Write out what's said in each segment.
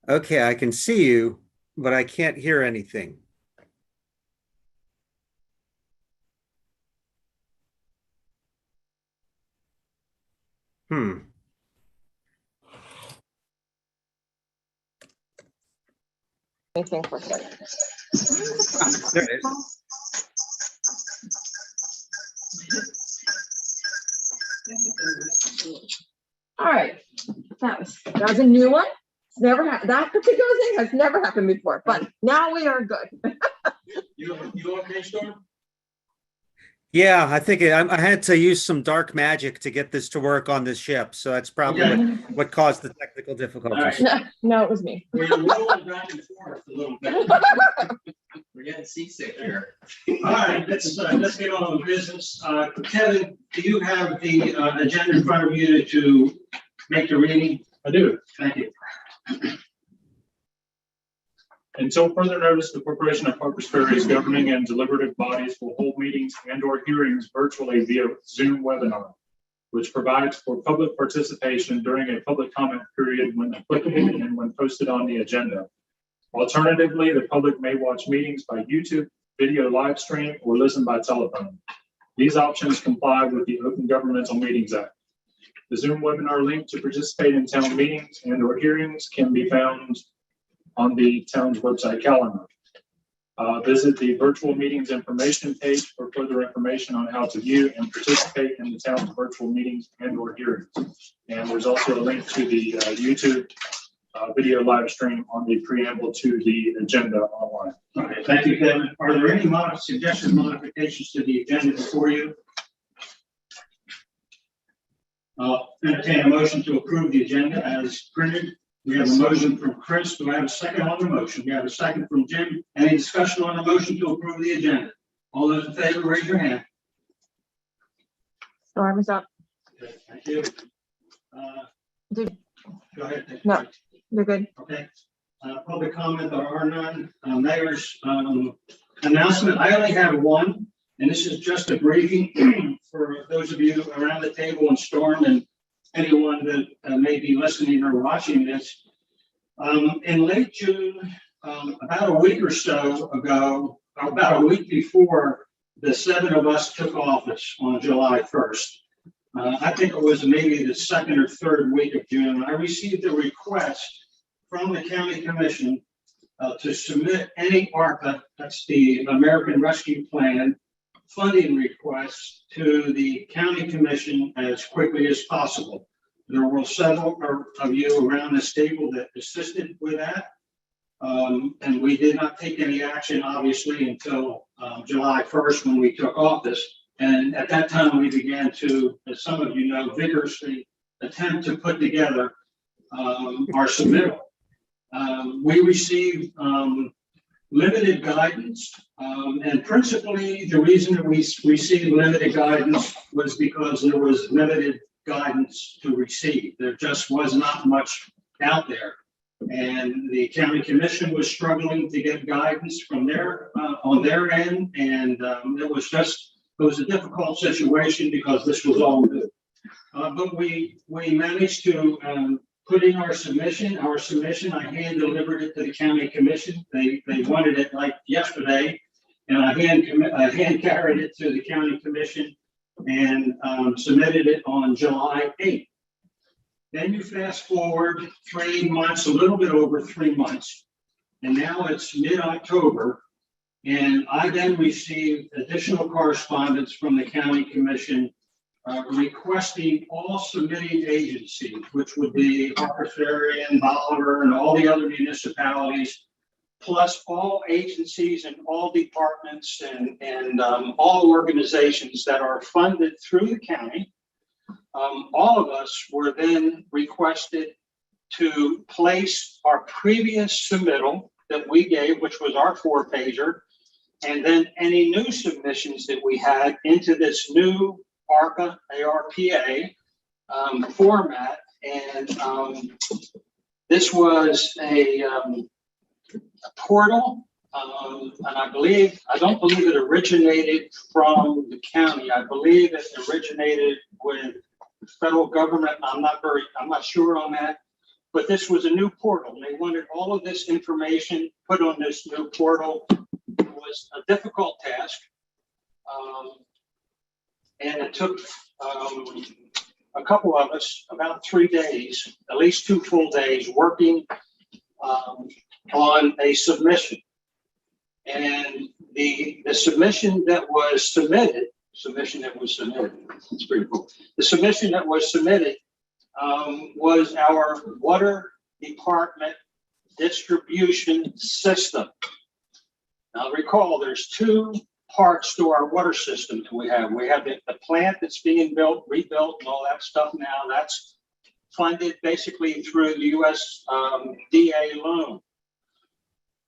Okay, I can see you, but I can't hear anything. Hmm. Anything for a second. There it is. All right, that was a new one. It's never happened. That particular thing has never happened before, but now we are good. You okay, Storm? Yeah, I think I had to use some dark magic to get this to work on this ship, so that's probably Okay. what caused the technical difficulties. No, it was me. We're rolling back and forth a little bit. We're getting seasick here. All right, let's get on with business. Kevin, do you have the agenda in front of you to make the reading? I do. Thank you. Until further notice, the Corporation of Harpers Ferry's governing and deliberative bodies will hold meetings and/or hearings virtually via Zoom webinar, which provides for public participation during a public comment period when applicable and when posted on the agenda. Alternatively, the public may watch meetings by YouTube, video live stream, or listen by telephone. These options comply with the Open Governmental Meetings Act. The Zoom webinar link to participate in town meetings and/or hearings can be found on the town's website calendar. Visit the virtual meetings information page for further information on how to view and participate in the town's virtual meetings and/or hearings. And there's also a link to the YouTube video live stream on the preamble to the agenda online. Okay, thank you, Kevin. Are there any suggested modifications to the agenda before you? Entertain a motion to approve the agenda as printed. We have a motion from Chris. Do I have a second on the motion? We have a second from Jim. Any discussion on the motion to approve the agenda? All those in favor, raise your hand. Storm is up. Okay, thank you. Did- Go ahead. No. You're good. Okay. Public comment, there are none. Mayor's announcement. I only have one, and this is just a briefing for those of you around the table and Storm and anyone that may be listening or watching this. In late June, about a week or so ago, about a week before the 7 of us took office on July 1st, I think it was maybe the second or third week of June, I received a request from the county commission to submit any ARPA, that's the American Rescue Plan, funding requests to the county commission as quickly as possible. There were several of you around this table that assisted with that. And we did not take any action, obviously, until July 1st when we took office. And at that time, we began to, as some of you know, vigorously attempt to put together our submittal. We received limited guidance, and principally the reason that we received limited guidance was because there was limited guidance to receive. There just was not much out there, and the county commission was struggling to get guidance from their on their end, and it was a difficult situation because this was all new. But we managed to put in our submission. I hand delivered it to the county commission. They wanted it like yesterday, and I hand carried it to the county commission and submitted it on July 8th. Then you fast forward 3 months, a little bit over 3 months, and now it's mid-October, and I then received additional correspondence from the county commission requesting all submitting agencies, which would be Harpers Ferry and Bolivar and all the other municipalities, plus all agencies and all departments and all organizations that are funded through the county. All of us were then requested to place our previous submittal that we gave, which was our 4-pager, and then any new submissions that we had into this new ARPA format. And this was a portal, and I don't believe it originated from the county. I believe it originated with the federal government. I'm not sure on that, but this was a new portal. They wanted all of this information put on this new portal. It was a difficult task. And it took a couple of us about 3 days, at least 2 full days, working on a submission. And the submission that was submitted, it's pretty cool. The submission that was submitted was our water department distribution system. Now recall, there's 2 parts to our water system that we have. We have the plant that's being built, rebuilt, and all that stuff now. That's funded basically through the USDA loan.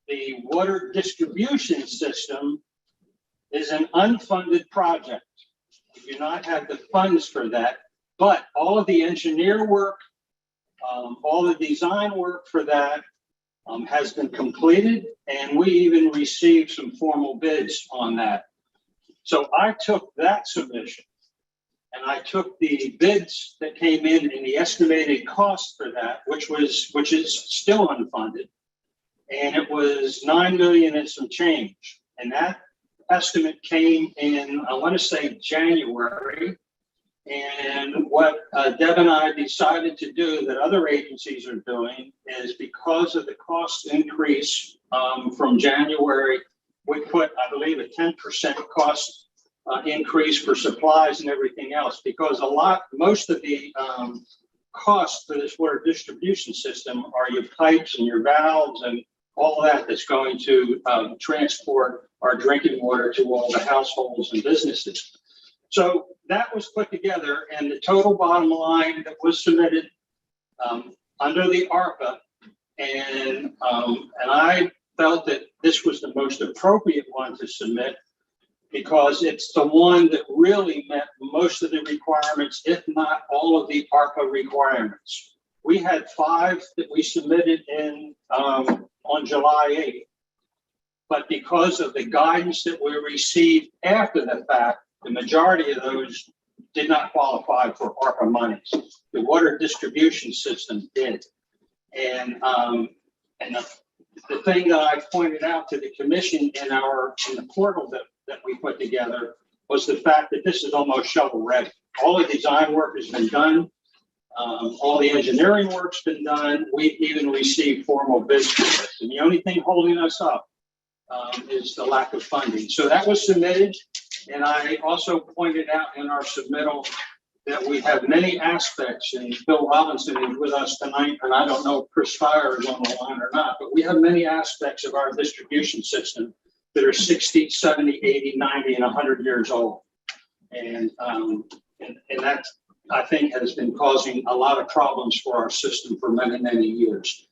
The water distribution system is an unfunded project. We do not have the funds for that, but all of the engineer work, all the design work for that has been completed, and we even received some formal bids on that. So I took that submission and I took the bids that came in and the estimated cost for that, which is still unfunded, and it was 9 million and some change. And that estimate came in, I want to say January. And what Deb and I decided to do that other agencies are doing is, because of the cost increase from January, we put, I believe, a 10% cost increase for supplies and everything else, because most of the costs for this water distribution system are your pipes and your valves and all that that's going to transport our drinking water to all the households and businesses. So that was put together, and the total bottom line that was submitted under the ARPA, and I felt that this was the most appropriate one to submit, because it's the one that really met most of the requirements, if not all of the ARPA requirements. We had 5 that we submitted in on July 8th, but because of the guidance that we received after the fact, the majority of those did not qualify for ARPA monies. The water distribution system did. And the thing that I pointed out to the commission in the portal that we put together was the fact that this is almost shovel ready. All the design work has been done. All the engineering work's been done. We've even received formal bids for this. And the only thing holding us up is the lack of funding. So that was submitted. And I also pointed out in our submittal that we have many aspects, and Bill Robinson is with us tonight, and I don't know if Chris Fire is on the line or not, but we have many aspects of our distribution system that are 60, 70, 80, 90, and 100 years old. And that, I think, has been causing a lot of problems for our system for many, many years.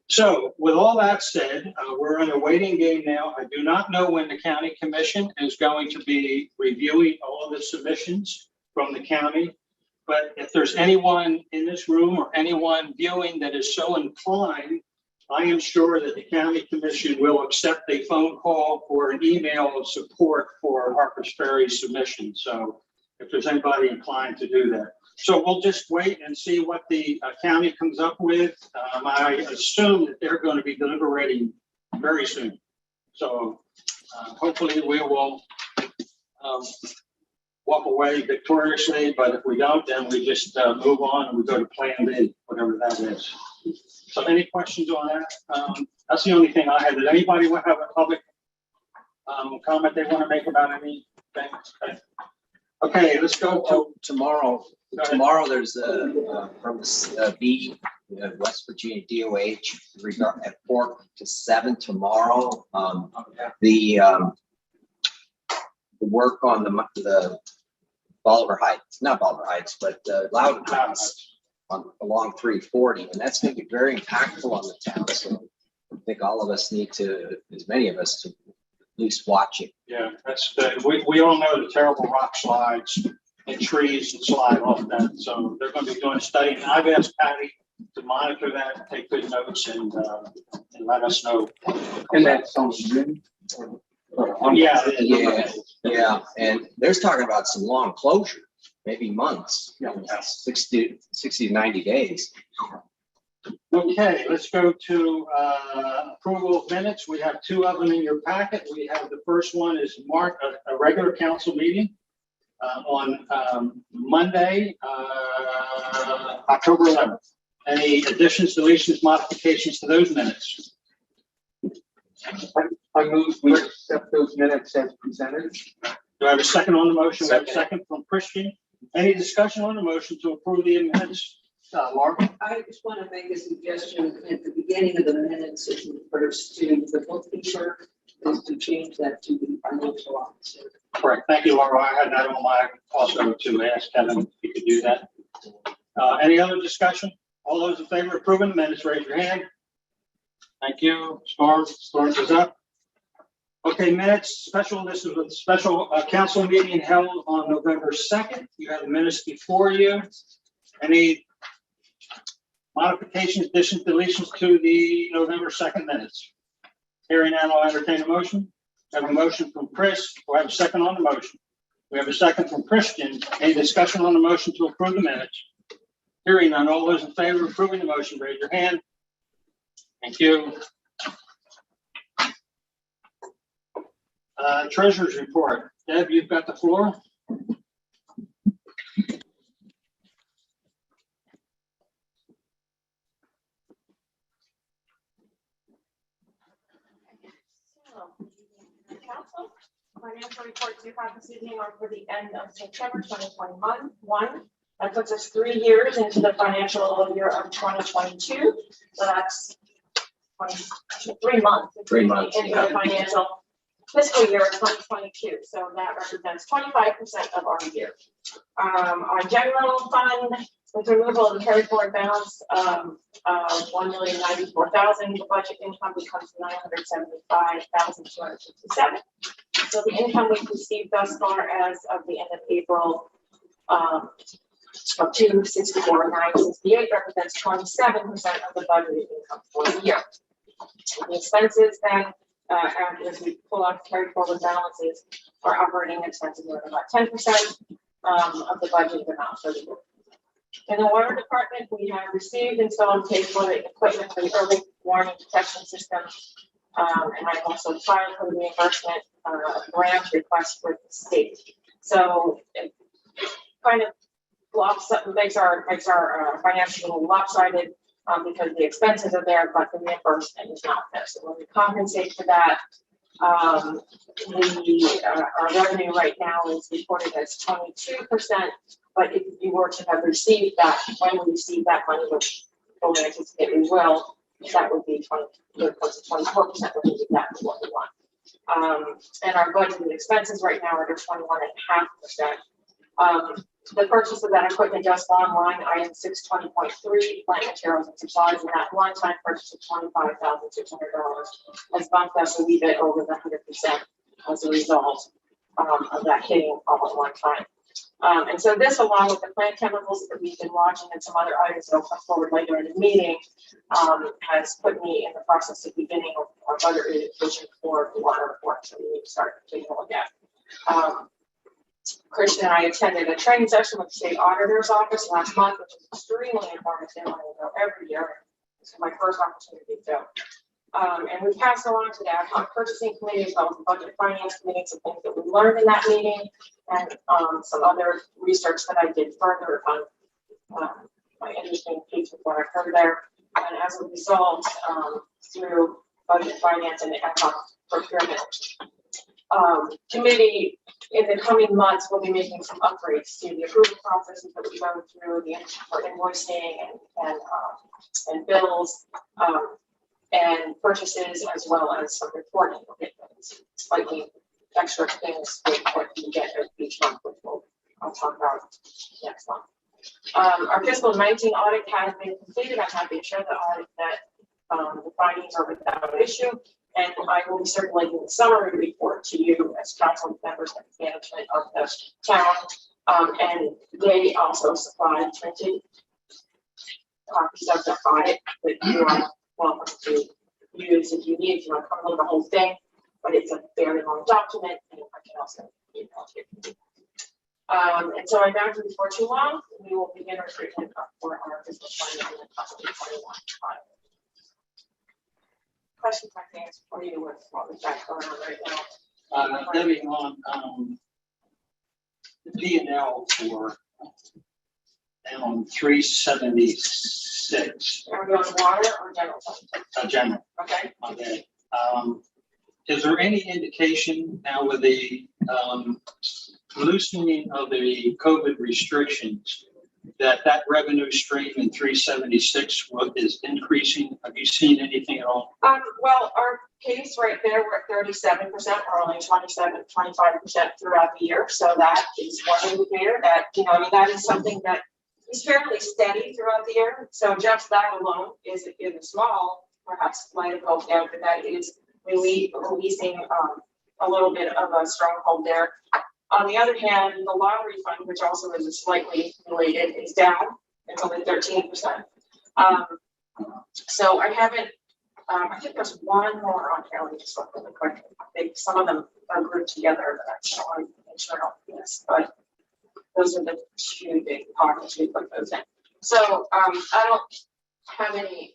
So with all that said, we're in a waiting game now. I do not know when the county commission is going to be reviewing all of the submissions from the county. But if there's anyone in this room or anyone viewing that is so inclined, I am sure that the county commission will accept a phone call or an email of support for Harpers Ferry's submission. So if there's anybody inclined to do that. So we'll just wait and see what the county comes up with. I assume that they're going to be deliberating very soon. So hopefully we will walk away victoriously, but if we don't, then we just move on and we go to plan B, whatever that is. So any questions on that? That's the only thing I had. Did anybody have a public comment they want to make about anything? Okay, let's go to tomorrow. Tomorrow there's from the West Virginia DOH at 4 to 7 tomorrow. The work on the Bolivar Heights, not Bolivar Heights, but Loudon Heights along 340, and that's going to be very impactful on the town. So I think all of us need to, as many of us, to at least watch it. Yeah, that's we all know the terrible rock slides and trees that slide off that. So they're going to be doing a study, and I've asked Patty to monitor that, take good notes, and let us know. And that's on Zoom. Yeah, and there's talking about some long closure, maybe months, 60 to 90 days. Okay, let's go to approval of minutes. We have two of them in your packet. We have the first one is a regular council meeting on Monday, October 11th. Any additions, deletions, modifications to those minutes? I move we accept those minutes as presented. Do I have a second on the motion? We have a Second. second from Christian. Any discussion on the motion to approve the minutes? Laura? I just want to make a suggestion at the beginning of the minutes, if you refers to the bookkeeper, is to change that to the financial officer. Correct. Thank you, Laura. I had that on my also to ask Kevin if you could do that. Any other discussion? All those in favor of approving the minutes, raise your hand. Thank you. Storms is up. Okay, minutes, this is a special council meeting held on November 2nd. You have the minutes before you. Any modifications, additions, deletions to the November 2nd minutes? Hearing none, I'll entertain a motion. I have a motion from Chris. Do I have a second on the motion? We have a second from Christian. Any discussion on the motion to approve the minutes? Hearing none, all those in favor of approving the motion, raise your hand. Thank you. Treasurer's report. Deb, you've got the floor. Council, financial reports you have this evening are for the end of September 2021. That puts us 3 years into the financial year of 2022. So that's 3 months. 3 months, into yeah. the financial fiscal year of 2022. So that represents 25% of our year. Our general fund, with removal of the carry forward balance of $1,094,000, the budget income becomes $975,257. So the income we've received thus far as of the end of April of $264,968 represents 27% of the budgeted income for the year. The expenses then, as we pull out carry forward balances, our operating expenses are about 10% of the budgeted amount for the year. In the water department, we have received, installed, and paid for the equipment for the early warning detection system. And I've also filed for the reimbursement grant request with the state. So it kind of makes our financials a little lopsided because the expenses are there, but the reimbursement is not there. So when we compensate for that, our revenue right now is reported as 22%. But if you were to have received that, when we receive that money, which fully anticipate we will, that would be 24%, would be exactly what we want. And our budgeted expenses right now are at 21.5%. The purchase of that equipment just online, item 620.3, plant materials and supplies, and that one-time purchase of $25,600 has bumped us a wee bit over the 100% as a result of that hitting all at one time. And so this, along with the plant chemicals that we've been watching and some other items that will come forward later in the meeting, has put me in the process of beginning our budget revision for the water report. So we need to start taking a look at. Christian and I attended a training session with the state auditor's office last month, which is extremely informative. I go every year. This is my first opportunity to go. And we passed along to the ad hoc purchasing committee as well as the budget finance committee some things that we learned in that meeting and some other research that I did further on my interesting piece of what I heard there. And as a result, through budget finance and the ad hoc procurement committee, in the coming months, we'll be making some upgrades to the approval processes that we go through, for invoicing and bills. And purchases, as well as some reporting. We'll get slightly extra things to report you get each month, which I'll talk about next month. Our fiscal 19 audit has been completed. I'm happy to share the audit that the findings are without issue, and I will be circulating the summary report to you as council members and management of the town. And they also supplied printed copies of the audit that you are welcome to use if you need to. I'm covering the whole thing, but it's a very long document, and I can also email it to you. And so I imagine before too long, we will begin recruitment for our fiscal 20 and possibly 21. Questions I can answer for you with what we've got going on right now. Debbie, on, the P and L for down 376, Are we on water or general fund? general, Okay. okay. Is there any indication now with the, loosening of the COVID restrictions that revenue stream in 376 is increasing? Have you seen anything at all? Well, our case right there, we're at 37%, we're only 25% throughout the year. So that is one indicator that, I mean, that is something that is fairly steady throughout the year. So just that alone is a small, perhaps might have helped out, but that is releasing a little bit of a stronghold there. On the other hand, the lottery fund, which also is slightly related, is down. It's only 13%. So I haven't, I think there's one more on here. Let me just look really quick. I think some of them are grouped together, but I'm showing internal this, but those are the two big pockets we put those in. So I don't have any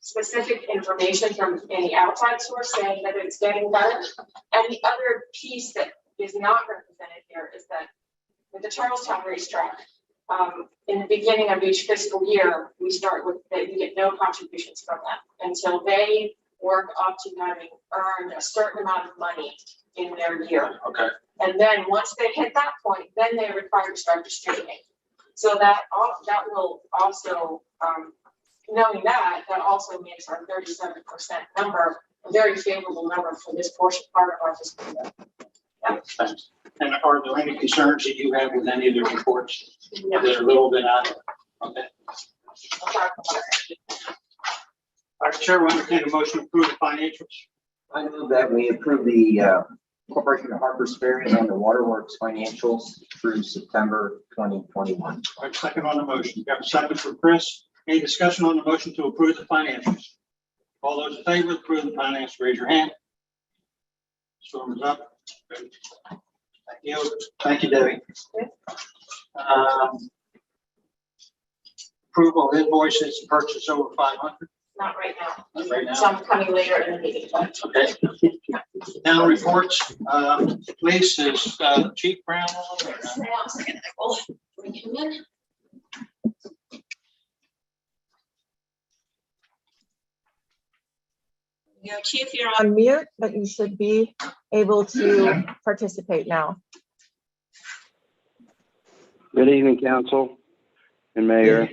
specific information from any outside source saying that it's getting better. And the other piece that is not represented here is that with the Charlestown racetrack, in the beginning of each fiscal year, we start with that we get no contributions from them until they work up to having earned a certain amount of money in their year. Okay. And then once they hit that point, then they're required to start distributing. So that will also, knowing that also makes our 37% number a very favorable number for this portion part of our fiscal year. Thanks. And are there any concerns that you have with any of the reports No. that are a little bit out? Okay. All right, Chair, will entertain a motion to approve the financials. I move that we approve the Corporation of Harper's Ferry and the Waterworks financials through September 2021. All right, second on the motion. You got a second for Chris. Any discussion on the motion to approve the financials? All those in favor of approving the finance, raise your hand. Storm is up. Thank you. Thank you, Debbie. Approval of invoices to purchase over 500. Not right now. Not right now. Some coming later in the meeting. But Okay. Now reports, police is Chief Brown. hang on a second, I will bring him in. Yeah, Chief, you're on mute, but you should be able to participate now. Good evening, Council and Mayor.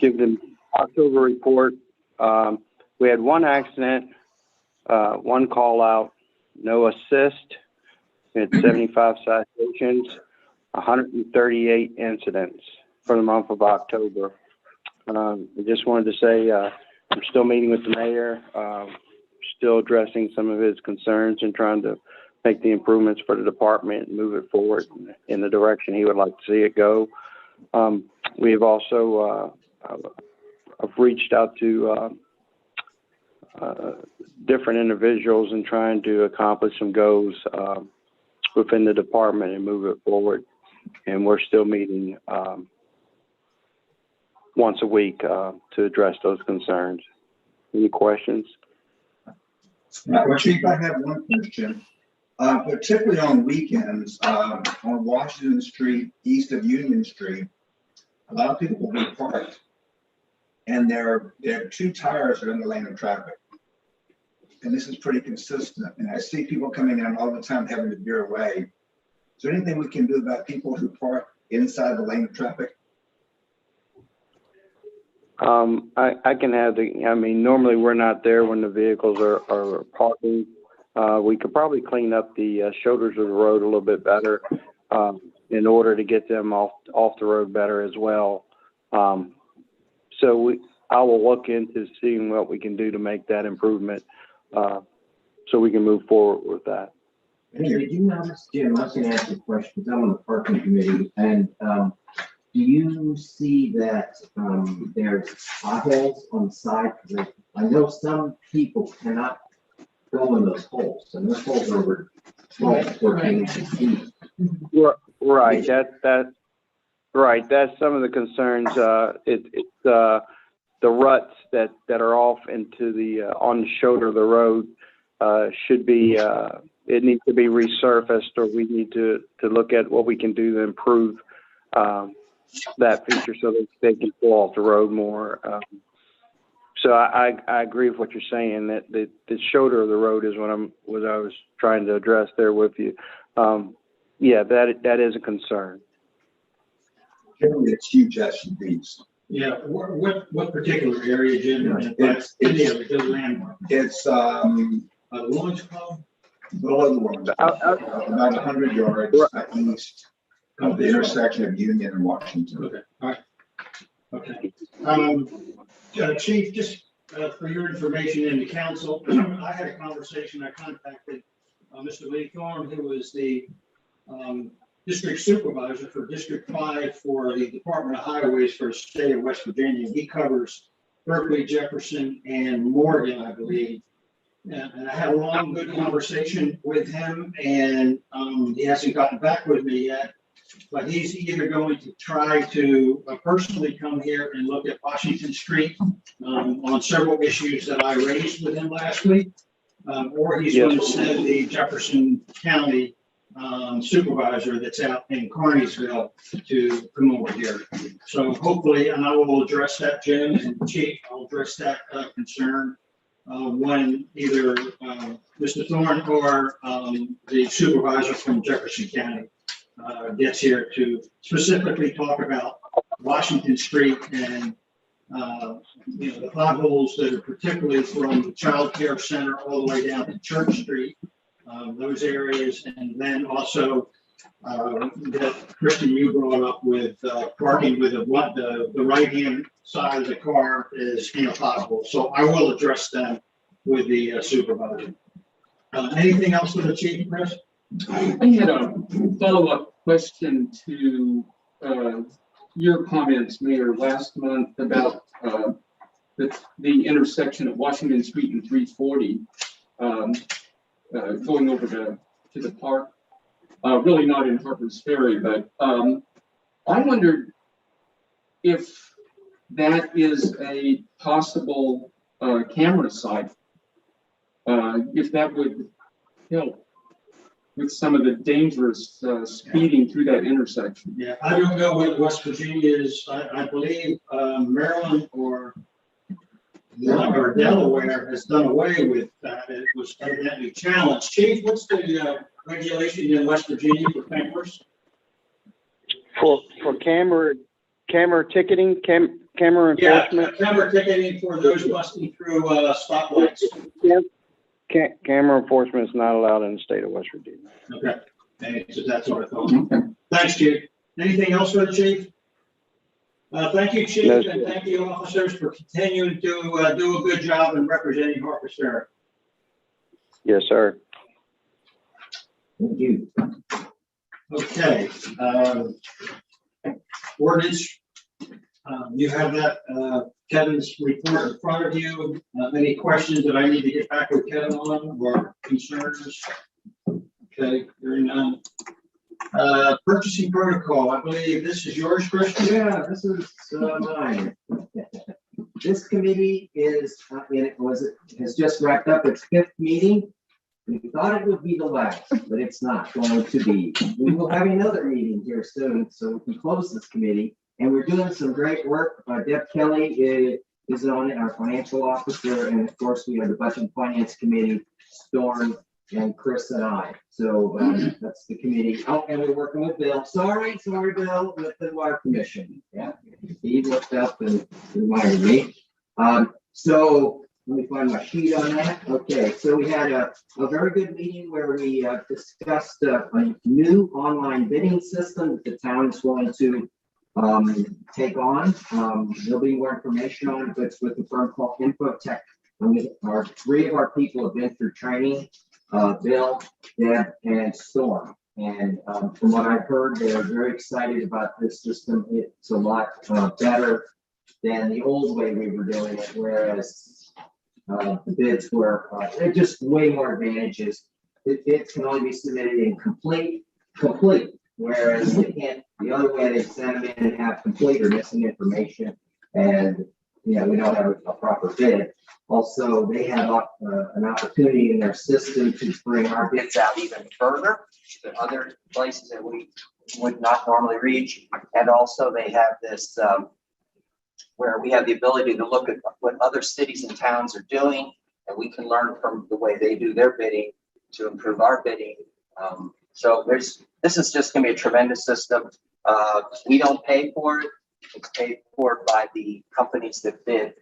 Give the October report. We had one accident, one call out, no assist. We had 75 citations, 138 incidents for the month of October. I just wanted to say I'm still meeting with the mayor, still addressing some of his concerns and trying to make the improvements for the department and move it forward in the direction he would like to see it go. We have also I've reached out to different individuals and trying to accomplish some goals within the department and move it forward. And we're still meeting once a week to address those concerns. Any questions? Well, Chief, I have one question. Particularly on weekends, on Washington Street, east of Union Street, a lot of people will be parked, and there are two tires that are in the lane of traffic. And this is pretty consistent. And I see people coming in all the time having to veer away. Is there anything we can do about people who park inside the lane of traffic? I can have normally we're not there when the vehicles are parking. We could probably clean up the shoulders of the road a little bit better in order to get them off the road better as well. So I will look into seeing what we can do to make that improvement so we can move forward with that. Hey, did you notice, Jim, I can ask you a question, because I'm on the parking committee, and do you see that there's potholes on the side? Because I know some people cannot filling those holes, and those holes are over 12, 14 feet. Right, right, that's some of the concerns. It's the ruts that are off into the, on the shoulder of the road, should be, it needs to be resurfaced, or we need to look at what we can do to improve, that feature so that they can pull off the road more. So I agree with what you're saying, that the shoulder of the road is what I was trying to address there with you. Yeah, that is a concern. Generally, it's huge SUVs. Yeah, what particular area, Jim? It's- The landmark. It's, The Lawrence Club? below the ones, about 100 yards east of the intersection of Union and Washington. Okay, all right. Okay. Chief, just for your information in the council, I had a conversation, I contacted Mr. Lee Thorne, who was the district supervisor for District 5 for the Department of Highways for the state of West Virginia. He covers Berkeley, Jefferson, and Morgan, I believe. And I had a long, good conversation with him, and he hasn't gotten back with me yet. But he's either going to try to personally come here and look at Washington Street on several issues that I raised with him last week, or he's going to send the Jefferson County supervisor that's out in Carneysville to come over here. So hopefully, and I will address that, Jim and Chief, I'll address that concern when either Mr. Thorne or the supervisor from Jefferson County gets here to specifically talk about Washington Street and the potholes that are particularly from the Child Care Center all the way down to Church Street, those areas, and then also that Kristen, you brought up with parking with the right-hand side of the car is in a pothole. So I will address that with the supervisor. Anything else for the chief, Chris? I had a follow-up question to your comments, Mayor, last month about the intersection of Washington Street and 340 going over to the park. Really not in Harper's Ferry, but I wondered if that is a possible camera site, if that would help with some of the dangerous speeding through that intersection. Yeah, I don't know what West Virginia is. I believe Maryland or Delaware has done away with that. It was evidently challenged. Chief, what's the regulation in West Virginia for cameras? For camera ticketing, camera enforcement. Yeah, camera ticketing for those busting through stoplights. Camera enforcement is not allowed in the state of West Virginia. Okay, and so that's what I thought. Thanks, Chief. Anything else for the chief? Thank you, Chief, No, and thank you, officers, for continuing to do a good job in representing Harper's Ferry. Yes, sir. Thank you. Okay. Ordinance. You have that Kevin's report in front of you. Any questions that I need to get back with Kevin on or concerns? Okay, hearing none. Purchasing protocol. I believe this is yours, Christian. Yeah, this is mine. This committee is, has just wrapped up its 5th meeting. We thought it would be the last, but it's not going to be. We will have another meeting here soon, so we can close this committee. And we're doing some great work. Deb Kelly is on it, our financial officer, and of course we have the Budget and Finance Committee, Storm, and Chris and I. So that's the committee. Oh, and we're working with Bill. Sorry, Bill, with the Water Commission. Yeah, he looked up and reminded me. So let me find my sheet on that. Okay, so we had a very good meeting where we discussed a new online bidding system that the town is going to take on. There'll be more information on it, but it's with a firm called Infotech. And three of our people have been through training, Bill, Deb, and Storm. And from what I've heard, they're very excited about this system. It's a lot better than the old way we were doing it, whereas The bids were, they're just way more advantages. Bids can only be submitted in complete, whereas they can't, the other way they send them in and have complete or missing information. And, you know, we don't have a proper bid. Also, they have an opportunity in their system to bring our bids out even further to other places that we would not normally reach. And also they have this, where we have the ability to look at what other cities and towns are doing, and we can learn from the way they do their bidding to improve our bidding. So this is just gonna be a tremendous system. We don't pay for it. It's paid for by the companies that bid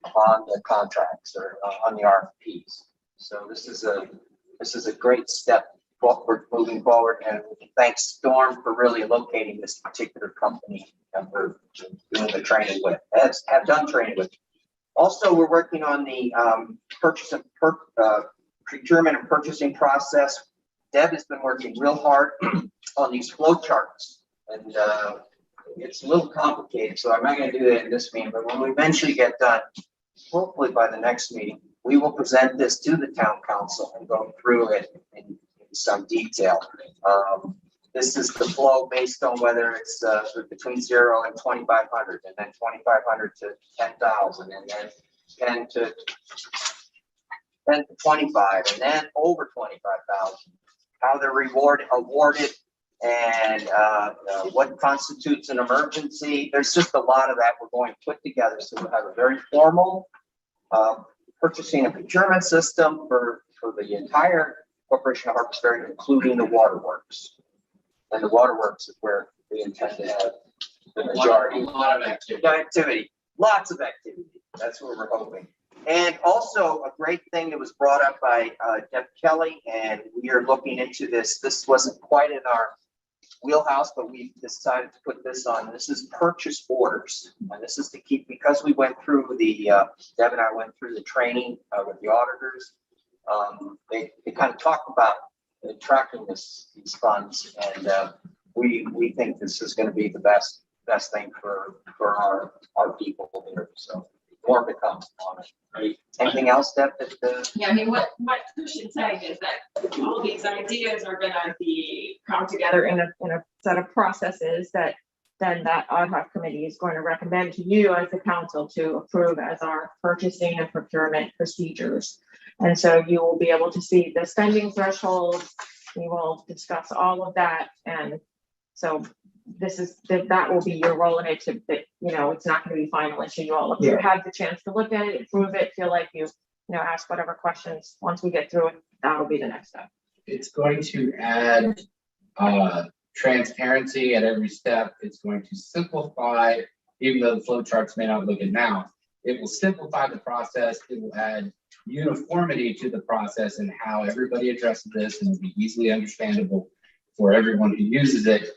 on the contracts or on the RFPs. So this is a great step forward, moving forward, and thanks Storm for really locating this particular company and for doing the training with, have done training with. Also, we're working on the procurement and purchasing process. Deb has been working real hard on these flow charts, and it's a little complicated, so I'm not going to do that in this meeting, but when we eventually get done, hopefully by the next meeting, we will present this to the town council and go through it in some detail. This is the flow based on whether it's between 0 and 2,500, and then 2,500 to 10,000, and then 10 to 25, and then over 25,000. How they're awarded, and what constitutes an emergency. There's just a lot of that we're going to put together, so we'll have a very formal purchasing and procurement system for the entire Corporation of Harpers Ferry, including the waterworks. And the waterworks is where we intend to have the majority. A lot of activity. Lots of activity. That's what we're hoping. And also a great thing that was brought up by Deb Kelly, and we are looking into this. This wasn't quite in our wheelhouse, but we decided to put this on. This is purchase orders. And this is to keep, because we went through Deb and I went through the training with the auditors. They kind of talked about tracking these funds, and we think this is going to be the best thing for our people here. So more to come on it. Right. Anything else, Deb? Yeah, I mean, what Christian's saying is that all these ideas are gonna come together in a set of processes that then that ad hoc committee is going to recommend to you as the council to approve as our purchasing and procurement procedures. And so you will be able to see the spending thresholds. We will discuss all of that, and so that will be your role in it. It's not going to be final until you all have the chance to look at it, approve it, feel like you ask whatever questions. Once we get through it, that'll be the next step. It's going to add transparency at every step. It's going to simplify, even though the flow charts may not look it now, it will simplify the process. It will add uniformity to the process and how everybody addresses this, and will be easily understandable for everyone who uses it.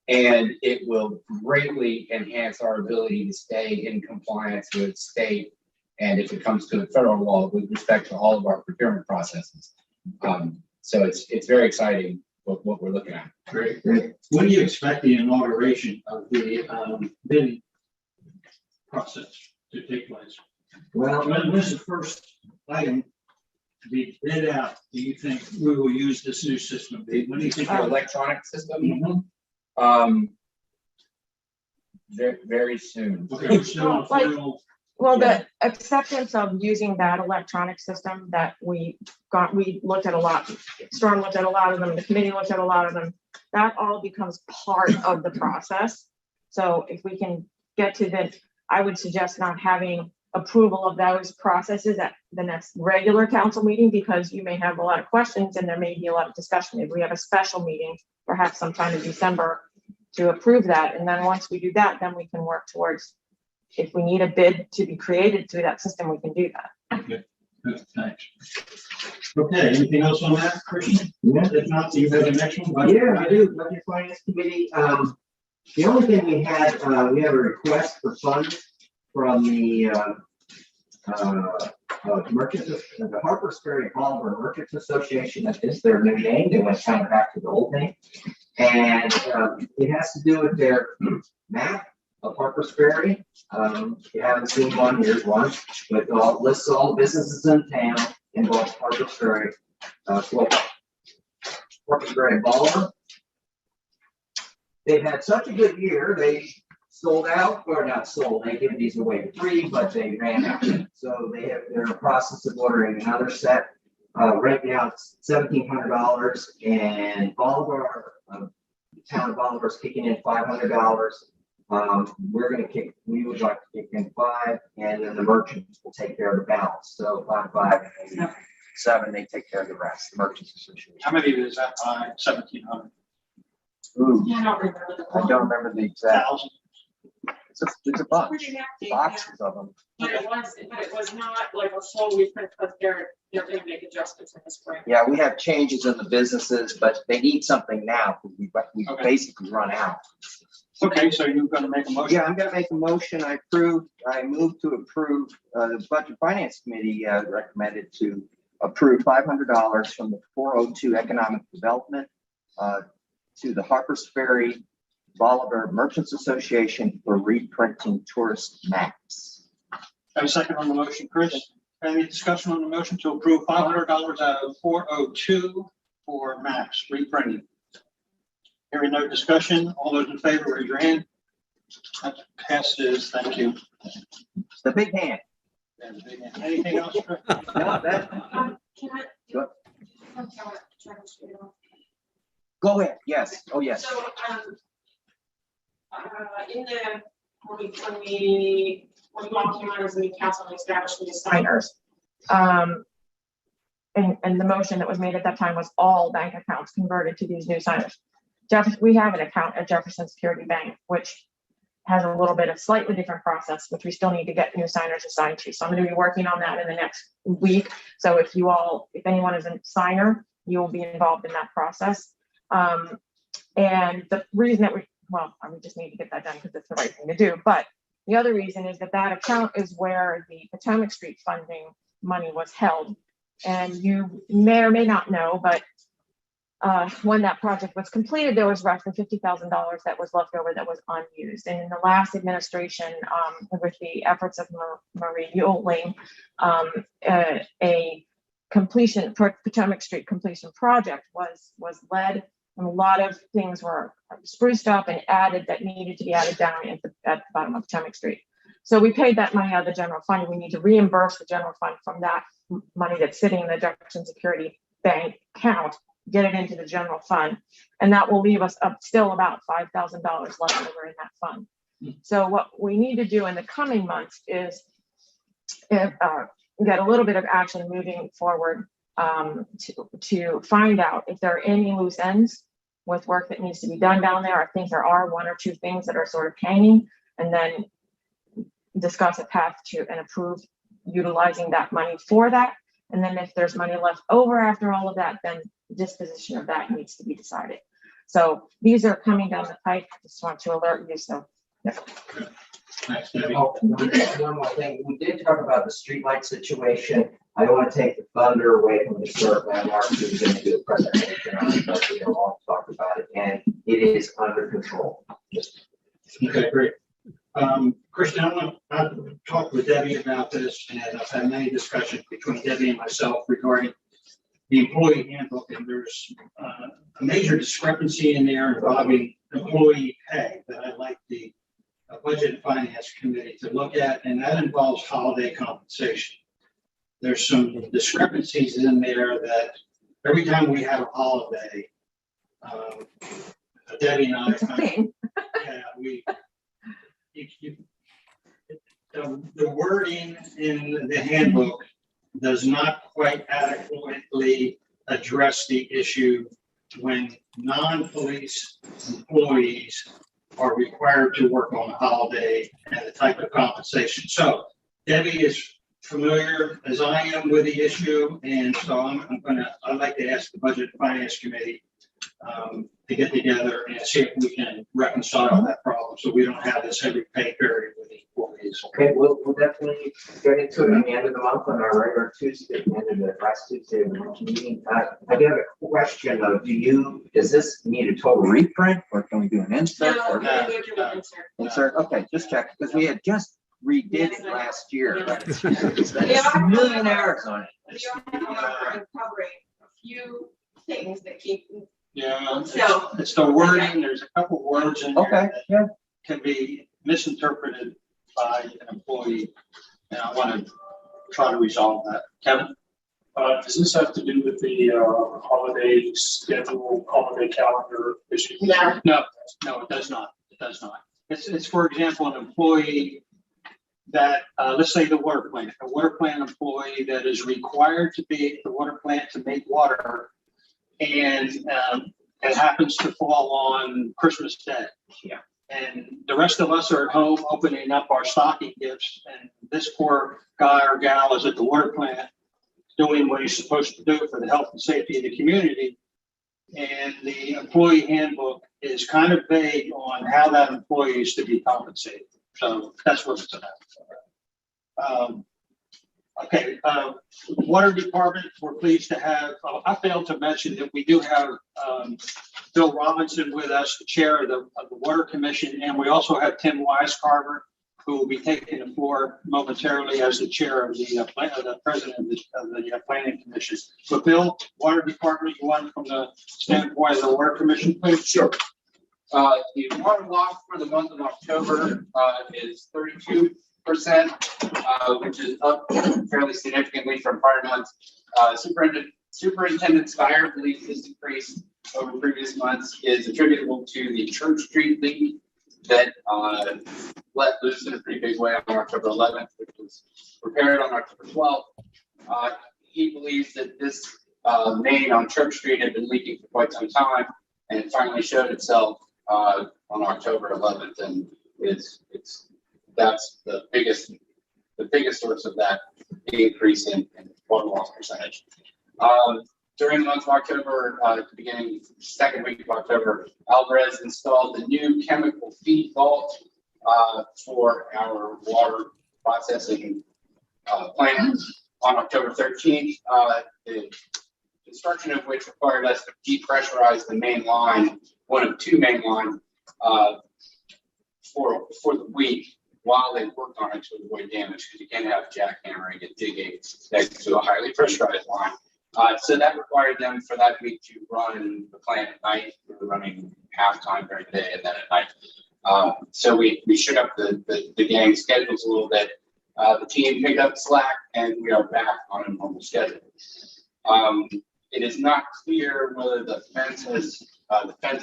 And it will greatly enhance our ability to stay in compliance with state, and if it comes to federal law, with respect to all of our procurement processes. So it's very exciting what we're looking at. Great. When do you expect the inauguration of the bidding process to take place? Well, When was the first item to be bid out? Do you think we will use this new system? When do you think? Our electronic system, Mhm. very soon. Okay, so final. Well, the acceptance of using that electronic system that we looked at a lot. Storm looked at a lot of them, the committee looked at a lot of them. That all becomes part of the process. So if we can get to that, I would suggest not having approval of those processes at the next regular council meeting, because you may have a lot of questions and there may be a lot of discussion. If we have a special meeting, perhaps sometime in December, to approve that. And then once we do that, then we can work towards, if we need a bid to be created through that system, we can do that. Okay, thanks. Okay, anything else on that, Christian? Yeah. If not, do you have the next one? Yeah, I do. Budget Finance Committee. The only thing we had, we have a request for funds from the merchants, the Harpers Ferry Bolivar Merchants Association. That is their new name. They went kind of back to the old name, and it has to do with their map of Harper's Ferry. If you haven't seen one, here's one, but it lists all the businesses in town involved Harper's Ferry. Well, Harper's Ferry and Bolivar. They've had such a good year, they sold out, or not sold, they give these away for free, but they ran out. So they're in the process of ordering another set. Right now it's $1,700, and Bolivar, the town of Bolivar is kicking in $500. We would like to kick in $5, and then the merchants will take care of the balance. So 5, and 7, they take care of the rest, the merchants association. How many is that by 1,700? Ooh, Yeah, I don't remember the. I don't remember the exact. 1,000? It's a bunch, Pretty hefty, boxes of them. But it was not like a full reprint, but they're gonna make adjustments in the spring. Yeah, we have changes in the businesses, but they need something now, because we Okay. basically run out. Okay, so you're gonna make a motion? Yeah, I'm gonna make a motion. I move to approve, the Budget Finance Committee, recommended to approve $500 from the 402 Economic Development, to the Harper's Ferry Bolivar Merchants Association for reprinting tourist maps. Have a second on the motion, Chris? Any discussion on the motion to approve $500 out of 402 for maps reprinting? Hearing no discussion, all those in favor, raise your hand. That passes, thank you. The big hand. Anything else? Chris? No, that, Can I? Go. go ahead. Yes. Oh, yes. So, in the, when we all came on as a new council and established new signers, And the motion that was made at that time was all bank accounts converted to these new signers. We have an account at Jefferson Security Bank, which has a little bit of slightly different process, which we still need to get new signers assigned to. So I'm going to be working on that in the next week. So if anyone is a signer, you will be involved in that process. And the reason that we just need to get that done because it's the right thing to do. But the other reason is that account is where the Potomac Street funding money was held. And you may or may not know, but when that project was completed, there was roughly $50,000 that was left over that was unused. And in the last administration, with the efforts of Marie Euling, a Potomac Street completion project was led, and a lot of things were spruced up and added that needed to be added down at the bottom of Potomac Street. So we paid that money out of the general fund, and we need to reimburse the general fund from that money that's sitting in the Jefferson Security Bank account, get it into the general fund, and that will leave us up still about $5,000 left over in that fund. So what we need to do in the coming months is get a little bit of action moving forward to find out if there are any loose ends with work that needs to be done down there. I think there are 1 or 2 things that are sort of hanging, and then discuss a path to and approve utilizing that money for that. And then if there's money left over after all of that, then disposition of that needs to be decided. So these are coming down the pipe. I just want to alert you. So yeah. Thanks, Debbie. One more thing. We did talk about the streetlight situation. I don't want to take the thunder away from the historic landmark. Who's going to do the presentation on it, but we will all talk about it, and it is under control. Okay, great. Christian, I've talked with Debbie about this, and I've had many discussions between Debbie and myself regarding the employee handbook, and there's a major discrepancy in there involving employee pay that I'd like the Budget and Finance Committee to look at, and that involves holiday compensation. There's some discrepancies in there that every time we have a holiday, Debbie and I, the wording in the handbook does not quite adequately address the issue when non-police employees are required to work on a holiday and the type of compensation. So Debbie is familiar as I am with the issue, and so I'd like to ask the Budget and Finance Committee to get together and see if we can reconcile that problem, so we don't have this every pay period with employees. Okay, we'll definitely get into it at the end of the month on our regular Tuesday, end of the last Tuesday of the month meeting. I do have a question though. Does this need a total reprint or can we do an insert? No, or- we're gonna do an insert. Insert, okay, just check, because we had just redid it last year. But it's We got are- a million errors on it. We are covering a few things that keep, Yeah, So- it's the wording, there's a couple words in Okay, there yeah. that can be misinterpreted by an employee, and I want to try to resolve that. Kevin? Does this have to do with the holiday schedule, holiday calendar issue? no, No, it does not. It does not. It's for example, an employee that, let's say the water plant, a water plant employee that is required to be at the water plant to make water. And it happens to fall on Christmas Day. Yeah. And the rest of us are at home opening up our stocking gifts, and this poor guy or gal is at the water plant doing what he's supposed to do for the health and safety of the community. And the employee handbook is kind of vague on how that employee is to be compensated. So that's what it's about. Okay, water department, we're pleased to have, I failed to mention that we do have Bill Robinson with us, the chair of the Water Commission, and we also have Tim Weiscarver, who will be taking the floor momentarily as the chair of the president of the Planning Commission. So Bill, Water Department, you want from the standpoint of the Water Commission, please? Sure. The water loss for the month of October is 32%, which is up fairly significantly from prior months. Superintendent Steyer believes this increase over previous months is attributable to the Church Street leak that let loose in a pretty big way on October 11th, which was repaired on October 12th. He believes that this main on Church Street had been leaking for quite some time, and it finally showed itself on October 11th, and that's the biggest source of that increase in water loss percentage. During the month of October, at the beginning, second week of October, Alvarez installed the new chemical feed vault for our water processing plant on October 13th. The construction of which required us to depressurize the main line, one of two main lines, for the week while they worked on it to avoid damage, because you can't have jackhammering and digging next to a highly pressurized line. So that required them for that week to run the plant at night. We were running halftime during the day and then at night. So we shook up the gang schedules a little bit. The team picked up the slack and we are back on a normal schedule. It is not clear whether the fence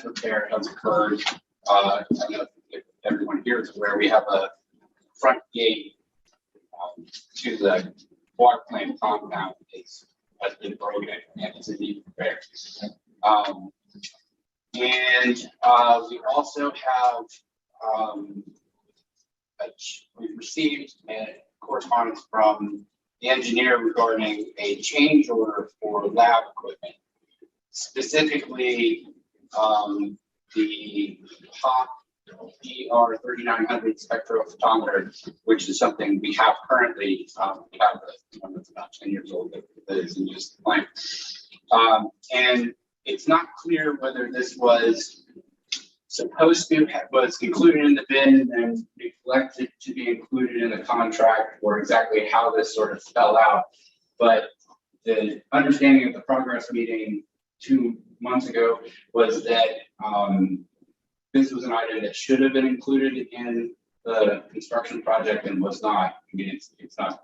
repair has occurred. I don't know if everyone here is aware, we have a front gate to the water plant compound has been broken and it's in need of repair. We also have we've received a correspondence from the engineer regarding a change order for lab equipment, specifically the POP ER3900 spectrophotometer, which is something we have currently. We have one that's about 10 years old that is in use at the plant. And it's not clear whether this was included in the bid and neglected to be included in the contract, or exactly how this sort of fell out. But the understanding of the progress meeting 2 months ago was that this was an item that should have been included in the construction project and was not. I mean, it's not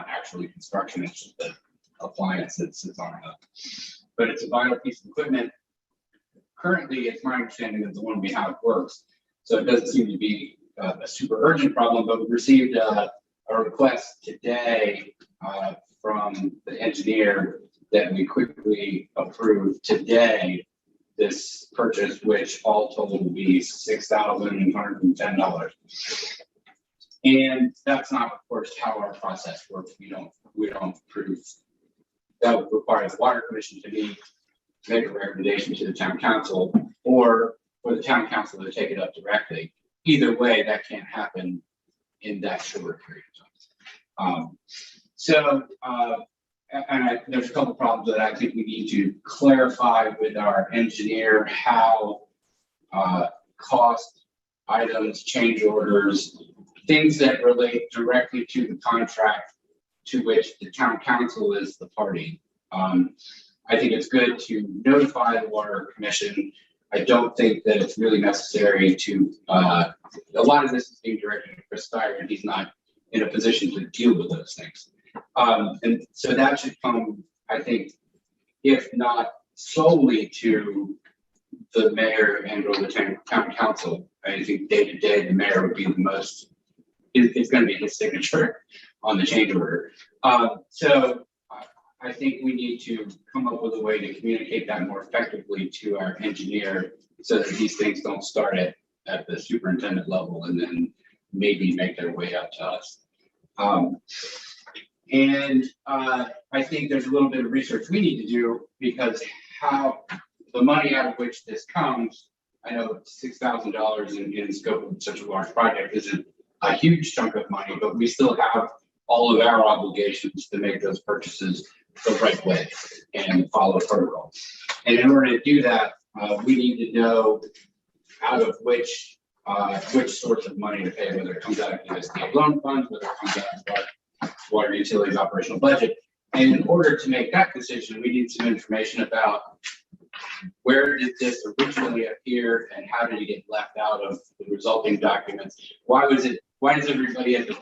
actually construction, it's just the appliance that sits on it. But it's a vital piece of equipment. Currently, it's my understanding that the one we have works. So it doesn't seem to be a super urgent problem, but we received a request today from the engineer that we quickly approve today this purchase, which all total will be $6,110. And that's not, of course, how our process works. We don't approve. That would require the Water Commission to meet make a recommendation to the town council, or for the town council to take it up directly. Either way, that can't happen in that short period of time. There's a couple problems that I think we need to clarify with our engineer how cost items, change orders, things that relate directly to the contract to which the town council is the party. I think it's good to notify the water commission. I don't think that it's really necessary to, a lot of this is being directed to Chris Steyer, and he's not in a position to deal with those things. And so that should come, I think, if not solely to the mayor and or the town council. I think day to day, the mayor would be the most, it's going to be his signature on the change order. So I think we need to come up with a way to communicate that more effectively to our engineer so that these things don't start at the superintendent level and then maybe make their way up to us. I think there's a little bit of research we need to do, because how the money out of which this comes, I know $6,000 in scope of such a large project isn't a huge chunk of money, but we still have all of our obligations to make those purchases the right way and follow protocol. And in order to do that, we need to know out of which source of money to pay, whether it comes out of the USDA loan funds, whether it comes out of our water utilities operational budget. And in order to make that decision, we need some information about where did this originally appear and how did it get left out of the resulting documents? Why does everybody at the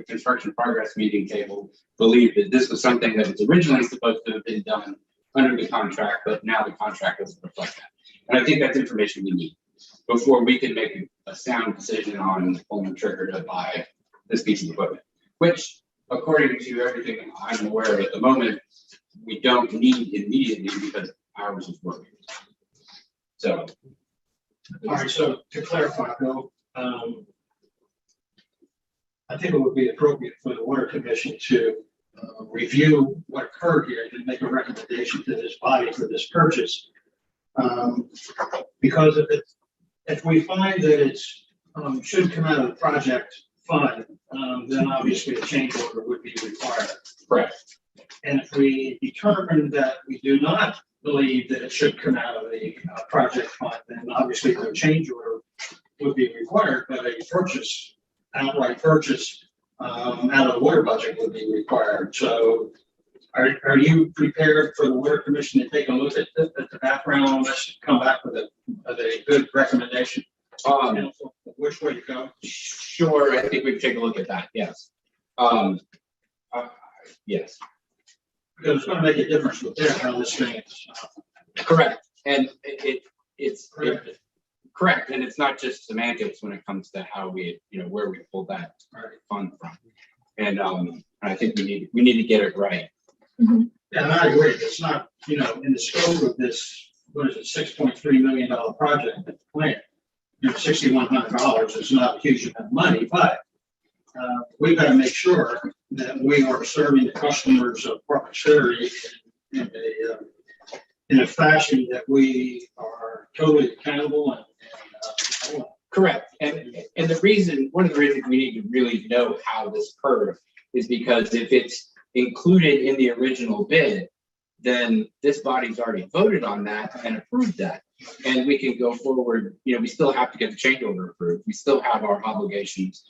construction progress meeting table believe that this was something that was originally supposed to have been done under the contract, but now the contract doesn't reflect that? And I think that's information we need before we can make a sound decision on pulling the trigger to buy this piece of equipment, which, according to everything I'm aware of at the moment, we don't need immediately because ours is working. So. All right, so to clarify, Bill, I think it would be appropriate for the water commission to review what occurred here and make a recommendation to this body for this purchase. Because if we find that it's should come out of the project fund, then obviously a change order would be required. Correct. And if we determine that we do not believe that it should come out of the project fund, then obviously no change order would be required, but a purchase, outright purchase out of the water budget would be required. So are you prepared for the water commission to take a look at the background on this, come back with a good recommendation? Which way to go? Sure, I think we can take a look at that. Yes. Yes. Because it's going to make a difference with their how this thing is. Correct. And it's correct. And it's not just semantics when it comes to how we, where we pull that fund from. And I think we need to get it right. Mm-hmm. Yeah, and I agree. It's not, in the scope of this, what is it, $6.3 million project at the plant, $6,100 is not a huge amount of money, but we've got to make sure that we are serving the customers of Corpus Ferry in a fashion that we are totally accountable and correct. And one of the reasons we need to really know how this occurred is because if it's included in the original bid, then this body's already voted on that and approved that. And we can go forward, we still have to get the change order approved. We still have our obligations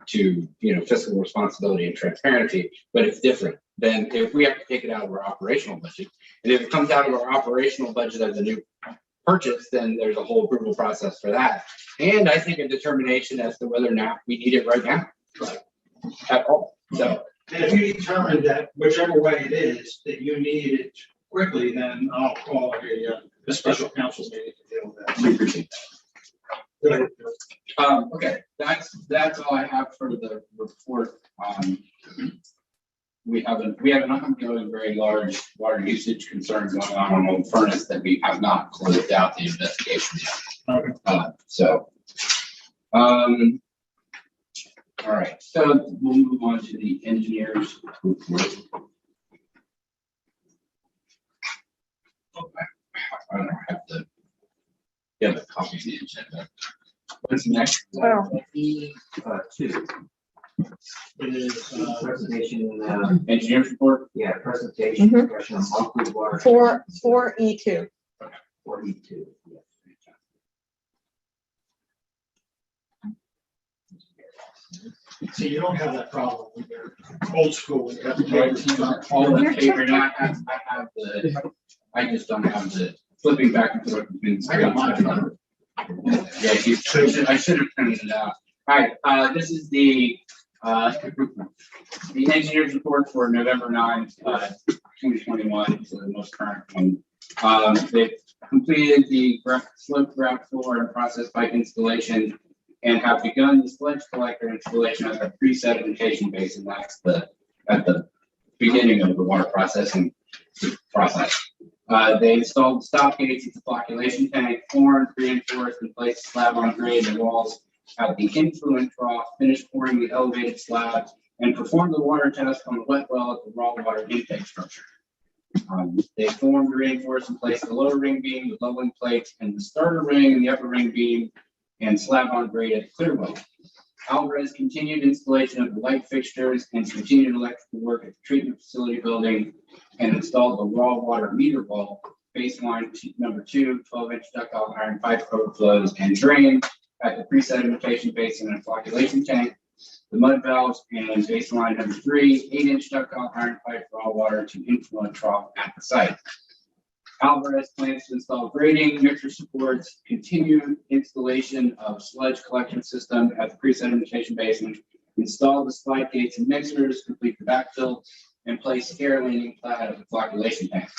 to, fiscal responsibility and transparency, but it's different than if we have to take it out of our operational budget. And if it comes out of our operational budget as a new purchase, then there's a whole approval process for that. And I think a determination as to whether or not we need it right now at all. So. And if you determine that whichever way it is, that you need it quickly, then I'll call a special council meeting to deal with that. We appreciate that. Good. Okay, that's all I have for the report. We have an ongoing very large water usage concern going on Old Furnace that we have not closed out the investigation yet. Okay. All right, so we'll move on to the engineers report. copy of the agenda. What's next? Two. It is, Presentation, Engineers report? yeah, presentation, Mhm. discussion on monthly water. For E2. 42. so you don't have that problem when you're old school, when you have to take All the paper, and I have the, I just don't have the flipping back and forth between. I got mine. Yeah, I should have printed it out. All right, this is the engineer's report for November 9th, 2021, so the most current one. They've completed the slope ground floor and process pipe installation and have begun the sludge collector installation of the pre-sedimentation basin. That's at the beginning of the water processing process. They installed stop gates at the flocculation tank, formed, reinforced, and placed a slab on grade and walls at the influent trough, finished pouring the elevated slab, and performed the water test on the wet well at the raw water intake structure. They formed, reinforced, and placed the lower ring beam with leveling plates and the starter ring and the upper ring beam and slab on grade at the clear well. Alvarez continued installation of the light fixtures and continued electrical work at the treatment facility building and installed the raw water meter wall, baseline number 2, 12-inch ductile iron pipe overflows and drain at the pre-sedimentation basin and flocculation tank, the mud valves, and baseline number 3, 8-inch ductile iron pipe raw water to influent trough at the site. Alvarez plans to install grading, mixer supports, continued installation of sludge collection system at the pre-sedimentation basin, install the slide gates and mixers, complete the backfill, and place air landing pad at the flocculation tank.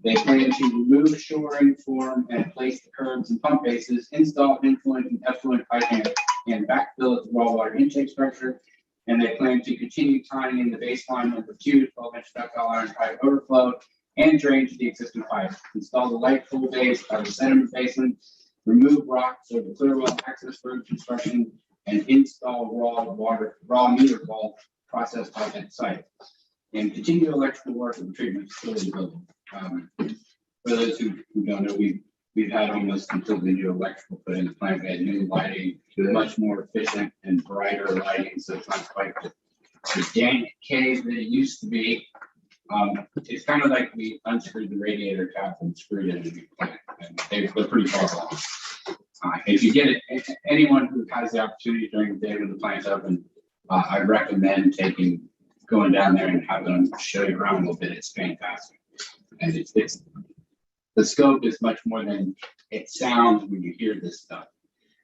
They plan to remove shoring, form, and place the curbs and pump bases, install influent and effluent piping and backfill at the raw water intake structure. And they plan to continue tying in the baseline number 2, 12-inch ductile iron pipe overflow and drain to the existing pipe. Install the light pool base of the sediment basin, remove rocks of the clear well access road construction, and install raw meter wall process pipe at the site. And continue electrical work in the treatment facility building. For those who don't know, we've had almost completely new electrical put in the plant. We had new lighting, much more efficient and brighter lighting, so it's not quite the dank cave that it used to be. It's kind of like we unscrewed the radiator cap and screwed it in a new plant, and they're pretty far along. If you get it, anyone who has the opportunity during the day when the plant's open, I recommend going down there and having them show you around a little bit. It's fantastic, and it's the scope is much more than it sounds when you hear this stuff.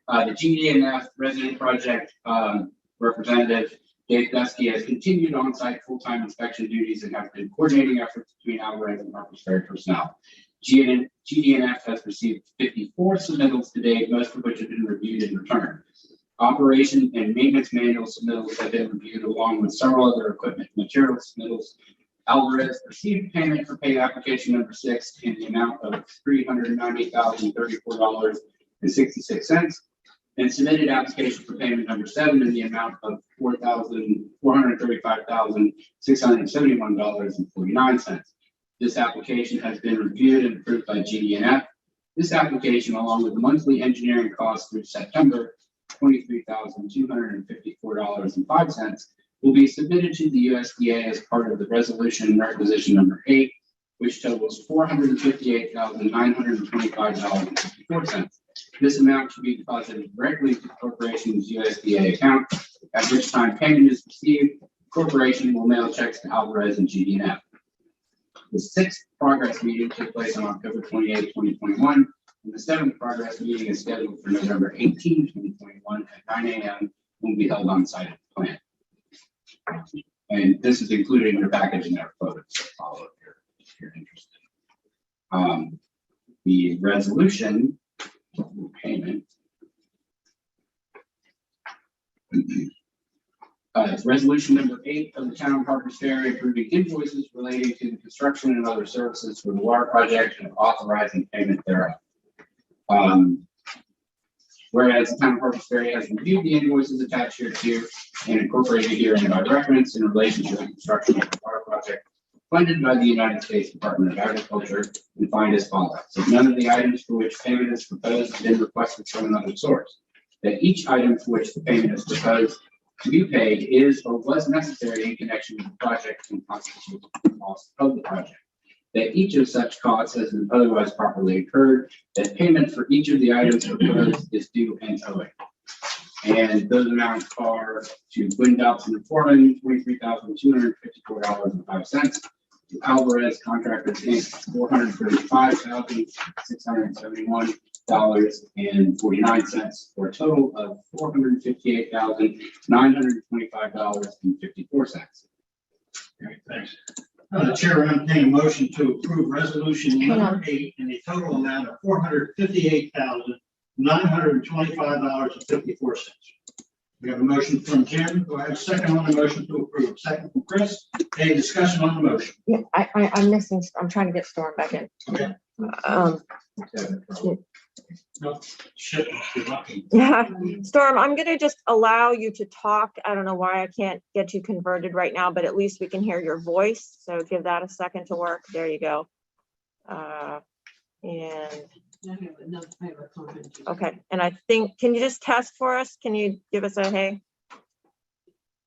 The GDNF resident project representative Dave Dusky has continued on-site full-time inspection duties and has been coordinating efforts between Alvarez and Harpers Ferry personnel. GDNF has received 54 submittals to date, most of which have been reviewed and returned. Operation and maintenance manual submittals have been reviewed along with several other equipment material submittals. Alvarez received payment for pay application number 6 in the amount of $390,034.66 and submitted application for payment number 7 in the amount of $435,671.49. This application has been reviewed and approved by GDNF. This application, along with monthly engineering costs through September, $23,254.05, will be submitted to the USDA as part of the resolution requisition number 8, which totals $458,925.54. This amount should be deposited directly to the corporation's USDA account, at which time payment is received. The corporation will mail checks to Alvarez and GDNF. The 6th progress meeting took place on October 28, 2021, and the 7th progress meeting is scheduled for November 18, 2021 at 9 a.m. and will be held on site at the plant. And this is included in your package and our photos that follow if you're interested. The resolution payment. It's resolution number 8 of the town of Harpers Ferry approving invoices relating to the construction and other services for the water project and authorizing payment thereof. Whereas the town of Harpers Ferry has reviewed the invoices attached here to and incorporated herein by reference in relation to the construction of the water project, funded by the United States Department of Agriculture and find as follows. So none of the items for which payment is proposed have been requested from another source. That each item for which the payment is proposed to be paid is or was necessary in connection with the project and constitutes the cost of the project. That each of such costs has been otherwise properly incurred, that payment for each of the items proposed is due and owing. And those amounts are to Gwynn Dobson and Foreman, $23,254.05. To Alvarez Contractors Inc., $435,671.49, for a total of $458,925.54. Okay, thanks. The chair will entertain a motion to approve resolution number 8 in the total amount of $458,925.54. We have a motion from Jim. Do I have a second on the motion to approve? Second from Chris. Any discussion on the motion? Yeah, I'm missing, I'm trying to get Storm back in. Okay. No, shit, you're lucky. Yeah, Storm, I'm gonna just allow you to talk. I don't know why I can't get you converted right now, but at least we can hear your voice. So give that a second to work. There you go. And okay, and I think, can you just test for us? Can you give us a hey?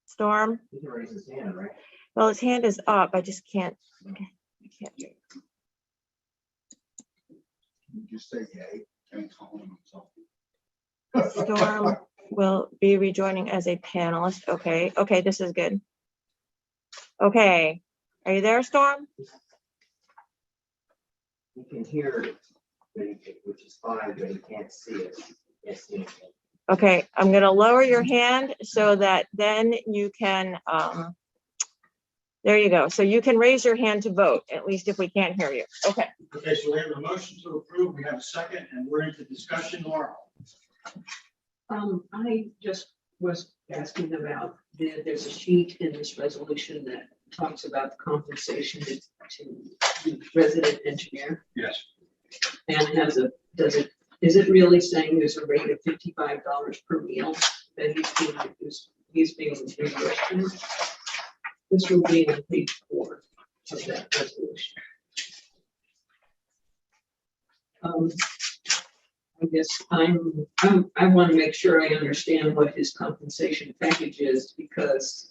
Storm? He can raise his hand, right? Well, his hand is up. I just can't. Okay, I can't hear you. You just say yay. Storm will be rejoining as a panelist. Okay, okay, this is good. Okay, are you there, Storm? He can hear it, which is fine, but he can't see it. Yes, he can. Okay, I'm gonna lower your hand so that then you can, there you go. So you can raise your hand to vote, at least if we can't hear you. Okay. Okay, so we have a motion to approve. We have a second, and we're into discussion. Laura. I just was asking about, there's a sheet in this resolution that talks about the compensation to the resident engineer. Yes. And is it really saying there's a rate of $55 per meal that he's being reimbursed? This will be on page 4 of that resolution. I guess I want to make sure I understand what his compensation package is, because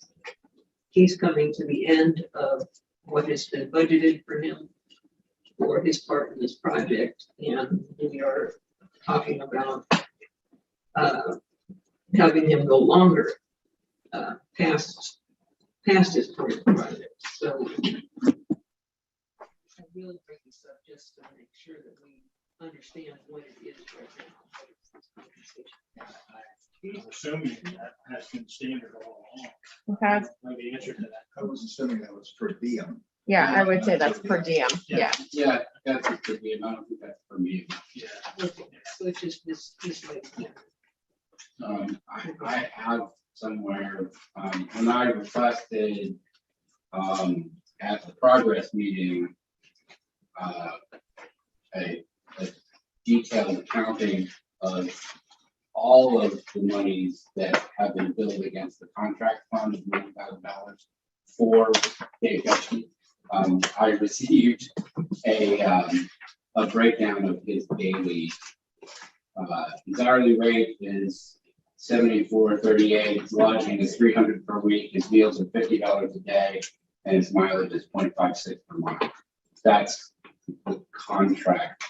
he's coming to the end of what has been budgeted for him for his part in this project, and we are talking about having him go longer past his part of the project. So I really bring this up just to make sure that we understand what it is right now. I'm assuming that has been standard all along. Okay. Know the answer to that. I was assuming that was per diem. Yeah, I would say that's per diem. Yeah. Yeah, that's a good amount. I don't think that's for me. Yeah. Okay, so it's just this way. I have somewhere, when I requested, at the progress meeting, a detailed accounting of all of the monies that have been billed against the contract fund of $1,000 for Dave Dutchman. I received a breakdown of his daily, his hourly rate is $74.38, his lodging is $300 per week, his meals are $50 a day, and his mileage is 0.56 per mile. That's the contract.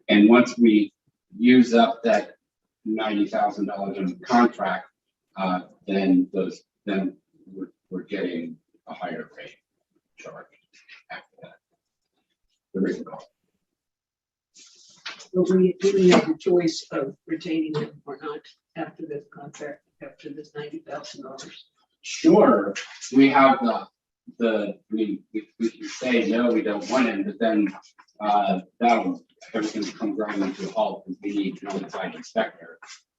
And once we use up that $90,000 in the contract, then we're getting a higher rate charged after that. There is a cost. But we have the choice of retaining him or not after this contract, after this $90,000. Sure, we have we can say, no, we don't want him, but then everything comes right into a halt because we need an outside inspector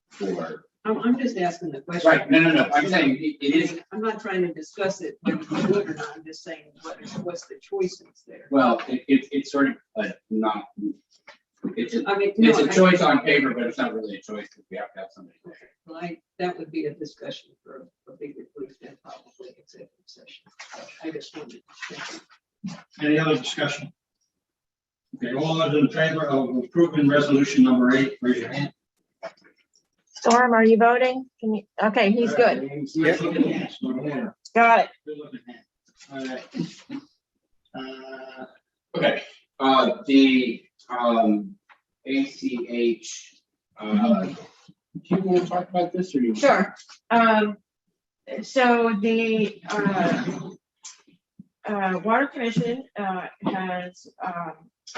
for. I'm just asking the question. Right, no, I'm saying it is. I'm not trying to discuss it, whether you do it or not. I'm just saying, what's the choices there? Well, it's sort of not. It's No, a choice on paper, but it's not really a choice because we have to have somebody there. Well, that would be a discussion for a bigger group than probably executive session. I just wanted to. Any other discussion? Okay, all those in favor of approving resolution number 8, raise your hand. Storm, are you voting? Can you, okay, he's good. Good looking hands, good looking hands. Got it. Good looking hands. All right. Okay, the, ACH, do you want to talk about this or you? Sure. So the Water Commission has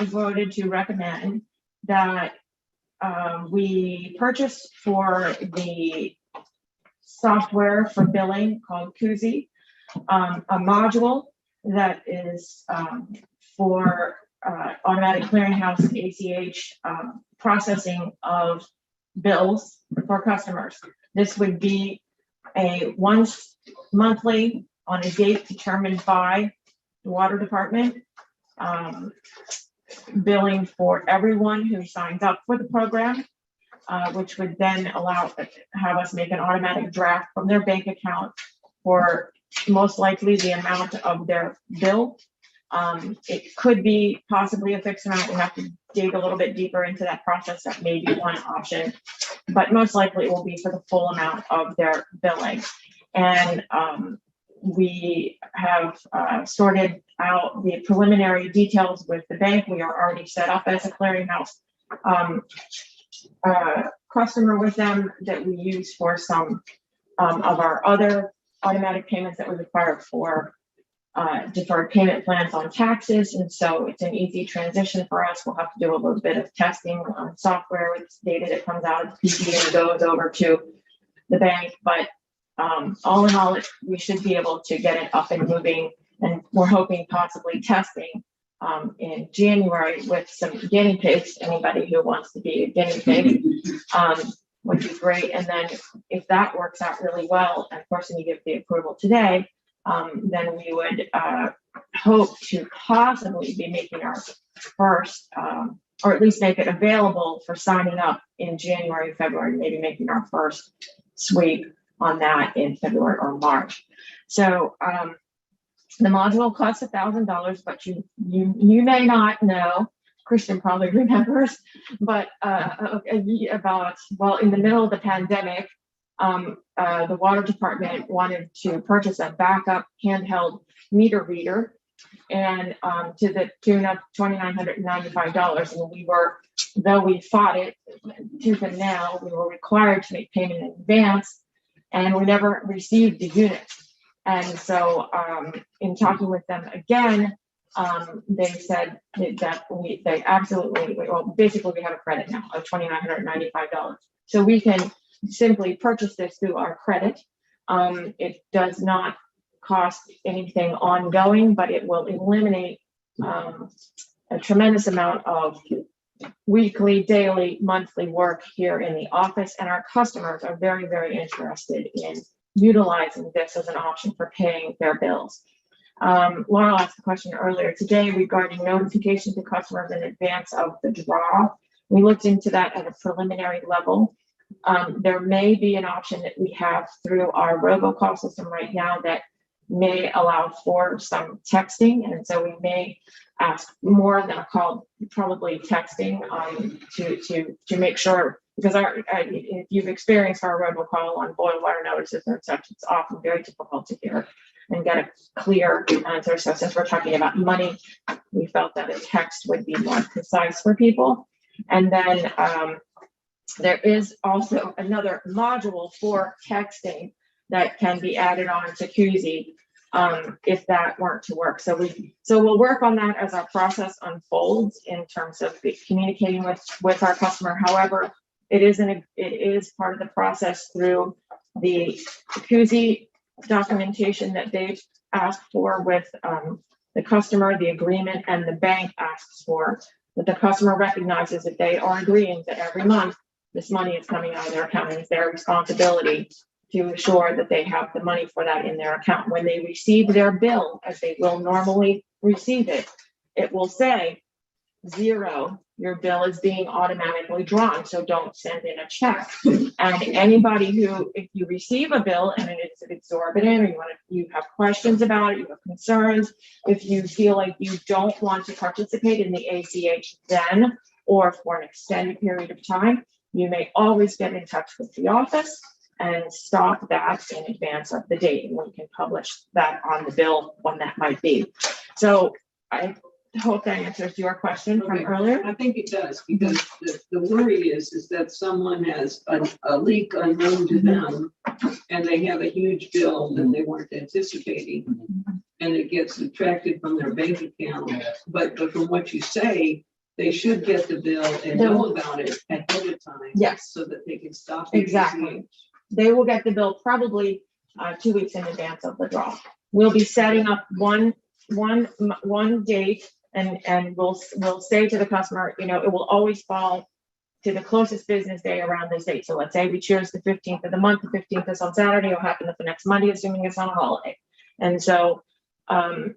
voted to recommend that we purchase for the software for billing called Kuzi, a module that is for automatic clearinghouse ACH processing of bills for customers. This would be a once monthly on a date determined by the water department, billing for everyone who signs up for the program, which would then have us make an automatic draft from their bank account for most likely the amount of their bill. It could be possibly a fixed amount. We have to dig a little bit deeper into that process. That may be one option, but most likely it will be for the full amount of their billing. And we have sorted out the preliminary details with the bank. We are already set up as a clearinghouse customer with them that we use for some of our other automatic payments that we require for deferred payment plans on taxes. And so it's an easy transition for us. We'll have to do a little bit of testing on software with data that comes out of PC and goes over to the bank. But all in all, we should be able to get it up and moving. And we're hoping possibly testing in January with some guinea pigs. Anybody who wants to be a guinea pig would be great. And then if that works out really well, and of course, when you give the approval today, then we would hope to possibly be making our first, or at least make it available for signing up in January, February, maybe making our first sweep on that in February or March. So the module costs $1,000, but you may not know, Christian probably remembers, but about, well, in the middle of the pandemic, the water department wanted to purchase a backup handheld meter reader, and to the tune of $2,995. And we were, though we fought it tooth and nail, we were required to make payment in advance, and we never received the unit. And so in talking with them again, they said that they absolutely, well, basically we have a credit now of $2,995. So we can simply purchase this through our credit. It does not cost anything ongoing, but it will eliminate a tremendous amount of weekly, daily, monthly work here in the office. And our customers are very, very interested in utilizing this as an option for paying their bills. Laurel asked a question earlier today regarding notification to customers in advance of the draw. We looked into that at a preliminary level. There may be an option that we have through our robocall system right now that may allow for some texting. And so we may ask more than a call, probably texting to make sure, because if you've experienced our robocall on boil water notices and such, it's often very difficult to hear and get a clear answer. So since we're talking about money, we felt that a text would be more precise for people. And then there is also another module for texting that can be added on to Kuzi if that weren't to work. So we'll work on that as our process unfolds in terms of communicating with our customer. However, it is part of the process through the Kuzi documentation that they've asked for with the customer, the agreement, and the bank asks for, that the customer recognizes that they are agreeing that every month this money is coming out of their account, and it's their responsibility to ensure that they have the money for that in their account. When they receive their bill, as they will normally receive it, it will say 0 your bill is being automatically drawn, so don't send in a check. And anybody who, if you receive a bill and it's exorbitant, or you have questions about it, you have concerns, if you feel like you don't want to participate in the ACH then, or for an extended period of time, you may always get in touch with the office and stop that in advance of the date, and we can publish that on the bill when that might be. So I hope that answers your question from Okay. earlier. I think it does, because the worry is that someone has a leak unknown to them, and they have a huge bill that they weren't anticipating, and it gets subtracted from their bank account. But from what you say, they should get the bill and know about it ahead of time. Yes. So that they can stop. the Exactly. ACH. They will get the bill probably 2 weeks in advance of the draw. We'll be setting up one date, and we'll say to the customer, you know, it will always fall to the closest business day around this date. So let's say we choose the 15th of the month, the 15th is on Saturday, it'll happen the next Monday, assuming it's on a holiday. And so and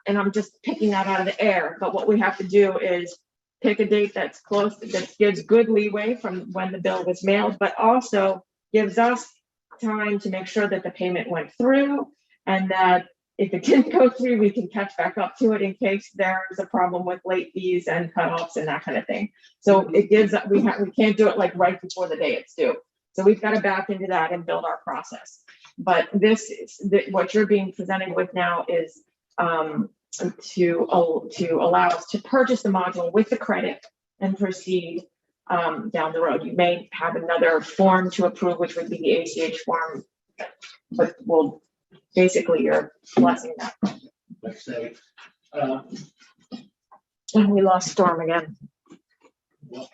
I'm just picking that out of the air, but what we have to do is pick a date that's close, that gives good leeway from when the bill was mailed, but also gives us time to make sure that the payment went through, and that if it didn't go through, we can catch back up to it in case there's a problem with late fees and cutoffs and that kind of thing. So it gives, we can't do it like right before the day it's due. So we've got to back into that and build our process. But this is what you're being presented with now is to allow us to purchase the module with the credit and proceed down the road. You may have another form to approve, which would be the ACH form, but we'll basically you're blessing that. Let's say, And we lost Storm again. we're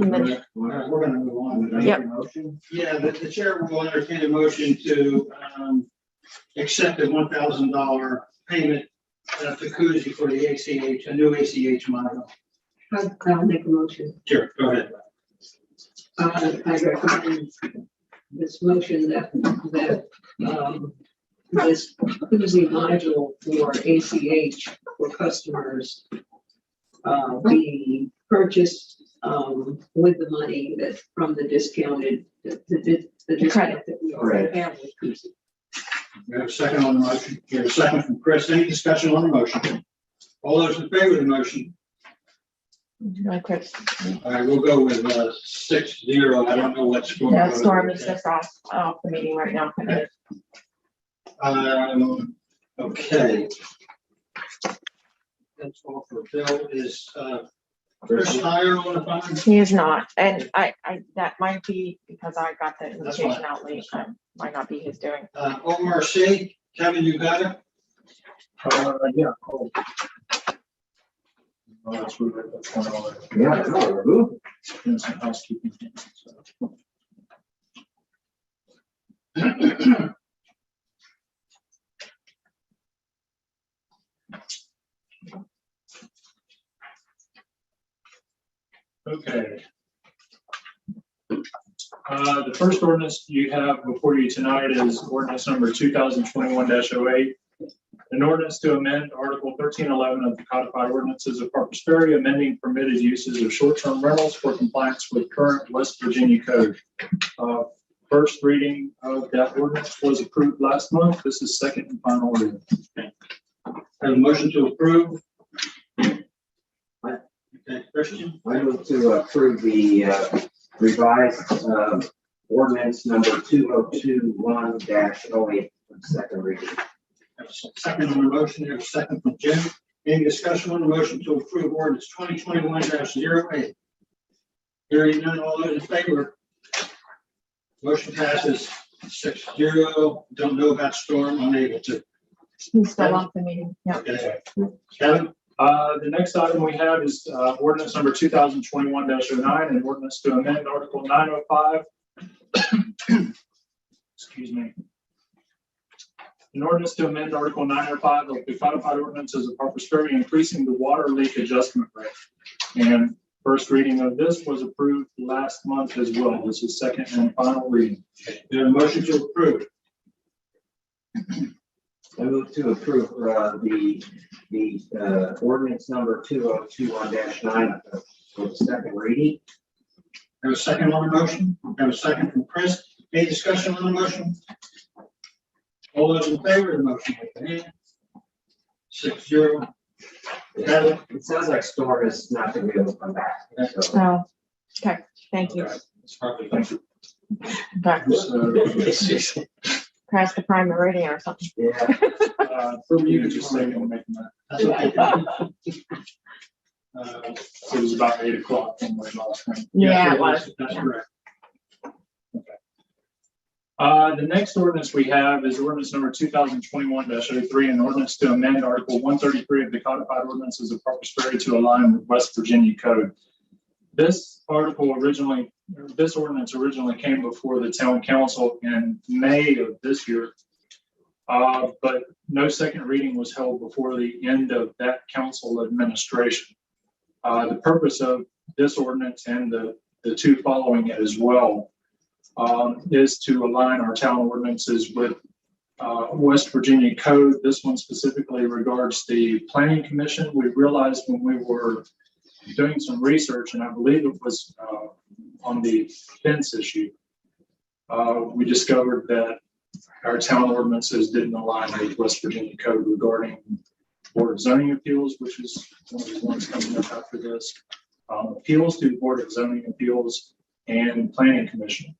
gonna move on. Yep. Yeah, the chair will entertain a motion to accept a $1,000 payment to Kuzi for the ACH, a new ACH model. I'll make a motion. Sure, go ahead. I recommend this motion that this Kuzi module for ACH for customers be purchased with the money that from the discounted, the discount that we already have with Kuzi. We have a second on the motion. We have a second from Chris. Any discussion on the motion? All those in favor of the motion? No, Chris. All right, we'll go with 6-0. I don't know what Storm. Yeah, Storm is just off the meeting right now. Okay. That's all for Bill. Is Chris higher on the phone? He is not, and I that might be because I got the invitation out late. Might not be his doing. Omar C. Kevin, you got it? Yeah. Oh. Oh, that's really, that's one of the- Yeah, no, doing some housekeeping. So. Okay. The first ordinance you have before you tonight is ordinance number 2021-08. An ordinance to amend Article 1311 of the codified ordinances of Harpers Ferry, amending permitted uses of short-term rentals for compliance with current West Virginia code. First reading of that ordinance was approved last month. This is second and final reading. Have a motion to approve. Okay, Christian? I move to approve the revised ordinance number 2021-08 for second reading. Second on the motion, there's a second from Jim. Any discussion on the motion to approve ordinance 2021-08? Hearing none, all those in favor? Motion passes 6-0. Don't know about Storm, unable to. He's still off the meeting. Yeah. Okay. Kevin? The next item we have is ordinance number 2021-09, and ordinance to amend Article 905. Excuse me. An ordinance to amend Article 905 of the codified ordinances of Harpers Ferry, increasing the water leak adjustment rate. And first reading of this was approved last month as well. This is second and final reading. We have a motion to approve. I move to approve, ordinance number 2021-9 for the second reading. Have a second on the motion? Have a second from Chris. Any discussion on the motion? All those in favor of the motion, raise your hand. 6-0. It sounds like Storm is not gonna be able to come back. So, Oh, okay, thank you. It's probably thank you. Okay, Pass the prime meridian or something. yeah, For me to just say, I'm making that. That's okay. So it was about 8 o'clock when we lost him. Yeah, it was. That's correct. The next ordinance we have is ordinance number 2021-03, an ordinance to amend Article 133 of the codified ordinances of Parkersburg to align with West Virginia Code. This ordinance originally came before the town council in May of this year. But no second reading was held before the end of that council administration. The purpose of this ordinance and the two following it as well is to align our town ordinances with West Virginia Code. This one specifically regards the Planning Commission. We realized when we were doing some research, and I believe it was on the fence issue, we discovered that our town ordinances didn't align with West Virginia Code regarding Board of Zoning Appeals, which is one of the ones coming up after this, appeals to the Board of Zoning Appeals and Planning Commission.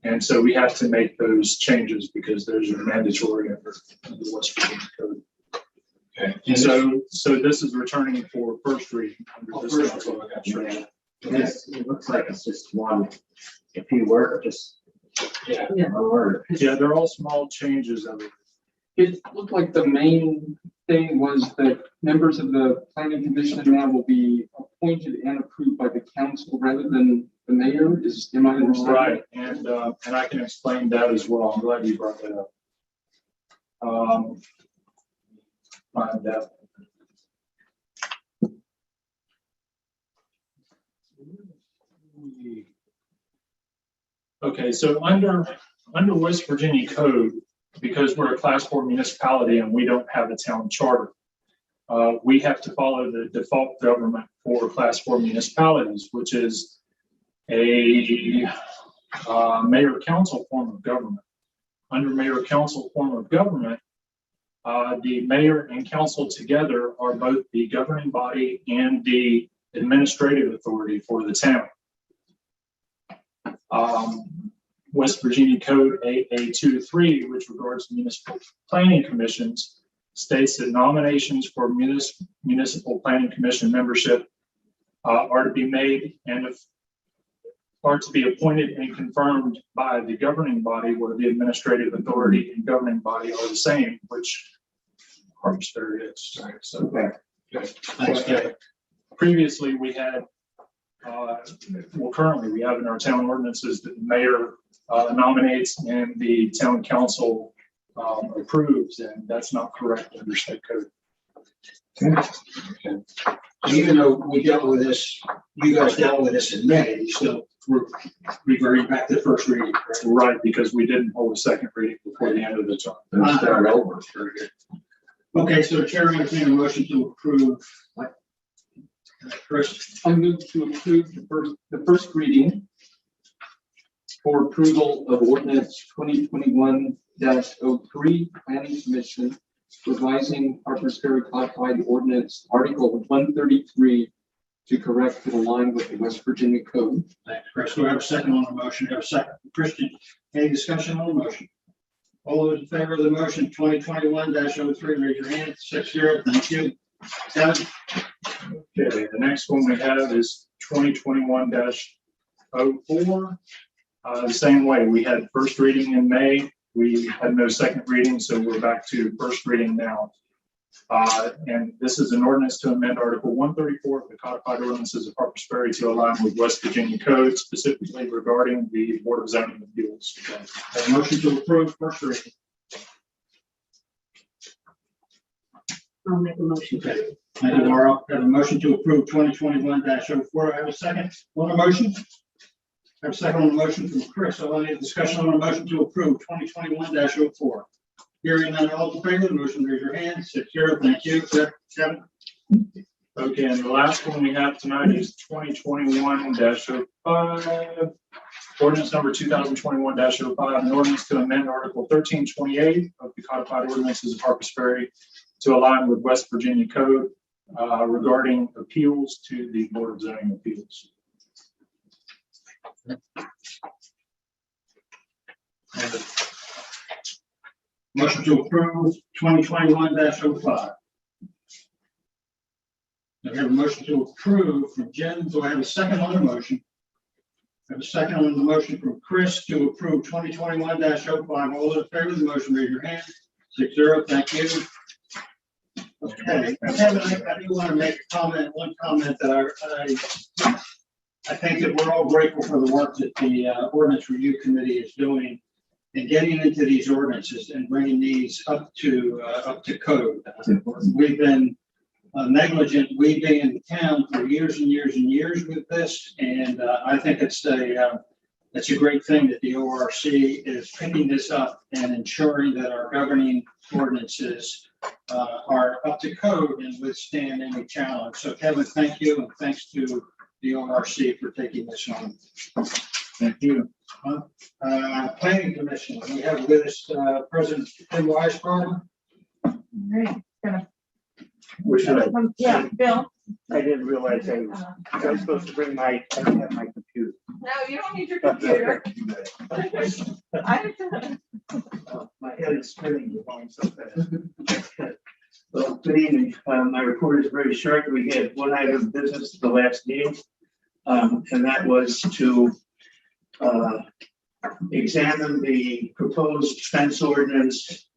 And so we have to make those changes because those are mandatory under the West Virginia Code. Okay. And so this is returning for first reading under this council. yeah. Yes, it looks like it's just one, a few words, just. Yeah. One word. Yeah, they're all small changes of it. It looked like the main thing was that members of the planning commission now will be appointed and approved by the council rather than the mayor. Am I understanding? Right, and I can explain that as well. I'm glad you brought that up. Find that. Okay, so under West Virginia Code, because we're a class 4 municipality and we don't have a town charter, we have to follow the default government for class 4 municipalities, which is a mayor council form of government. Under mayor council form of government, the mayor and council together are both the governing body and the administrative authority for the town. West Virginia Code AA 2-3, which regards municipal planning commissions, states that nominations for municipal planning commission membership are to be made and are to be appointed and confirmed by the governing body, where the administrative authority and governing body are the same, which Parkersburg is. Right? So, Okay. Thanks, Kevin. previously we had, currently we have in our town ordinances that the mayor nominates and the town council approves, and that's not correct under state code. Even though we dealt with this, you guys dealt with this in May, you still were reverting back to the first reading. Correct? Right, because we didn't hold a second reading before the end of the term. Start over. Very good. Okay, so the chair entertains a motion to approve. Chris, I move to approve the first reading for approval of ordinance 2021-03, Planning Commission, revising Harpers Ferry Codified Ordinance Article 133 to correct and align with the West Virginia Code. thanks, Chris. Do I have a second on the motion? Do I have a second? Christian, any discussion on the motion? All those in favor of the motion 2021-03, raise your hand. 6-0. Thank you. Kevin? Okay, the next one we have is 2021-04. The same way, we had first reading in May. We had no second reading, so we're back to first reading now. And this is an ordinance to amend Article 134 of the codified ordinances of Harpers Ferry to align with West Virginia Code, specifically regarding the Board of Zoning Appeals. Have a motion to approve first reading. I'll make a motion. Okay. Thank you, Laura. Have a motion to approve 2021-04. I have a second on the motion. I have a second on the motion from Chris. So any discussion on the motion to approve 2021-04? Hearing none, all in favor, motion raise your hand. 6-0. Thank you. Kevin? Okay, and the last one we have tonight is 2021-05. Ordinance number 2021-05, an ordinance to amend Article 1328 of the codified ordinances of Harpers Ferry to align with West Virginia Code regarding appeals to the Board of Zoning Appeals. Motion to approve 2021-05. I have a motion to approve from Jen. Do I have a second on the motion? I have a second on the motion from Chris to approve 2021-05. All in favor of the motion, raise your hand. 6-0. Thank you. Okay, Kevin, I do want to make a comment, one comment that I think that we're all grateful for the work that the Ordinance Review Committee is doing in getting into these ordinances and bringing these up to code. We've been negligent, we being in the town, for years and years and years with this, and I think it's a great thing that the ORC is picking this up and ensuring that our governing ordinances are up to code and withstand any challenge. So Kevin, thank you, and thanks to the ORC for taking this on. Thank you. Planning Commission, we have with us President Tim Weisbrod. Right, gonna, Yeah, Bill. I didn't realize I was supposed to bring I didn't have my computer. No, you don't need your computer. My head is spinning, you're going so fast. Well, good evening. My report is very short. We had one item of business at the last meeting, and that was to examine the proposed fence ordinance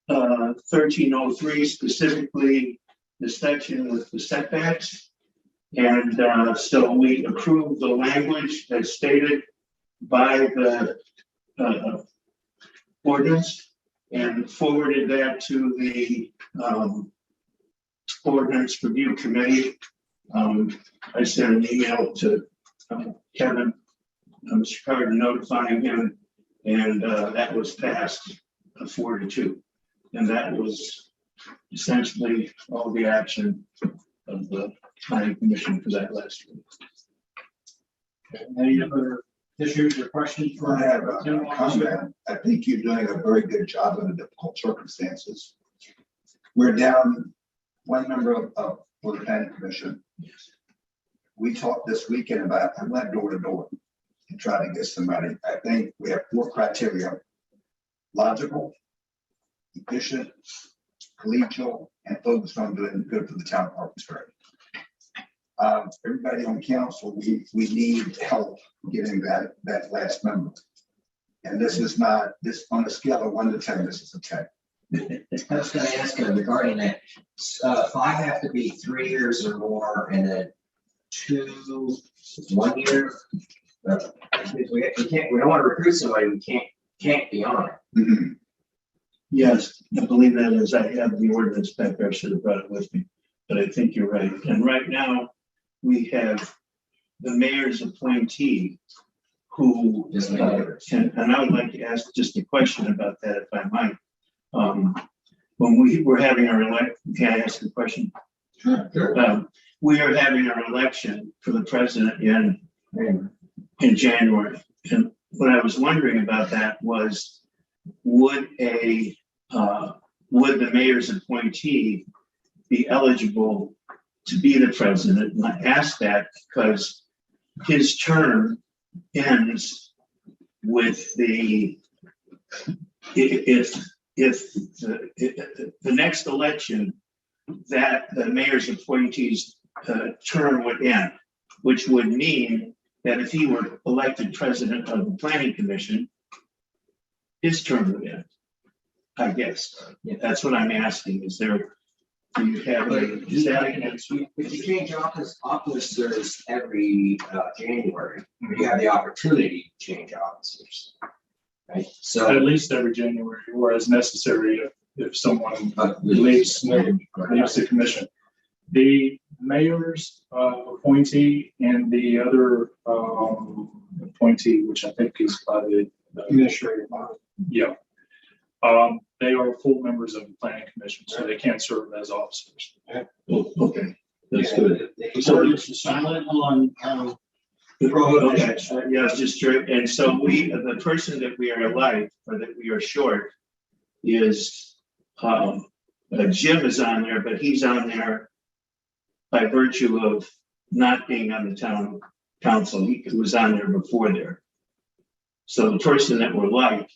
1303, specifically the section with the setbacks. And so we approved the language as stated by the ordinance and forwarded that to the Ordinance Review Committee. I sent an email to Kevin, Mr. Carter, notifying him, and that was passed 4-2. And that was essentially all the action of the Planning Commission for that last week. Any other issues or questions? I have a comment. I think you're doing a very good job under difficult circumstances. We're down one member of the Planning Commission. We talked this weekend about, I went door to door and tried to get somebody. I think we have 4 criteria: logical, efficient, collegial, and focused on doing good for the town of Harpers Ferry. Everybody on council, we need help getting that last member. And this is not, this on a scale of 1 to 10, this is a 10. I was gonna ask regarding that, 5 have to be 3 years or more, and then 2, 1 year. We don't want to recruit somebody who can't be on it. Yes, I believe that is. I have the ordinance back there. I should have brought it with me, but I think you're right. And right now we have the mayor's appointee who is, and I would like to ask just a question about that, if I might. When we were having our election, can I ask a question? Sure. We are having our election for the president in January. And what I was wondering about that was, would the mayor's appointee be eligible to be the president? And I ask that because his term ends with if the next election, that the mayor's appointee's term would end, which would mean that if he were elected president of the Planning Commission, his term would end, I guess. That's what I'm asking. Is there, do you have If you change officers every January, you have the opportunity to change officers. Right, so At least every January, or as necessary if someone leaves the commission. The mayor's appointee and the other appointee, which I think is by the administrative body. Yeah. They are full members of the planning commission, so they can't serve as officers. Oh, okay, that's good. So it's silent on, okay, yeah, it's just true. And so the person that we are light or that we are short is, Jim is on there, but he's on there by virtue of not being on the town council. He was on there before there. So the person that we're like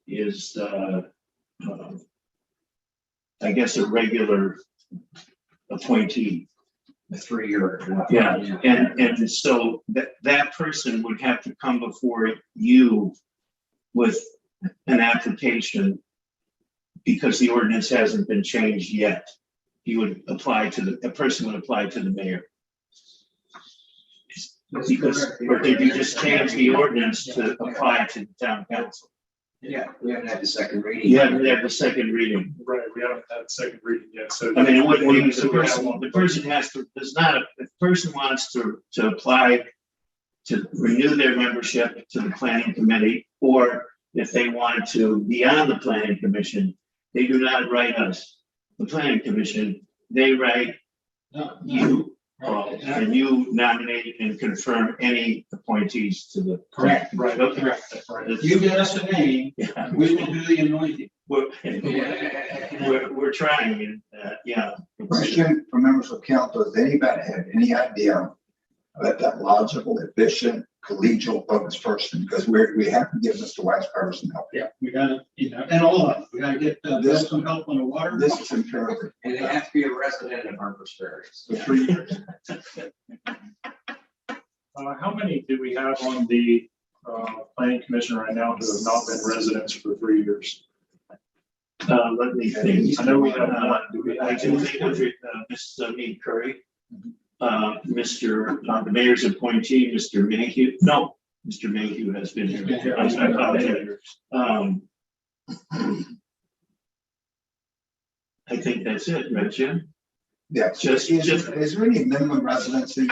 is, I guess, a regular appointee. A 3-year. Yeah, and so that person would have to come before you with an application because the ordinance hasn't been changed yet. He would apply to the person would apply to the mayor. Because, or did you just change the ordinance to apply to the town council? Yeah, we haven't had the second reading. You haven't had the second reading. Right, we haven't had second reading yet, so. I mean, it wouldn't be, the person has to, if the person wants to apply to renew their membership to the planning committee, or if they wanted to be on the planning commission, they do not write us, the planning commission, they write you. And you nominate and confirm any appointees to the. Correct. Right, okay. If you get us a name, we will do the anointing. We're trying, yeah. Question for members of council, does anybody have any idea about that logical, efficient, collegial focused person? Because we have to give Mr. Weisberger some help. Yeah, we gotta, and all of us, we gotta get this some help on the water. This is imperative. And they have to be a resident of Harper's Ferry. For 3 years. How many do we have on the planning commission right now who have not been residents for 3 years? Let me think. I know we have I can think of Mrs. Mead Curry, the mayor's appointee, Mr. Mayhew. No, Mr. Mayhew has been here. I apologize. I think that's it, right, Jim? Yeah, is there any minimum residency?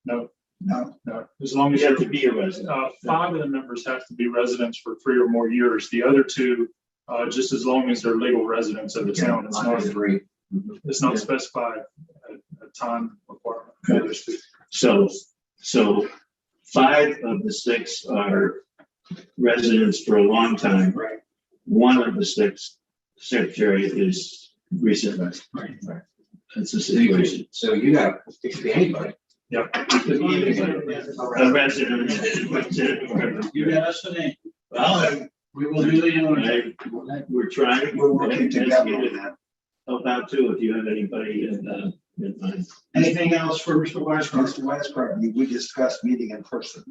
No. No. No, as long as You have to be a resident. 5 of the members have to be residents for 3 or more years. The other 2, just as long as they're legal residents of the town. It's not specified a time requirement. So 5 of the 6 are residents for a long time. Right. 1 of the 6 secretary is recent. Right. That's the situation. So you have, it could be anybody. Yeah. A resident. You got us a name. Well, We will do the anointing. we're trying. We're working together on that. Help out too if you have anybody in mind. Anything else for Mr. Weisberger? Mr. Weisberger, we discussed meeting in person.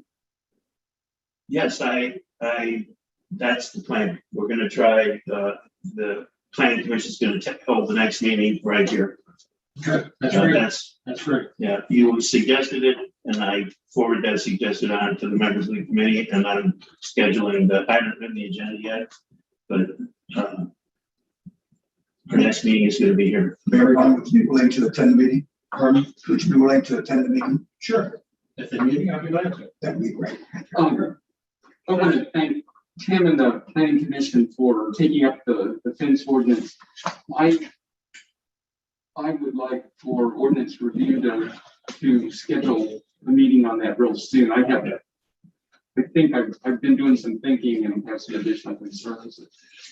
Yes, that's the plan. We're gonna try, the planning commission is gonna hold the next meeting right here. Good. That's great. That's great. Yeah, you suggested it and I forwarded that suggested on to the members of the committee and I'm scheduling I haven't written the agenda yet, but, our next meeting is gonna be here. Mayor, would you be willing to attend the meeting? Pardon? Would you be willing to attend the meeting? Sure. If they're meeting, I'll be glad to. That'd be great. I want to thank Tim and the planning commission for taking up the fence ordinance. I would like for ordinance review to schedule a meeting on that real soon. I think I've been doing some thinking and have some additional concerns.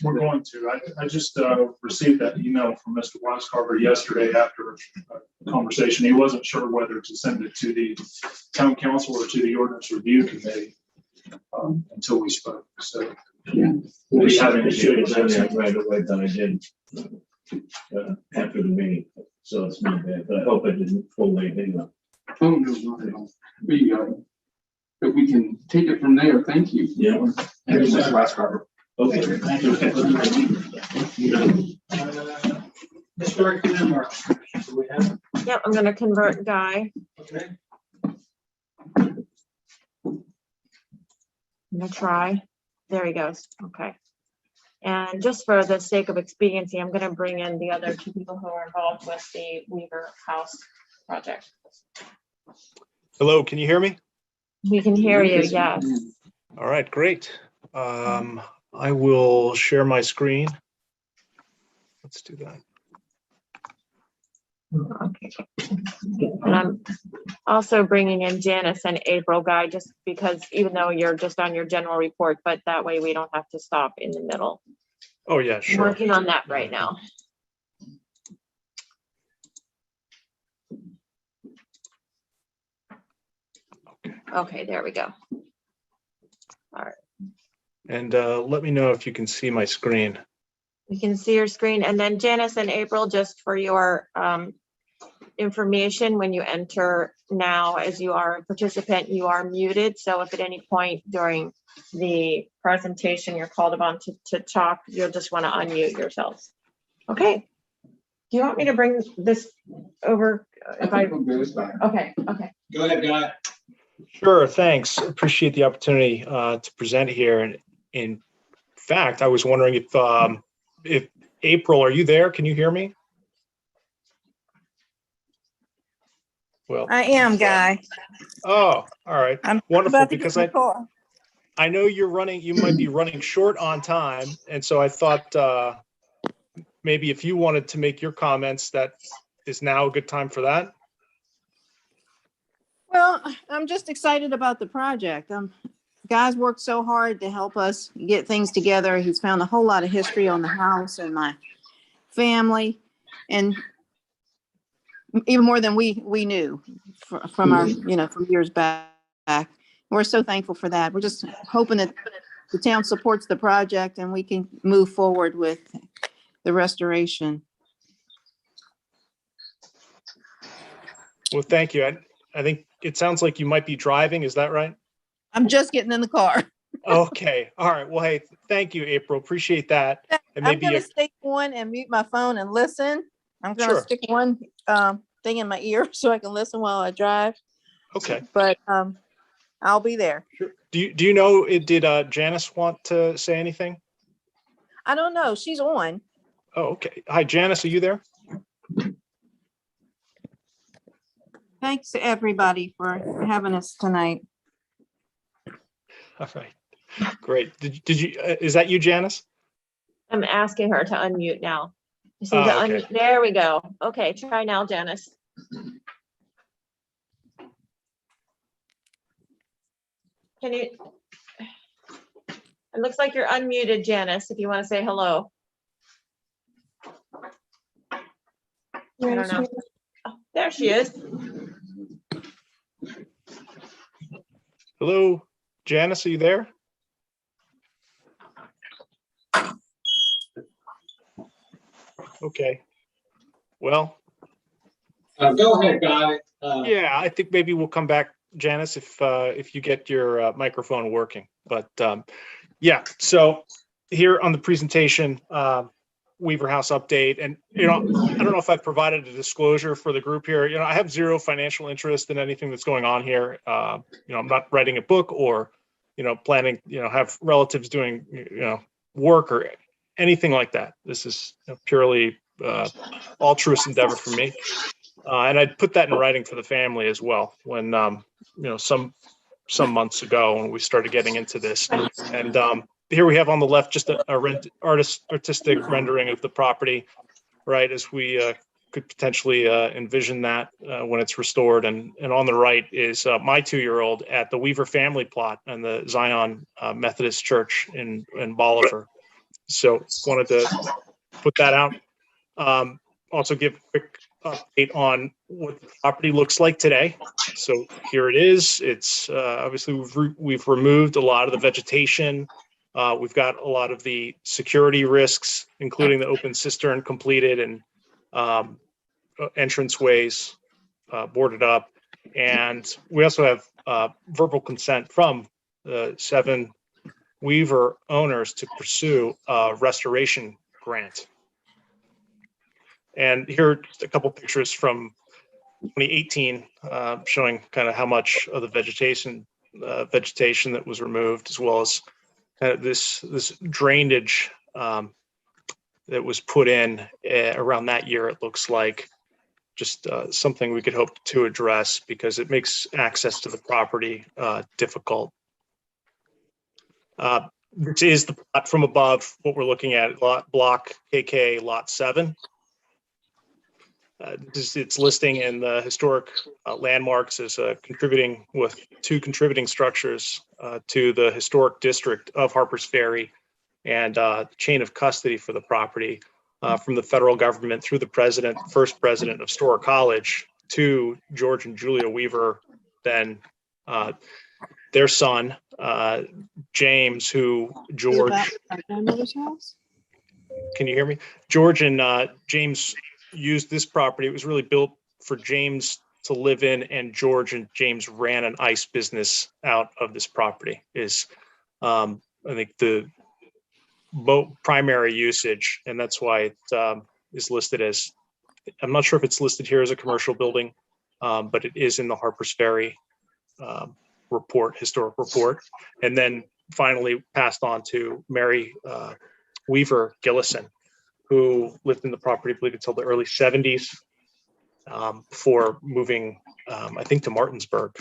We're going to. I just received that email from Mr. Weiscarver yesterday after a conversation. He wasn't sure whether to send it to the town council or to the ordinance review committee until we spoke. So yeah, We'll be having a show that right away that I did after the meeting. So it's not bad, but I hope I didn't pull anything up. Oh, no, not at all. But we can take it from there. Thank you. Yeah. Thank you, Mr. Weisberger. Okay. Thank you. Historic landmark. So we have, Yep, I'm gonna convert Guy. okay. I'm gonna try. There he goes. Okay. And just for the sake of expediency, I'm gonna bring in the other 2 people who are involved with the Weaver House project. Hello, can you hear me? We can hear you, yes. All right, great. I will share my screen. Let's do that. Okay. And I'm also bringing in Janice and April, Guy, just because even though you're just on your general report, but that way we don't have to stop in the middle. Oh, yeah, I'm sure. working on that right now. Okay, there we go. All right. And let me know if you can see my screen. You can see your screen. And then Janice and April, just for your information, when you enter now, as you are a participant, you are muted. So if at any point during the presentation you're called upon to talk, you'll just want to unmute yourselves. Okay. Do you want me to bring this over? Okay, okay. Go ahead, Guy. Sure, thanks. Appreciate the opportunity to present here. And in fact, I was wondering if April, are you there? Can you hear me? Well, I am, Guy. oh, all right. I'm Wonderful, about to get because in the car. I know you might be running short on time. And so I thought maybe if you wanted to make your comments, that is now a good time for that. Well, I'm just excited about the project. Guy's worked so hard to help us get things together. He's found a whole lot of history on the house and my family, and even more than we knew from our, from years back. We're so thankful for that. We're just hoping that the town supports the project and we can move forward with the restoration. Well, thank you. I think it sounds like you might be driving. Is that right? I'm just getting in the car. Okay. All right. Well, hey, thank you, April. Appreciate that. And I'm maybe going to stick one and mute my phone and listen. I'm going to Sure. stick one thing in my ear so I can listen while I drive. Okay. But I'll be there. Sure. Do you know, did Janice want to say anything? I don't know. She's on. Oh, okay. Hi, Janice, are you there? Thanks to everybody for having us tonight. All right. Great. Did you, is that you, Janice? I'm asking her to unmute now. You see Oh, the okay. there we go. Okay, try now, Janice. Can you? It looks like you're unmuted, Janice, if you want to say hello. I don't know. Oh, there she is. Hello, Janice, are you there? Okay. Well. Go ahead, Guy. Yeah, I think maybe we'll come back, Janice, if you get your microphone working. But yeah, so here on the presentation, Weaver House update, and I don't know if I've provided a disclosure for the group here. I have zero financial interest in anything that's going on here. I'm not writing a book or planning have relatives doing work or anything like that. This is purely altruist endeavor for me. And I'd put that in writing for the family as well when, some months ago when we started getting into this. And here we have on the left just a artistic rendering of the property, right, as we could potentially envision that when it's restored. And on the right is my 2-year-old at the Weaver family plot and the Zion Methodist Church in Bolivar. So wanted to put that out. Also give a quick update on what the property looks like today. So here it is. It's obviously we've removed a lot of the vegetation. We've got a lot of the security risks, including the open cistern completed and entranceways boarded up. And we also have verbal consent from the 7 Weaver owners to pursue a restoration grant. And here are just a couple pictures from 2018 showing kind of how much of the vegetation that was removed, as well as kind of this drainage that was put in around that year. It looks like just something we could hope to address because it makes access to the property difficult. This is the plot from above, what we're looking at, block KK lot 7. It's listing in the historic landmarks as contributing with 2 contributing structures to the historic district of Harpers Ferry, and chain of custody for the property from the federal government through the first president of Storer College to George and Julia Weaver, then their son, James, who George. Our grandmother's house? Can you hear me? George and James used this property. It was really built for James to live in, and George and James ran an ice business out of this property. Is I think the primary usage, and that's why it is listed as. I'm not sure if it's listed here as a commercial building, but it is in the Harpers Ferry historic report, and then finally passed on to Mary Weaver Gillison, who lived in the property, I believe, until the early 70s, before moving, I think, to Martinsburg.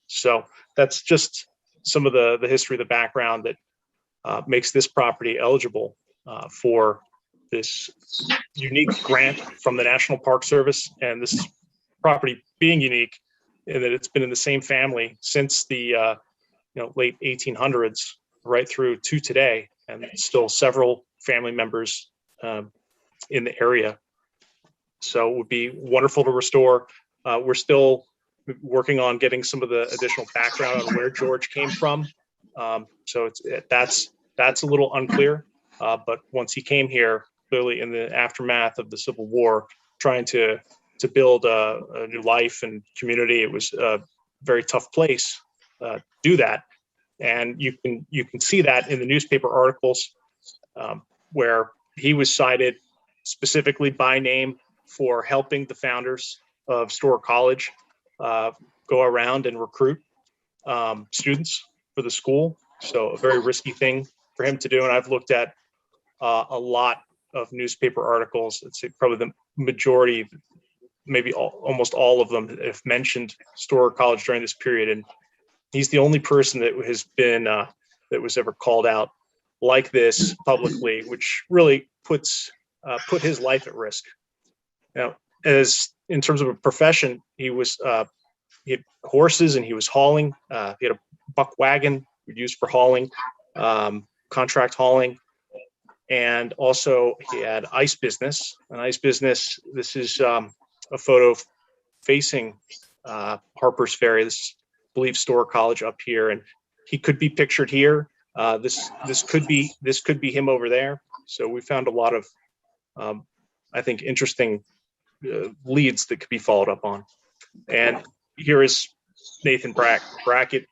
So that's just some of the history, the background that makes this property eligible for this unique grant from the National Park Service, and this property being unique in that it's been in the same family since the late 1800s right through to today, and still several family members in the area. So it would be wonderful to restore. We're still working on getting some of the additional background on where George came from. So that's a little unclear. But once he came here, clearly in the aftermath of the Civil War, trying to build a new life and community, it was a very tough place to do that. And you can see that in the newspaper articles where he was cited specifically by name for helping the founders of Storer College go around and recruit students for the school. So a very risky thing for him to do. And I've looked at a lot of newspaper articles. It's probably the majority, maybe almost all of them have mentioned Storer College during this period. And he's the only person that has been, that was ever called out like this publicly, which really put his life at risk. Now, as in terms of a profession, he had horses and he was hauling. He had a buck wagon used for hauling, contract hauling, and also he had an ice business. This is a photo facing Harpers Ferry. This, I believe, Storer College up here, and he could be pictured here. This could be him over there. So we found a lot of, I think, interesting leads that could be followed up on. And here is Nathan Brackett,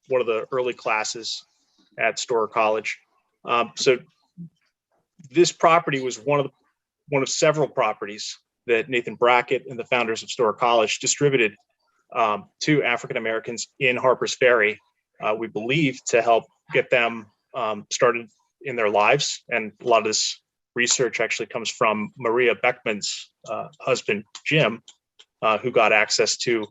one of the early classes at Storer College. So this property was one of several properties that Nathan Brackett and the founders of Storer College distributed to African Americans in Harpers Ferry, we believe, to help get them started in their lives. And a lot of this research actually comes from Maria Beckman's husband, Jim, who got access to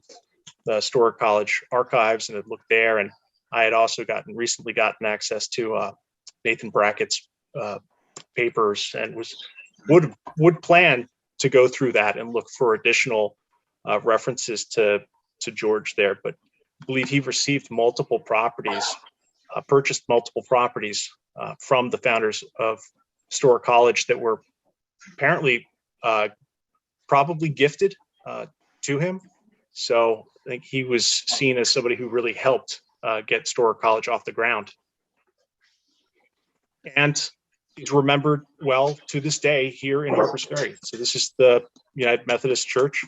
the Storer College archives and had looked there. And I had also recently gotten access to Nathan Brackett's papers, and would plan to go through that and look for additional references to George there. But I believe he received multiple properties, purchased multiple properties from the founders of Storer College that were apparently probably gifted to him. So I think he was seen as somebody who really helped get Storer College off the ground. And he's remembered well to this day here in Harpers Ferry. So this is the United Methodist Church,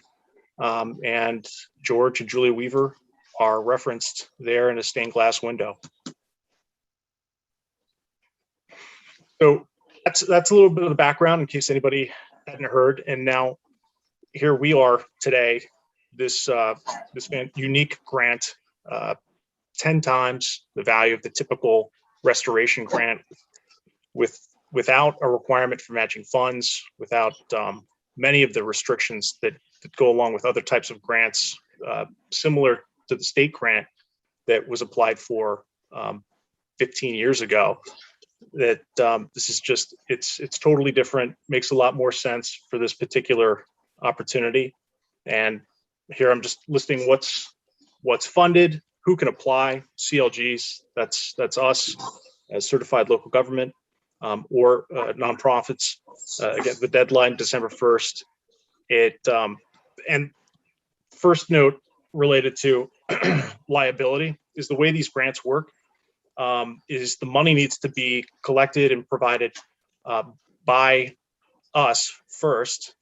and George and Julia Weaver are referenced there in a stained glass window. So that's a little bit of the background in case anybody hadn't heard. And now here we are today, this unique grant, 10 times the value of the typical restoration grant, without a requirement for matching funds, without many of the restrictions that go along with other types of grants, similar to the state grant that was applied for 15 years ago, that this is just, it's totally different, makes a lot more sense for this particular opportunity. And here I'm just listing what's funded, who can apply, CLGs, that's us as certified local government, or nonprofits. Again, the deadline, December 1st. And first note related to liability is the way these grants work, is the money needs to be collected and provided by us first,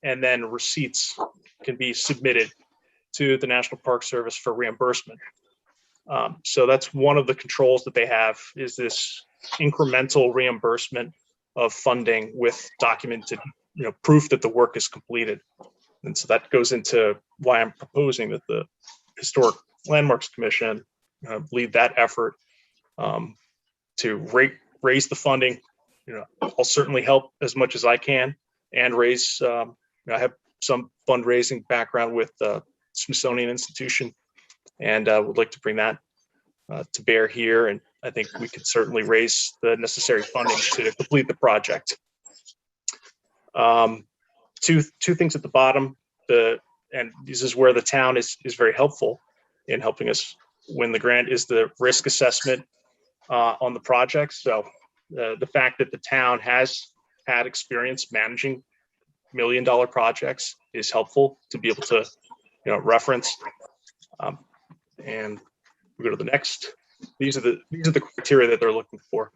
and then receipts can be submitted to the National Park Service for reimbursement. So that's one of the controls that they have, is this incremental reimbursement of funding with documented, proof that the work is completed. And so that goes into why I'm proposing that the Historic Landmarks Commission lead that effort to raise the funding. I'll certainly help as much as I can and raise. I have some fundraising background with the Smithsonian Institution, and would like to bring that to bear here. And I think we could certainly raise the necessary funding to complete the project. Two things at the bottom, and this is where the town is very helpful in helping us win the grant, is the risk assessment on the project. So the fact that the town has had experience managing $1 million projects is helpful to be able to reference. And we go to the next. These are the criteria that they're looking for.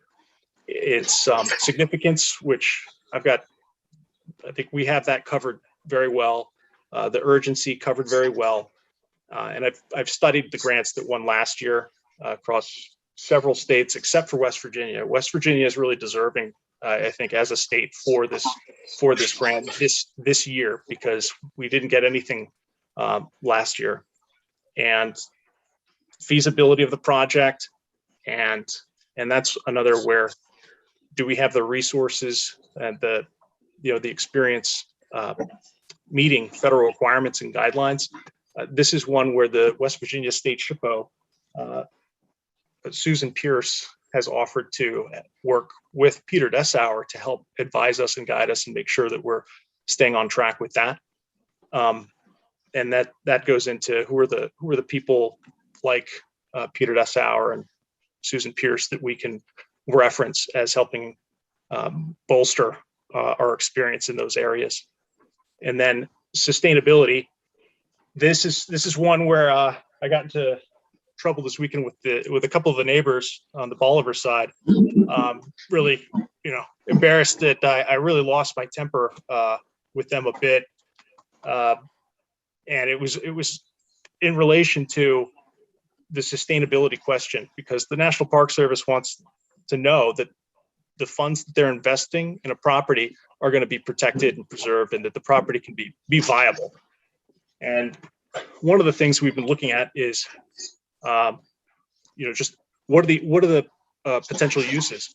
It's significance, which I think we have that covered very well. The urgency covered very well. And I've studied the grants that won last year across several states, except for West Virginia. West Virginia is really deserving, I think, as a state for this grant this year, because we didn't get anything last year. And feasibility of the project, and that's another where, do we have the resources and the experience meeting federal requirements and guidelines? This is one where the West Virginia State SHPO, Susan Pierce, has offered to work with Peter Dessauer to help advise us and guide us and make sure that we're staying on track with that. And that goes into who are the people like Peter Dessauer and Susan Pierce that we can reference as helping bolster our experience in those areas. And then sustainability. This is one where I got into trouble this weekend with a couple of the neighbors on the Bolivar side. Really, embarrassed that I really lost my temper with them a bit. And it was in relation to the sustainability question, because the National Park Service wants to know that the funds that they're investing in a property are going to be protected and preserved, and that the property can be viable. And one of the things we've been looking at is, just what are the potential uses?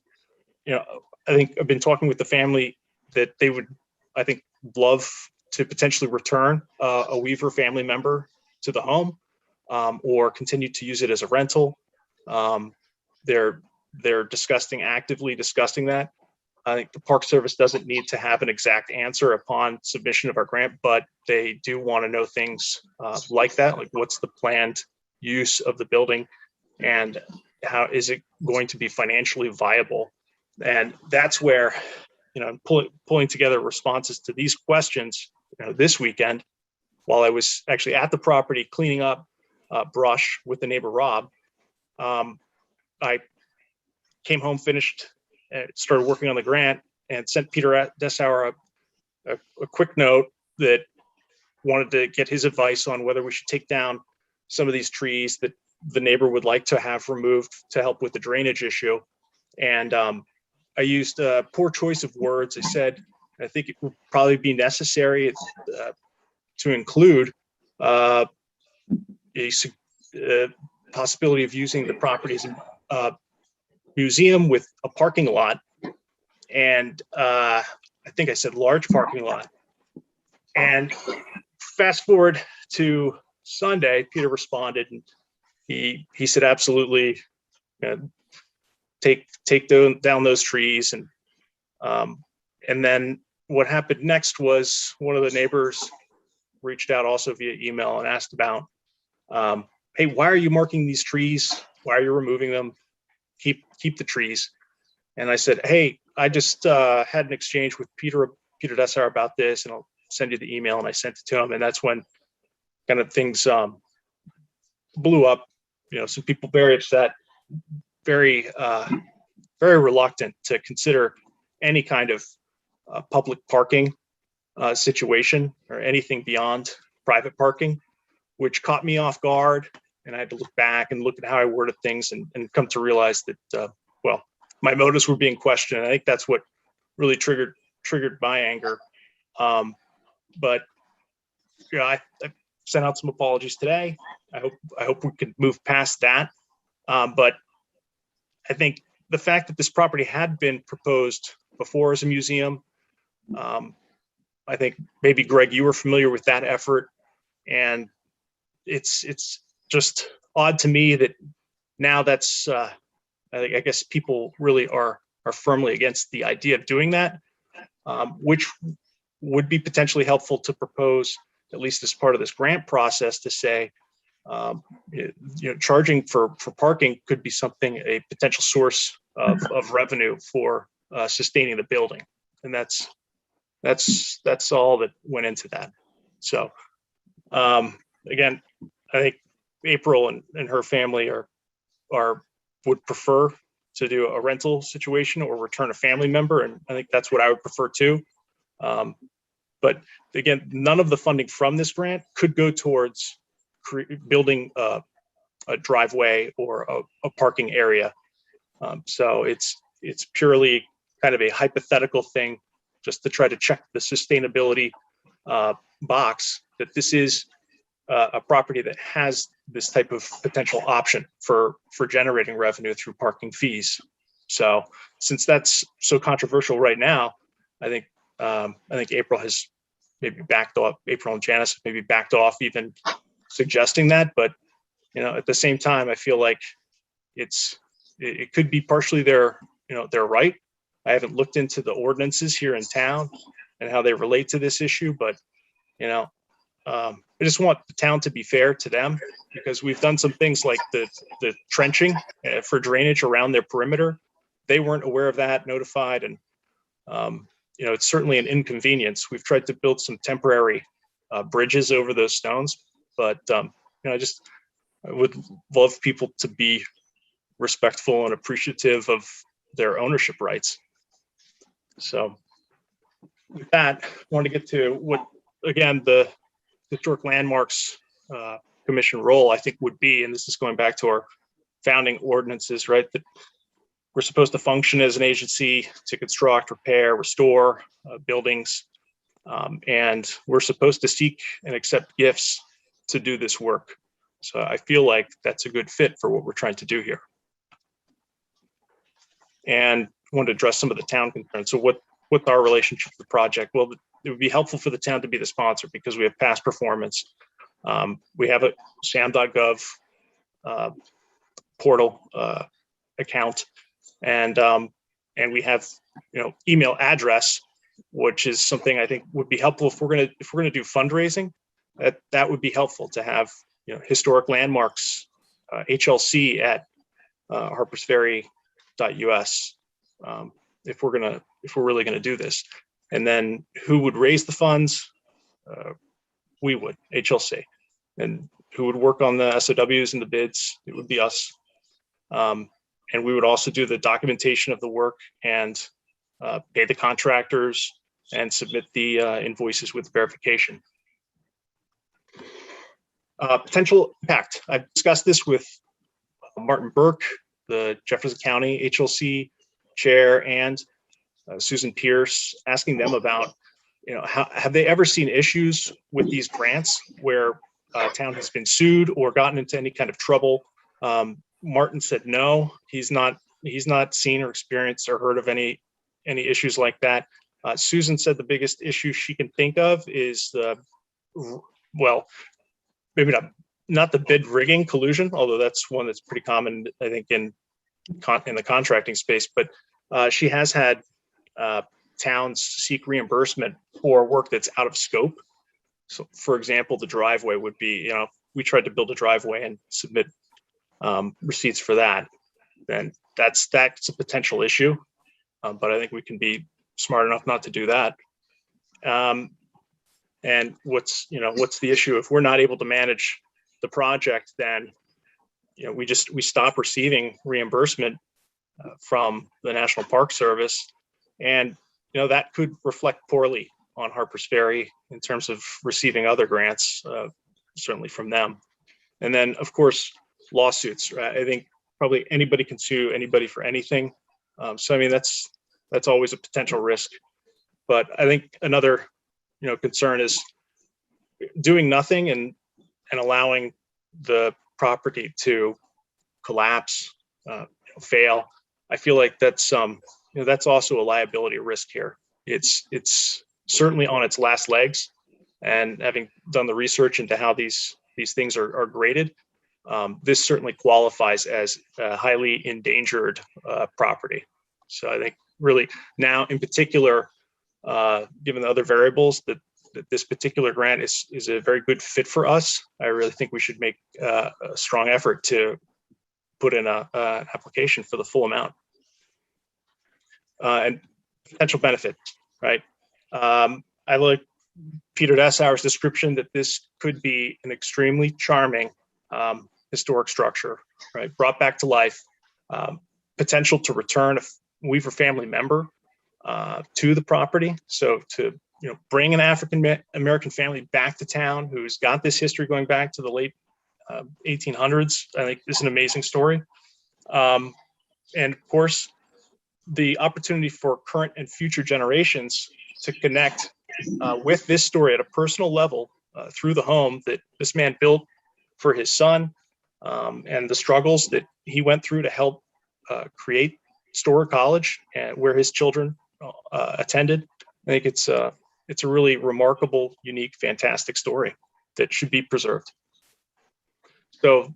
I think I've been talking with the family that they would, I think, love to potentially return a Weaver family member to the home, or continue to use it as a rental. They're actively discussing that. I think the Park Service doesn't need to have an exact answer upon submission of our grant, but they do want to know things like that, like what's the planned use of the building, and how is it going to be financially viable? And that's where, pulling together responses to these questions, this weekend, while I was actually at the property cleaning up brush with the neighbor Rob, I came home, finished, started working on the grant, and sent Peter Dessauer a quick note that wanted to get his advice on whether we should take down some of these trees that the neighbor would like to have removed to help with the drainage issue. And I used a poor choice of words. I said, I think it would probably be necessary to include a possibility of using the property as a museum with a parking lot. And I think I said large parking lot. And fast forward to Sunday, Peter responded, and he said, absolutely, down those trees. And then what happened next was one of the neighbors reached out also via email and asked about, hey, why are you marking these trees? Why are you removing them? Keep the trees. And I said, hey, I just had an exchange with Peter Dessar about this, and I'll send you the email. And I sent it to him, and that's when kind of things blew up. Some people very upset, very reluctant to consider any kind of public parking situation or anything beyond private parking, which caught me off guard. And I had to look back and look at how I worded things and come to realize that, my motives were being questioned. I think that's what really triggered my anger. But I sent out some apologies today. I hope we can move past that. But I think the fact that this property had been proposed before as a museum, I think maybe Greg, you were familiar with that effort, and it's just odd to me that now that's I guess people really are firmly against the idea of doing that, which would be potentially helpful to propose, at least as part of this grant process, to say, charging for parking could be a potential source of revenue for sustaining the building. And that's all that went into that. So again, I think April and her family would prefer to do a rental situation or return a family member. And I think that's what I would prefer too. But again, none of the funding from this grant could go towards building a driveway or a parking area. So it's purely kind of a hypothetical thing just to try to check the sustainability box that this is a property that has this type of potential option for generating revenue through parking fees. So since that's so controversial right now, I think April has maybe backed off. April and Janice have maybe backed off even suggesting that. But at the same time, I feel like it could be partially their right. I haven't looked into the ordinances here in town and how they relate to this issue, but I just want the town to be fair to them, because we've done some things like the trenching for drainage around their perimeter. They weren't aware of that, notified, and it's certainly an inconvenience. We've tried to build some temporary bridges over those stones, but I would love people to be respectful and appreciative of their ownership rights. So with that, I want to get to what, again, the Historic Landmarks Commission role, I think, would be, and this is going back to our founding ordinances, right? That we're supposed to function as an agency to construct, repair, restore buildings, and we're supposed to seek and accept gifts to do this work. So I feel like that's a good fit for what we're trying to do here. And I want to address some of the town concerns. So what's our relationship to the project? Well, it would be helpful for the town to be the sponsor because we have past performance. We have a sam.gov portal account, and we have email address, which is something I think would be helpful if we're gonna do fundraising. That would be helpful to have Historic Landmarks HLC at harpersferry.us if we're really gonna do this. And then who would raise the funds? We would, HLC. And who would work on the SOWs and the bids? It would be us. And we would also do the documentation of the work and pay the contractors and submit the invoices with verification. Potential impact. I've discussed this with Martin Burke, the Jefferson County HLC chair, and Susan Pierce, asking them about, have they ever seen issues with these grants where a town has been sued or gotten into any kind of trouble? Martin said no, he's not seen or experienced or heard of any issues like that. Susan said the biggest issue she can think of is maybe not the bid rigging collusion, although that's one that's pretty common, I think, in in the contracting space, but she has had towns seek reimbursement for work that's out of scope. So, for example, the driveway would be, we tried to build a driveway and submit receipts for that, then that's a potential issue. But I think we can be smart enough not to do that. And what's the issue? If we're not able to manage the project, then we stop receiving reimbursement from the National Park Service, and that could reflect poorly on Harpers Ferry in terms of receiving other grants, certainly from them. And then, of course, lawsuits. Right? I think probably anybody can sue anybody for anything. So I mean, that's always a potential risk. But I think another concern is doing nothing and allowing the property to collapse, fail. I feel like that's also a liability risk here. It's certainly on its last legs, and having done the research into how these things are graded, this certainly qualifies as a highly endangered property. So I think really now, in particular, given the other variables, that this particular grant is a very good fit for us. I really think we should make a strong effort to put in an application for the full amount. And potential benefit, right? I like Peter Dessauer's description that this could be an extremely charming historic structure, right? Brought back to life, potential to return a Weaver family member to the property. So to bring an African American family back to town who's got this history going back to the late 1800s, I think is an amazing story. And of course, the opportunity for current and future generations to connect with this story at a personal level through the home that this man built for his son, and the struggles that he went through to help create Storer College, where his children attended. I think it's a really remarkable, unique, fantastic story that should be preserved. So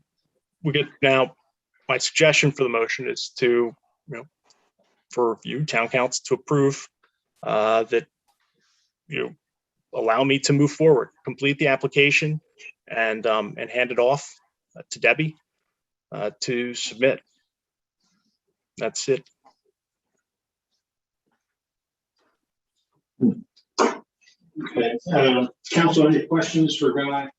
we get now, my suggestion for the motion is to, for you, town council, to approve that, allow me to move forward, complete the application, and hand it off to Debbie to submit. That's it. Okay, council, any questions for Guy?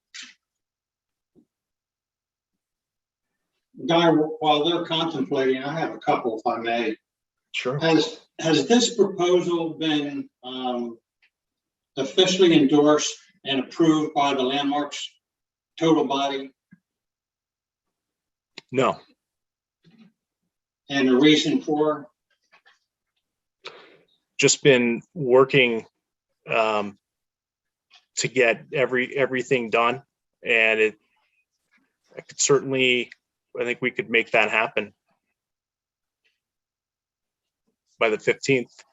Guy, while they're contemplating, I have a couple, if I may. Sure. Has this proposal been officially endorsed and approved by the Landmarks total body? No. And the reason for? Just been working to get everything done, and I could certainly, I think we could make that happen by the 15th.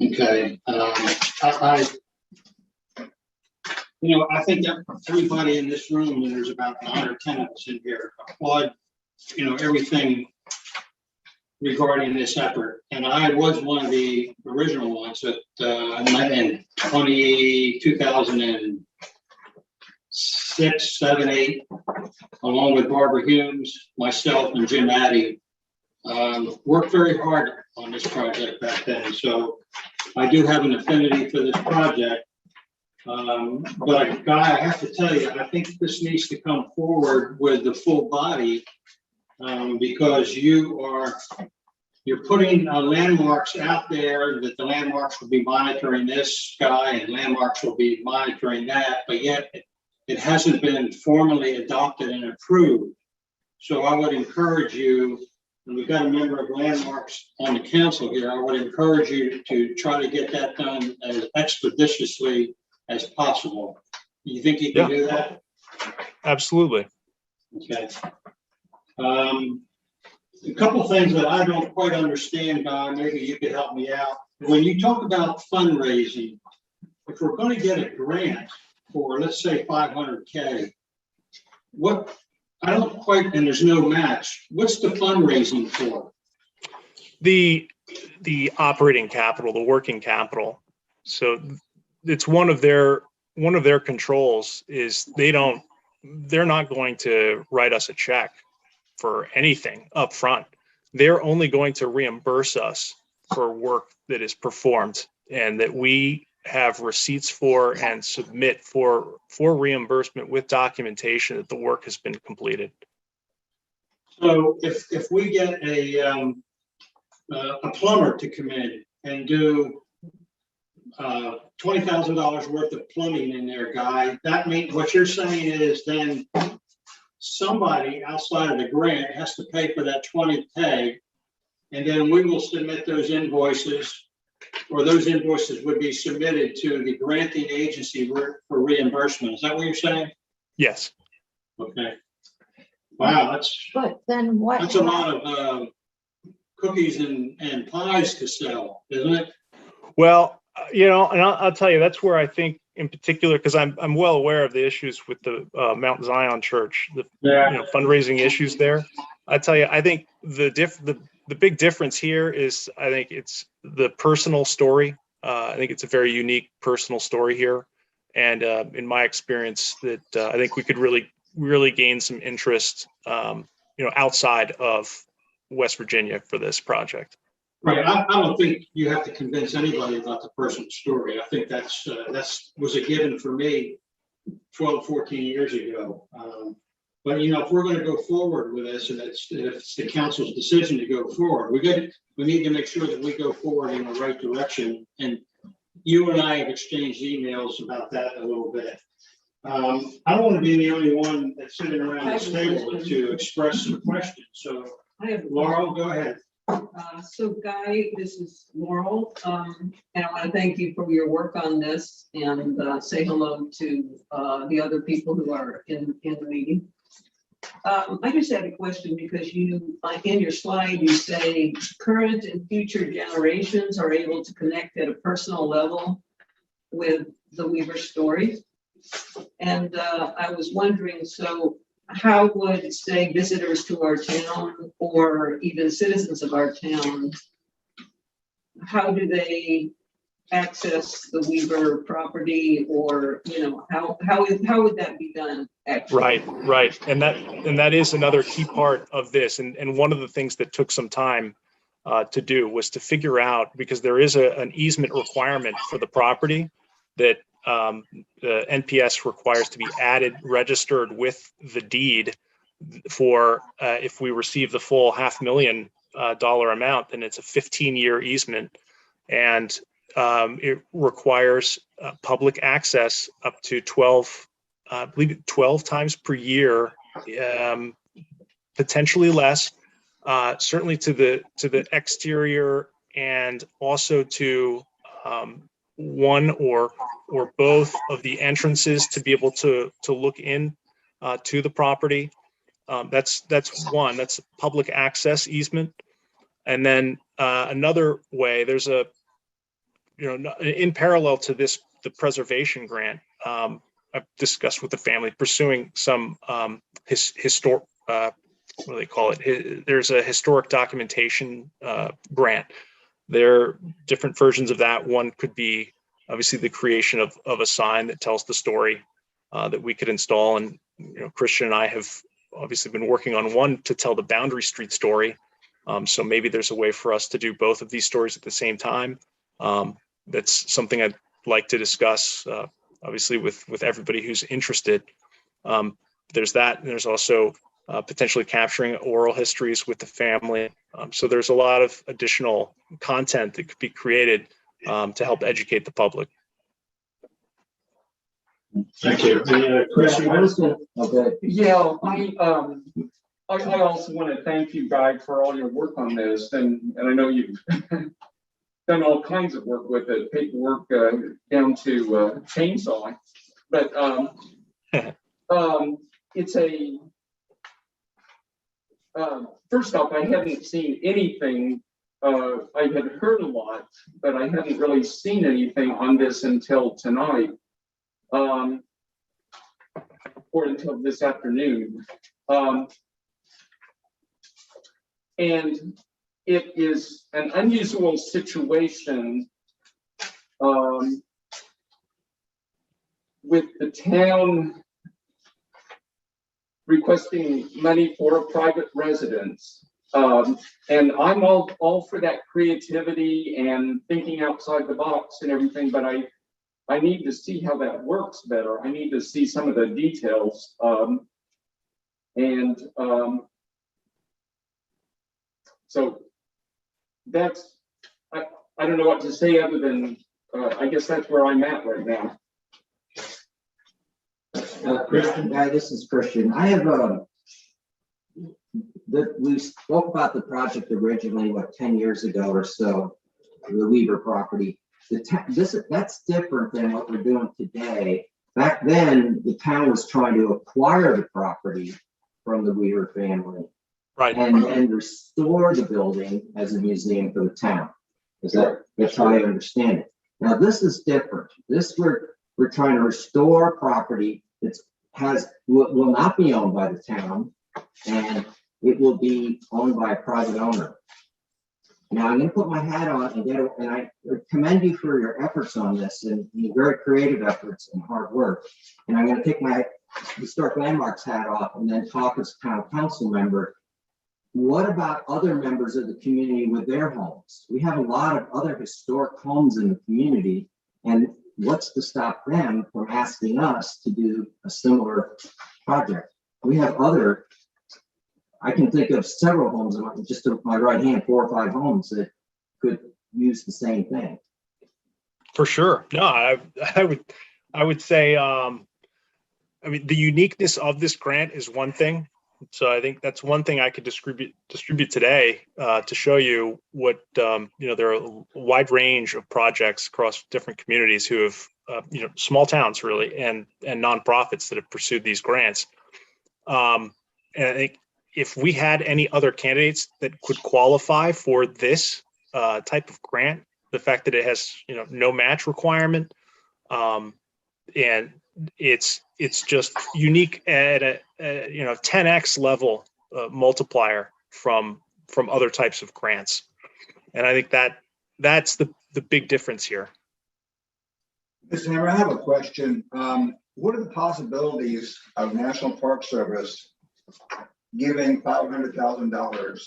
Okay, I think that everybody in this room, and there's about 9 or 10 of us in here, applaud, everything regarding this effort. And I was one of the original ones that met in 2006, 7, 8, along with Barbara Humes, myself, and Jim Addy. Worked very hard on this project back then. So I do have an affinity for this project. But Guy, I have to tell you, I think this needs to come forward with the full body, because you're putting landmarks out there that the landmarks will be monitoring this guy and landmarks will be monitoring that, but yet it hasn't been formally adopted and approved. So I would encourage you, and we've got a member of landmarks on the council here, I would encourage you to try to get that done as expeditiously as possible. You think you can do that? Absolutely. Okay. A couple things that I don't quite understand, Guy, maybe you could help me out. When you talk about fundraising, if we're going to get a grant for, let's say, $500K, what, I don't quite, and there's no match. What's the fundraising for? The operating capital, the working capital. So it's one of their controls is they're not going to write us a check for anything up front. They're only going to reimburse us for work that is performed and that we have receipts for and submit for reimbursement with documentation that the work has been completed. So if we get a plumber to come in and do $20,000 worth of plumbing in there, guy, that means what you're saying is then somebody outside of the grant has to pay for that 20K, and then we will submit those invoices, or those invoices would be submitted to the granting agency for reimbursement. Is that what you're saying? Yes. Okay. Wow, But then what? that's a lot of cookies and pies to sell, isn't it? Well, and I'll tell you, that's where I think in particular, because I'm well aware of the issues with the Mount Zion Church, the fundraising issues there. I tell you, I think the big difference here is I think it's the personal story. I think it's a very unique personal story here, and in my experience, that I think we could really gain some interest, outside of West Virginia for this project. Right. I don't think you have to convince anybody about the personal story. I think that's was a given for me 12, 14 years ago. But if we're going to go forward with this, and if it's the council's decision to go forward, we need to make sure that we go forward in the right direction. And you and I have exchanged emails about that a little bit. I don't want to be the only one that's sitting around this table to express some questions. So, Laurel, go ahead. So Guy, this is Laurel, and I want to thank you for your work on this and say hello to the other people who are in the meeting. I just had a question because you, in your slide, you say current and future generations are able to connect at a personal level with the Weaver story. And I was wondering, so how would, say, visitors to our town or even citizens of our town, how do they access the Weaver property, or how would that be done actually? Right. And that is another key part of this. And one of the things that took some time to do was to figure out, because there is an easement requirement for the property that the NPS requires to be registered with the deed for if we receive the full $500,000 amount, then it's a 15-year easement, and it requires public access up to 12 times per year, potentially less, certainly to the exterior, and also to one or both of the entrances to be able to look in to the property. That's one. That's public access easement. And then another way, there's in parallel to this, the preservation grant, I've discussed with the family pursuing some historic, what do they call it? There's a historic documentation grant. There are different versions of that. One could be obviously the creation of a sign that tells the story that we could install. And Christian and I have obviously been working on one to tell the Boundary Street story. So maybe there's a way for us to do both of these stories at the same time. That's something I'd like to discuss, obviously with everybody who's interested. There's that, and there's also potentially capturing oral histories with the family. So there's a lot of additional content that could be created to help educate the public. Thank you. Yeah, I also want to thank you, Guy, for all your work on this, and I know you've done all kinds of work with it, paperwork down to chainsawing. But it's a first off, I hadn't seen anything. I had heard a lot, but I hadn't really seen anything on this until tonight. report until this afternoon. And it is an unusual situation with the town requesting money for a private residence. And I'm all for that creativity and thinking outside the box and everything, but I need to see how that works better. I need to see some of the details. So that's, I don't know what to say other than, I guess that's where I'm at right now. Christian, this is Christian. I have we spoke about the project originally, 10 years ago or so, the Weaver property. That's different than what we're doing today. Back then, the town was trying to acquire the property from the Weaver family. Right. And then restore the building as a museum for the town. That's how I understand it. Now, this is different. We're trying to restore property that will not be owned by the town, and it will be owned by a private owner. Now, I'm going to put my hat on and I commend you for your efforts on this and your very creative efforts and hard work. And I'm going to take my historic landmarks hat off and then talk as a town council member. What about other members of the community with their homes? We have a lot of other historic homes in the community, and what's to stop them from asking us to do a similar project? We have I can think of several homes, just to my right hand, 4 or 5 homes that could use the same thing. For sure. No, I would say, the uniqueness of this grant is one thing. So I think that's one thing I could distribute today to show you what, there are a wide range of projects across different communities who have, small towns really, and nonprofits that have pursued these grants. And I think if we had any other candidates that could qualify for this type of grant, the fact that it has, no match requirement, and it's just unique at a 10x level multiplier from other types of grants. And I think that's the big difference here. Mr. Hammer, I have a question. What are the possibilities of National Park Service giving $500,000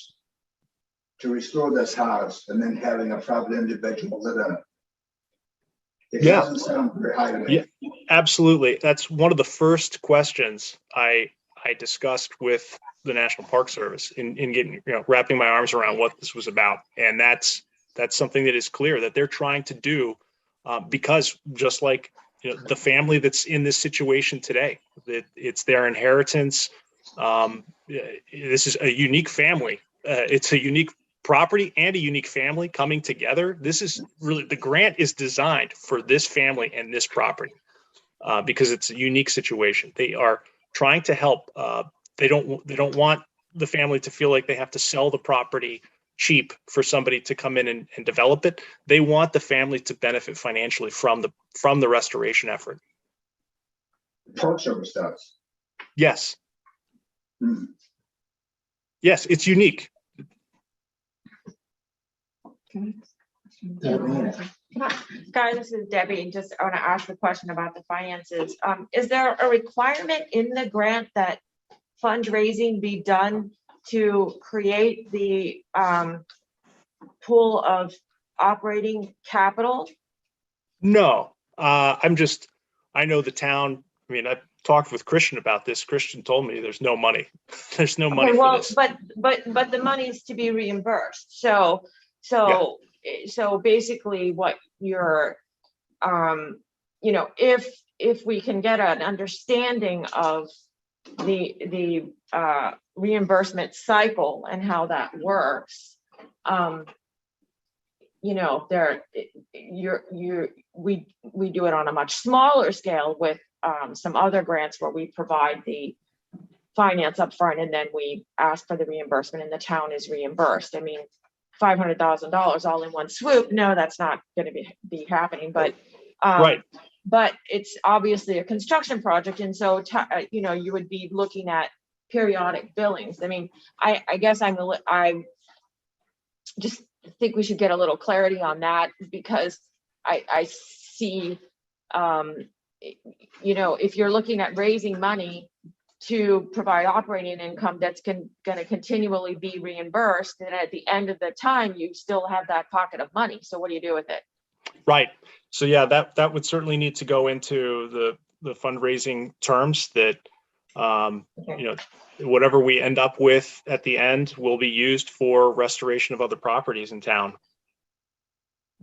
to restore this house and then having a private individual live in it? It doesn't sound very high to me. Yeah, absolutely. That's one of the first questions I discussed with the National Park Service in getting, wrapping my arms around what this was about. And that's something that is clear that they're trying to do because just like, the family that's in this situation today, that it's their inheritance. This is a unique family. It's a unique property and a unique family coming together. This is really, the grant is designed for this family and this property because it's a unique situation. They are trying to help. They don't want the family to feel like they have to sell the property cheap for somebody to come in and develop it. They want the family to benefit financially from the restoration effort. Park Service does. Yes. Yes, it's unique. Guys, this is Debbie. Just I want to ask the question about the finances. Is there a requirement in the grant that fundraising be done to create the pool of operating capital? No, I know the town. I mean, I've talked with Christian about this. Christian told me there's no money. There's no money for this. But the money is to be reimbursed. So basically what you're, if we can get an understanding of the reimbursement cycle and how that works, we do it on a much smaller scale with some other grants where we provide the finance up front and then we ask for the reimbursement and the town is reimbursed. I mean, $500,000 all in one swoop. No, that's not going to be happening. But right. but it's obviously a construction project, and so, you know, you would be looking at periodic billings. I mean, I guess I just think we should get a little clarity on that, because I see, you know, if you're looking at raising money to provide operating income that's going to continually be reimbursed, and at the end of the time, you still have that pocket of money. So what do you do with it? Right. So yeah, that would certainly need to go into the fundraising terms that, you know, whatever we end up with at the end will be used for restoration of other properties in town.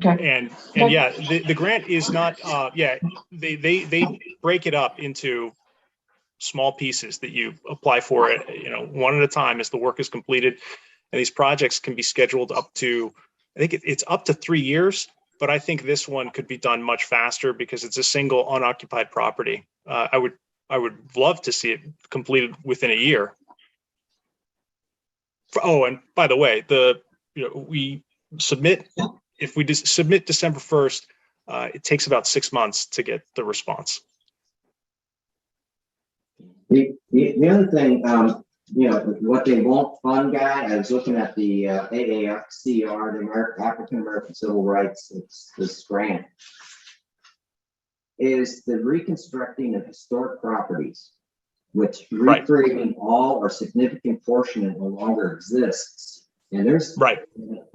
Okay. And yeah, the grant is not, yeah, they break it up into small pieces that you apply for it, you know, one at a time as the work is completed. And these projects can be scheduled up to, I think it's up to 3 years, but I think this one could be done much faster because it's a single unoccupied property. I would love to see it completed within a year. Oh, and by the way, we submit, if we submit December 1st, it takes about 6 months to get the response. The other thing, you know, what they won't fund, guy, I was looking at the AAFCR, the African American Civil Rights, it's this grant, is the reconstructing of historic properties, which recreating all or significant portion that no longer exists. And there's, I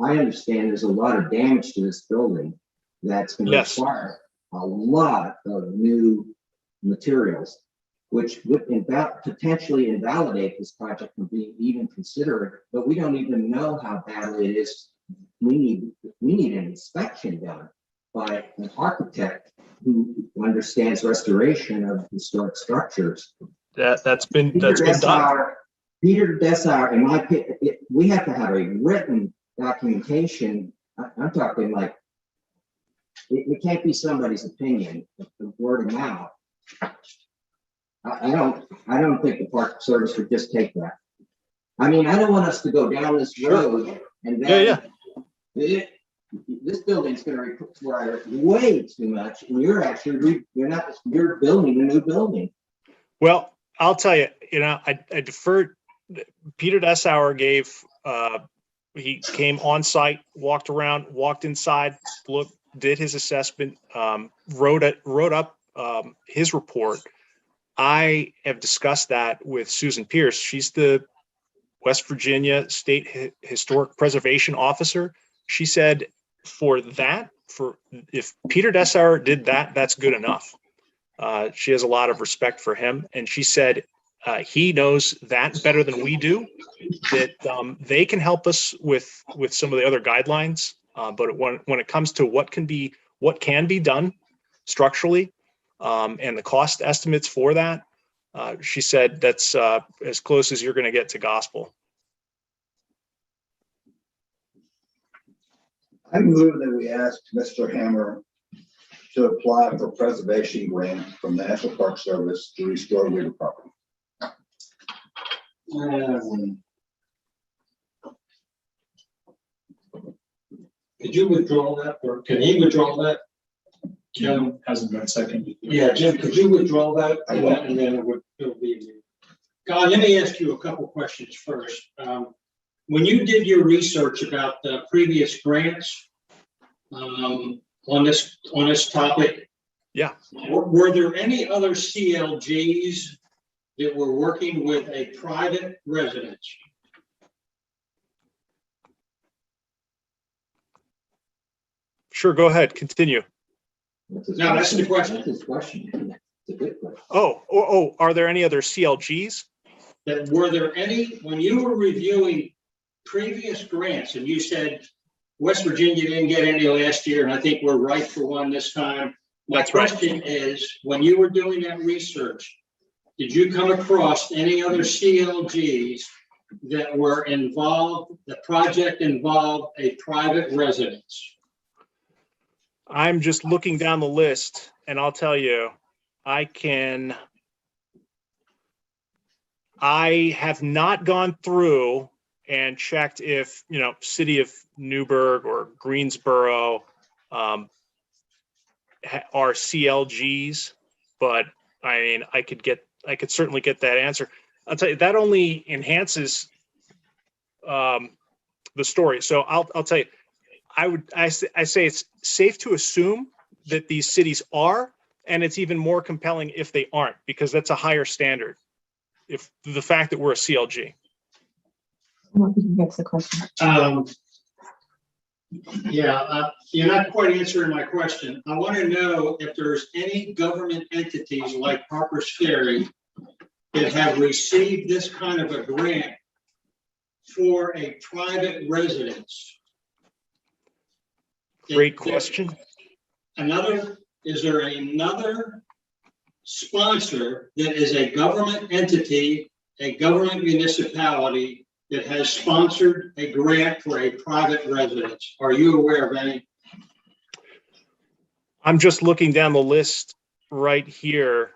understand there's a lot of damage to this building that's going to require a lot of new materials, which would potentially invalidate this project from being even considered, but we don't even know how badly it is. We need an inspection done by an architect who understands restoration of historic structures. That's been done. Peter Dessauer, in my opinion, we have to have a written documentation. I'm talking like, it can't be somebody's opinion, word of mouth. I don't think the Park Service would just take that. I mean, I don't want us to go down this road and then this building's going to require way too much, and you're building a new building. Well, I'll tell you, you know, I deferred. Peter Dessauer he came on site, walked around, walked inside, did his assessment, wrote up his report. I have discussed that with Susan Pierce. She's the West Virginia State Historic Preservation Officer. She said if Peter Dessauer did that, that's good enough. She has a lot of respect for him. And she said he knows that better than we do, that they can help us with some of the other guidelines. But when it comes to what can be done structurally, and the cost estimates for that, she said that's as close as you're going to get to gospel. I move that we ask Mr. Hammer to apply for preservation grant from the National Park Service to restore Weaver property. Could you withdraw that, or can he withdraw that? Jim hasn't been seconded. Yeah, Jim, could you withdraw that? And then it'll be. God, let me ask you a couple questions first. When you did your research about the previous grants on this topic, were there any other CLGs that were working with a private residence? Sure, go ahead, continue. No, that's the question. That's his question. It's a good question. Oh, are there any other CLGs? Were there any, when you were reviewing previous grants, and you said West Virginia didn't get any last year, and I think we're right for one this time. My question is, when you were doing that research, did you come across any other CLGs that were involved, the project involved a private residence? I'm just looking down the list, and I'll tell you, I have not gone through and checked if, you know, City of Newburgh or Greensboro are CLGs, but I mean, I could certainly get that answer. I'll tell you, that only enhances the story. So I'll tell you, I say it's safe to assume that these cities are, and it's even more compelling if they aren't, because that's a higher standard. If the fact that we're a CLG. That's the question. Yeah, you're not quite answering my question. I want to know if there's any government entities like Harper's Ferry that have received this kind of a grant for a private residence. Great question. Is there another sponsor that is a government entity, a government municipality that has sponsored a grant for a private residence? Are you aware of any? I'm just looking down the list right here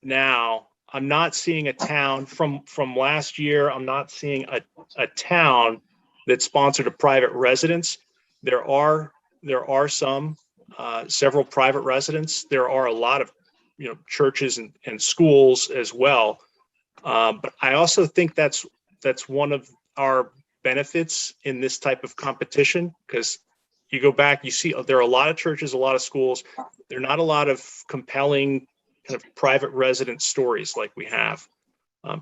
now. I'm not seeing a town from last year. I'm not seeing a town that sponsored a private residence. There are some, several private residents. There are a lot of, churches and schools as well. But I also think that's one of our benefits in this type of competition, because you go back, you see there are a lot of churches, a lot of schools. There are not a lot of compelling kind of private resident stories like we have.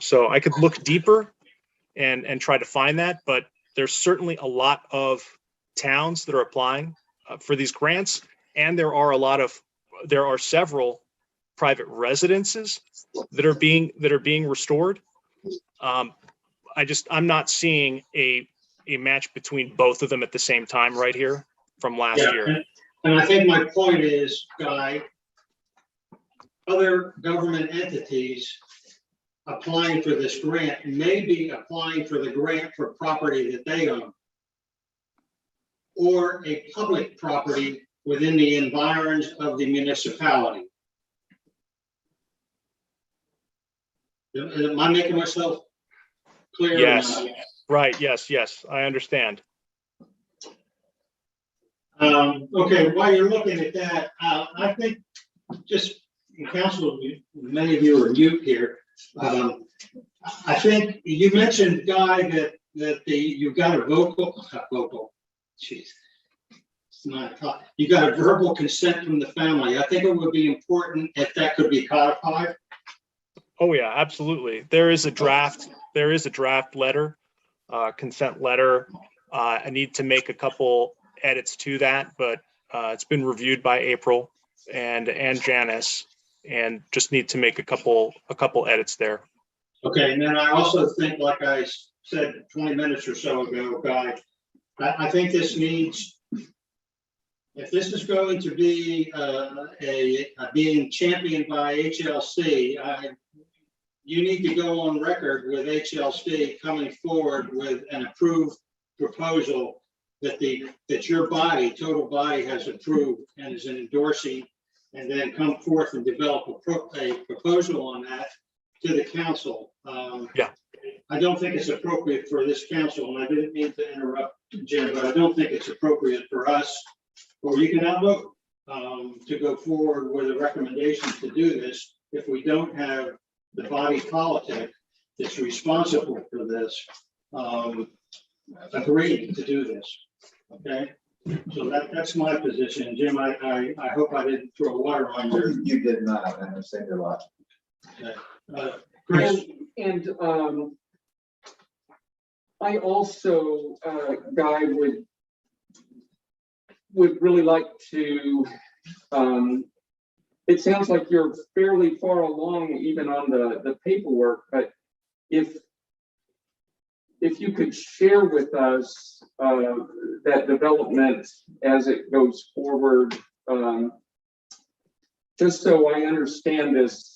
So I could look deeper and try to find that, but there's certainly a lot of towns that are applying for these grants, and there are several private residences that are being restored. I'm not seeing a match between both of them at the same time right here from last year. And I think my point is, Guy, other government entities applying for this grant may be applying for the grant for property that they own, or a public property within the environs of the municipality. Am I making myself clear? Yes, right, yes, I understand. Okay, while you're looking at that, I think just in council, many of you are mute here. I think you mentioned, Guy, that you've got a jeez, it's not talk. You got a verbal consent from the family. I think it would be important if that could be codified. Oh yeah, absolutely. There is a draft letter, consent letter. I need to make a couple edits to that, but it's been reviewed by April and Janice, and just need to make a couple edits there. Okay, and then I also think, like I said 20 minutes or so ago, Guy, I think this needs, if this is going to be being championed by HLC, you need to go on record with HLC coming forward with an approved proposal that your body, total body, has approved and is endorsing, and then come forth and develop a proposal on that to the council. Yeah. I don't think it's appropriate for this council, and I didn't mean to interrupt, Jim, but I don't think it's appropriate for us, or you can now vote to go forward with a recommendation to do this if we don't have the body politic that's responsible for this agree to do this. Okay, so that's my position, Jim. I hope I didn't throw water on your. You did not. I understand a lot. Chris. And I also, Guy, would really like to, it sounds like you're fairly far along even on the paperwork, but if you could share with us that development as it goes forward, just so I understand this,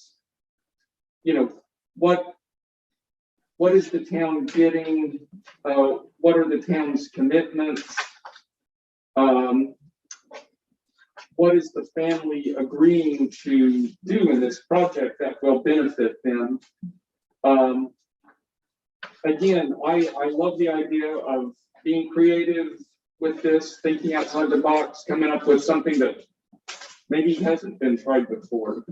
what is the town getting? What are the town's commitments? What is the family agreeing to do in this project that will benefit them? Again, I love the idea of being creative with this, thinking outside the box, coming up with something that maybe it hasn't been tried before.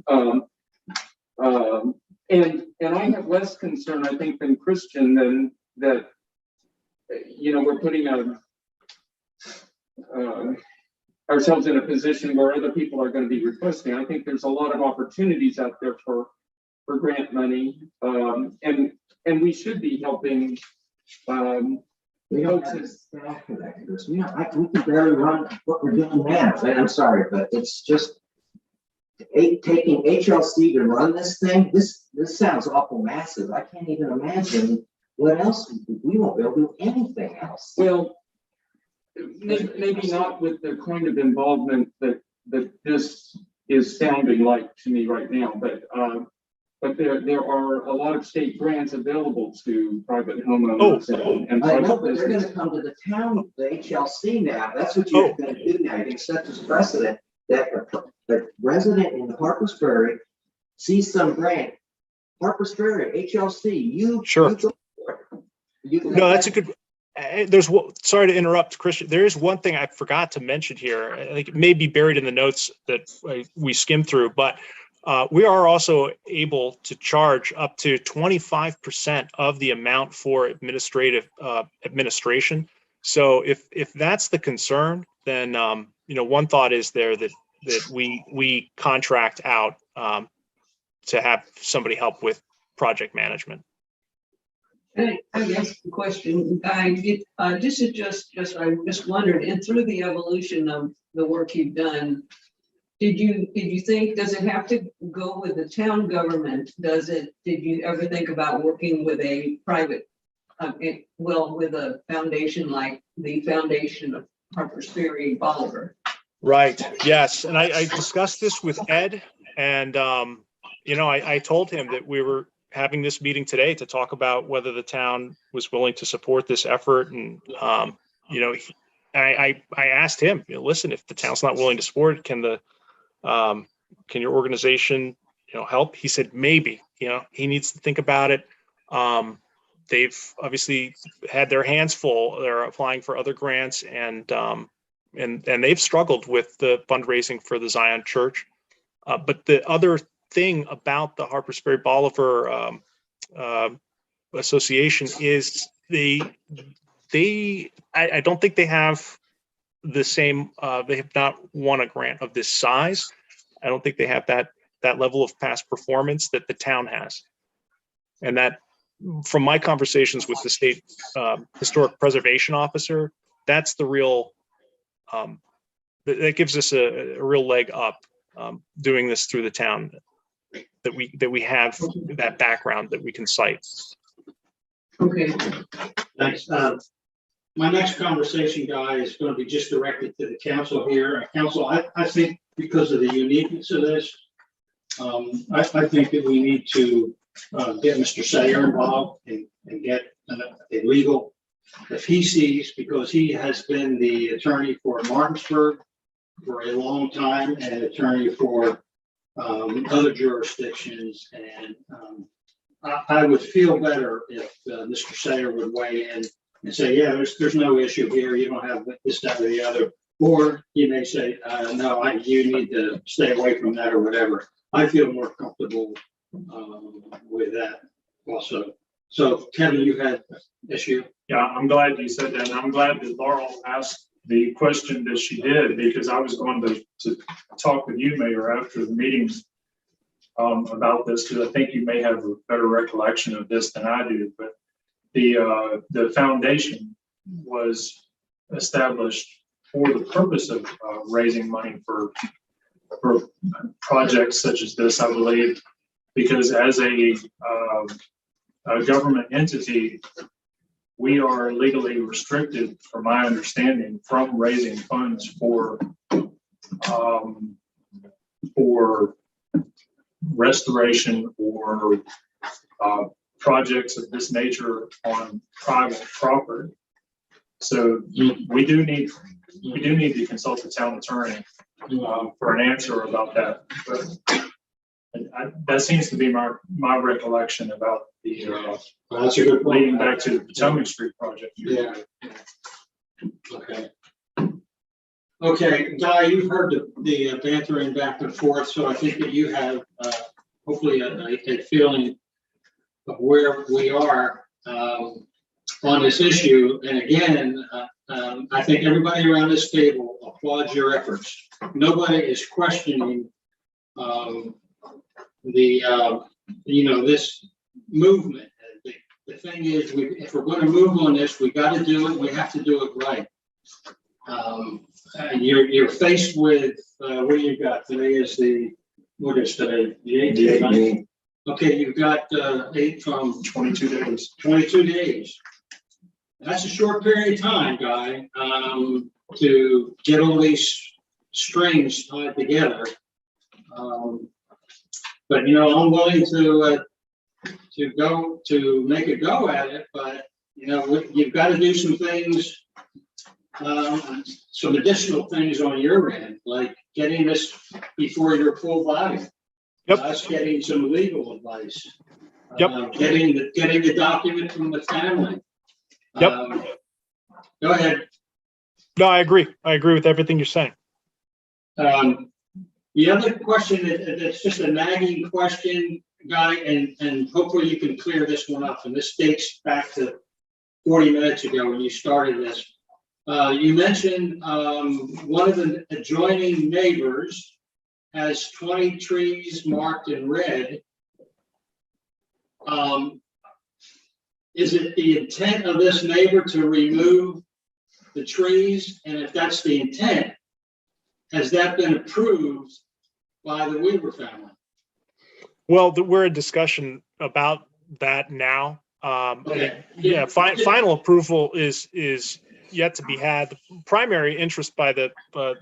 And I have less concern, I think, than Christian than that, we're putting ourselves in a position where other people are going to be requesting. I think there's a lot of opportunities out there for grant money. And we should be helping, We don't have a staff for that, Chris. We can barely run what we're doing now. I'm sorry, but it's just taking HLC to run this thing. This sounds awful massive. I can't even imagine what else we won't be able to do anything else. well, maybe not with the kind of involvement that this is sounding like to me right now, but there are a lot of state grants available to private homeowners and I know, private but they're business. gonna come to the town, the HLC now. That's what you're gonna do now. You're gonna set this precedent that a resident in Harpers Ferry sees some grant. Harpers Ferry, HLC, Sure. you go for it. No, that's a good. Sorry to interrupt, Christian. There is one thing I forgot to mention here. I think it may be buried in the notes that we skimmed through, but we are also able to charge up to 25% of the amount for administrative administration. So if that's the concern, then one thought is there that we contract out to have somebody help with project management. I guess the question, this is just I just wondered, and through the evolution of the work you've done, did you think, does it have to go with the town government? Did you ever think about working with a private, with a foundation like the Foundation of Harpers Ferry Bolivar? Right. Yes. And I discussed this with Ed, and I told him that we were having this meeting today to talk about whether the town was willing to support this effort. And, I asked him, listen, if the town's not willing to support it, can your organization, help? He said, maybe, he needs to think about it. They've obviously had their hands full. They're applying for other grants, and they've struggled with the fundraising for the Zion Church. But the other thing about the Harpers Ferry Bolivar Association is I don't think they have the same, they have not won a grant of this size. I don't think they have that level of past performance that the town has. And that, from my conversations with the state historic preservation officer, that's the real, that gives us a real leg up doing this through the town, that we have that background that we can cite. Okay. Thanks. My next conversation, Guy, is going to be just directed to the council here. Council, I think because of the uniqueness of this, I think that we need to get Mr. Sayer involved and get a legal, if he sees, because he has been the attorney for Martinsburg for a long time and attorney for other jurisdictions. And I would feel better if Mr. Sayer would weigh in and say, yeah, there's no issue here. You don't have this, that, or the other. Or he may say, no, you need to stay away from that or whatever. I feel more comfortable with that also. So Kevin, you had an issue? Yeah, I'm glad you said that. And I'm glad that Laurel asked the question that she did, because I was going to talk with you, Mayor, after the meetings about this, because I think you may have a better recollection of this than I do. But the foundation was established for the purpose of raising money for projects such as this, I believe, because as a government entity, we are legally restricted, from my understanding, from raising funds for restoration or projects of this nature on private property. So we do need to consult the town attorney for an answer about that. But that seems to be my recollection about the that's a good point. Leading back to the Potomac Street project. Yeah. Okay. Okay, Guy, you've heard the bantering back and forth, so I think that you have hopefully a feeling of where we are on this issue. And again, I think everybody around this table applauds your efforts. Nobody is questioning this movement. The thing is, if we're going to move on this, we got to do it. We have to do it right. You're faced with what do you got? Today is what is today? The 18th. Okay, you've got 22 days. 22 days. That's a short period of time, Guy, to get all these strings tied together. But I'm willing to make a go at it. But you've got to do some things. Some additional things on your end, like getting this before your full body. Yep. Us getting some legal advice. Yep. Getting the document from the family. Yep. Go ahead. No, I agree. I agree with everything you're saying. The other question that's just a nagging question, Guy, and hopefully you can clear this one up. And this dates back to 40 minutes ago when you started this. You mentioned one of the adjoining neighbors has 20 trees marked in red. Is it the intent of this neighbor to remove the trees? And if that's the intent, has that been approved by the Weaver family? Well, we're in discussion about that now. Okay. Final approval is yet to be had. The primary interest by the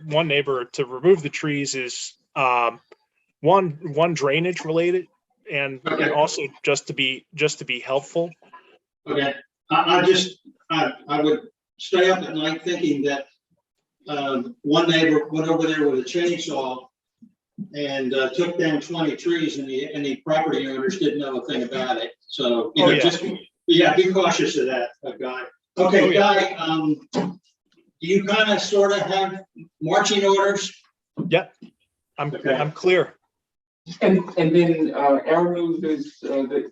one neighbor to remove the trees is one drainage related, and also just to be helpful. Okay, I would stay up at night thinking that one neighbor went over there with a chainsaw and took down 20 trees, and the property owners didn't know a thing about it. So be cautious of that, Guy. Okay, Guy, do you kind of sort of have marching orders? Yep, I'm clear. And then our move is that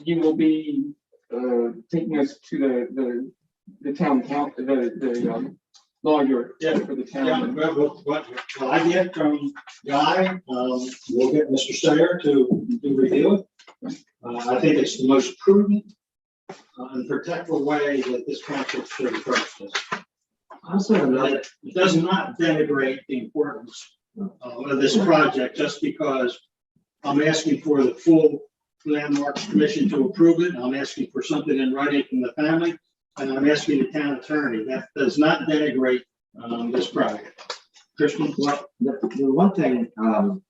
you will be taking us to the town council, the lawyer for the town. What I get from Guy, we'll get Mr. Sayer to review it. I think it's the most prudent and protectful way that this council should approach this. It does not denigrate the importance of this project just because I'm asking for the full Landmarks Commission to approve it. I'm asking for something in writing from the family, and I'm asking the town attorney. That does not denigrate this project. Christian? Well, the one thing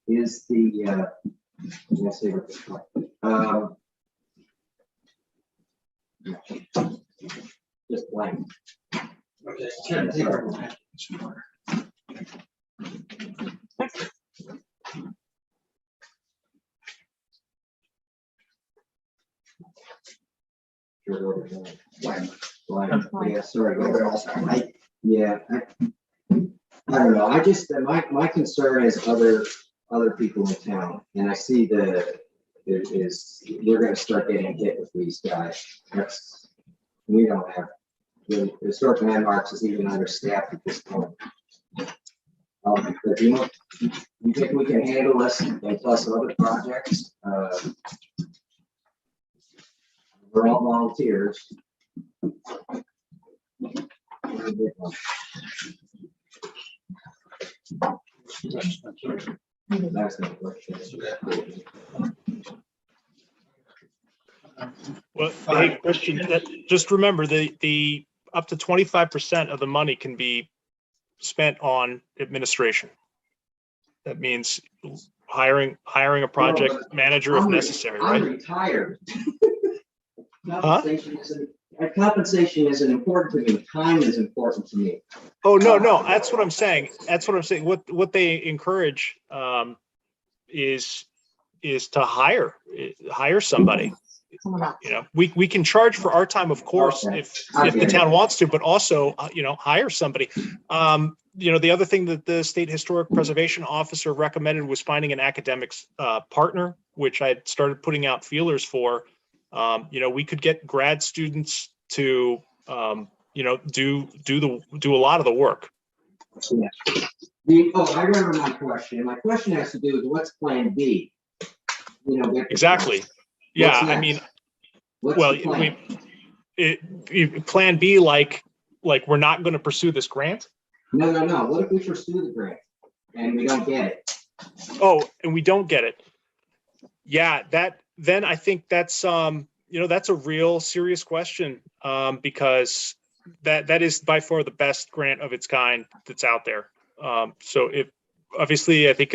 is the let's see what this just blank. Okay, Ken, take our back. Blank. Yeah, sorry. I don't know. I just my concern is other people in town, and I see we're going to start getting hit with these guys. We don't have the historic landmarks is even understaffed at this point. But you think we can handle this and plus other projects? We're all volunteers. That's the question. Well, hey, Christian, just remember the up to 25% of the money can be spent on administration. That means hiring a project manager if necessary, right? I'm retired. Compensation isn't important to me. Time is important to me. Oh, no, that's what I'm saying. What they encourage is to hire somebody. you know, we can charge for our time, of course, Okay. if the town wants to, but also, you know, hire somebody. You know, the other thing that the State Historic Preservation Officer recommended was finding an academics partner, which I had started putting out feelers for. You know, we could get grad students to, you know, do a lot of the work. Yeah. I remember my question. My question has to do with what's plan B? You know, Exactly. Yeah, I mean, What's well, the plan? plan B, like we're not going to pursue this grant. No. What if we pursue the grant and we don't get it? Oh, and we don't get it. Yeah, then I think that's you know, that's a real serious question, because that is by far the best grant of its kind that's out there. So if obviously I think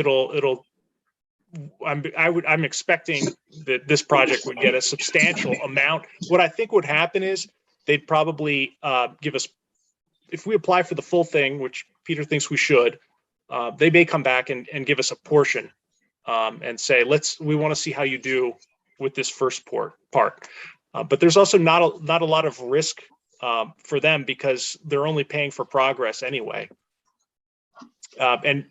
I'm expecting that this project would get a substantial amount. What I think would happen is they'd probably give us, if we apply for the full thing, which Peter thinks we should, they may come back and give us a portion and say, we want to see how you do with this first part. But there's also not a lot of risk for them because they're only paying for progress anyway. And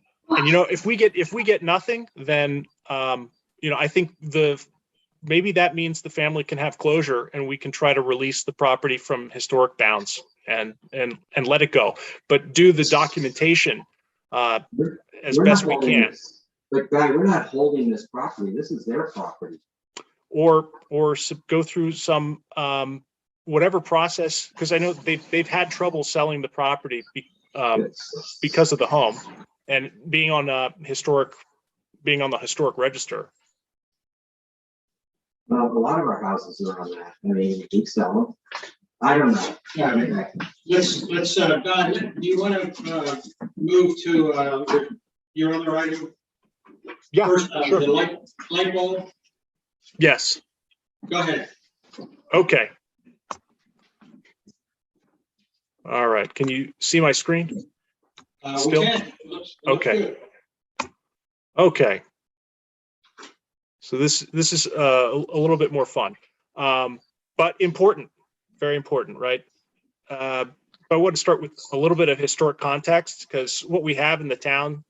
you know, if we get nothing, then you know, I think maybe that means the family can have closure and we can try to release the property from historic bounds and let it go, but do the documentation as best we can. But Guy, we're not holding this property. This is their property. Or go through some whatever process, because I know they've had trouble selling the property because of the home and being on the historic register. Well, a lot of our houses are on that. I mean, we sell them. I don't know. Yeah, let's, Don, do you want to move to your other item? Yeah, First, sure. the light bulb? Yes. Go ahead. Okay. All right. Can you see my screen? Still? We can. Looks Okay. good. Okay. So this is a little bit more fun, but important, very important, right? I want to start with a little bit of historic context because what we have in the town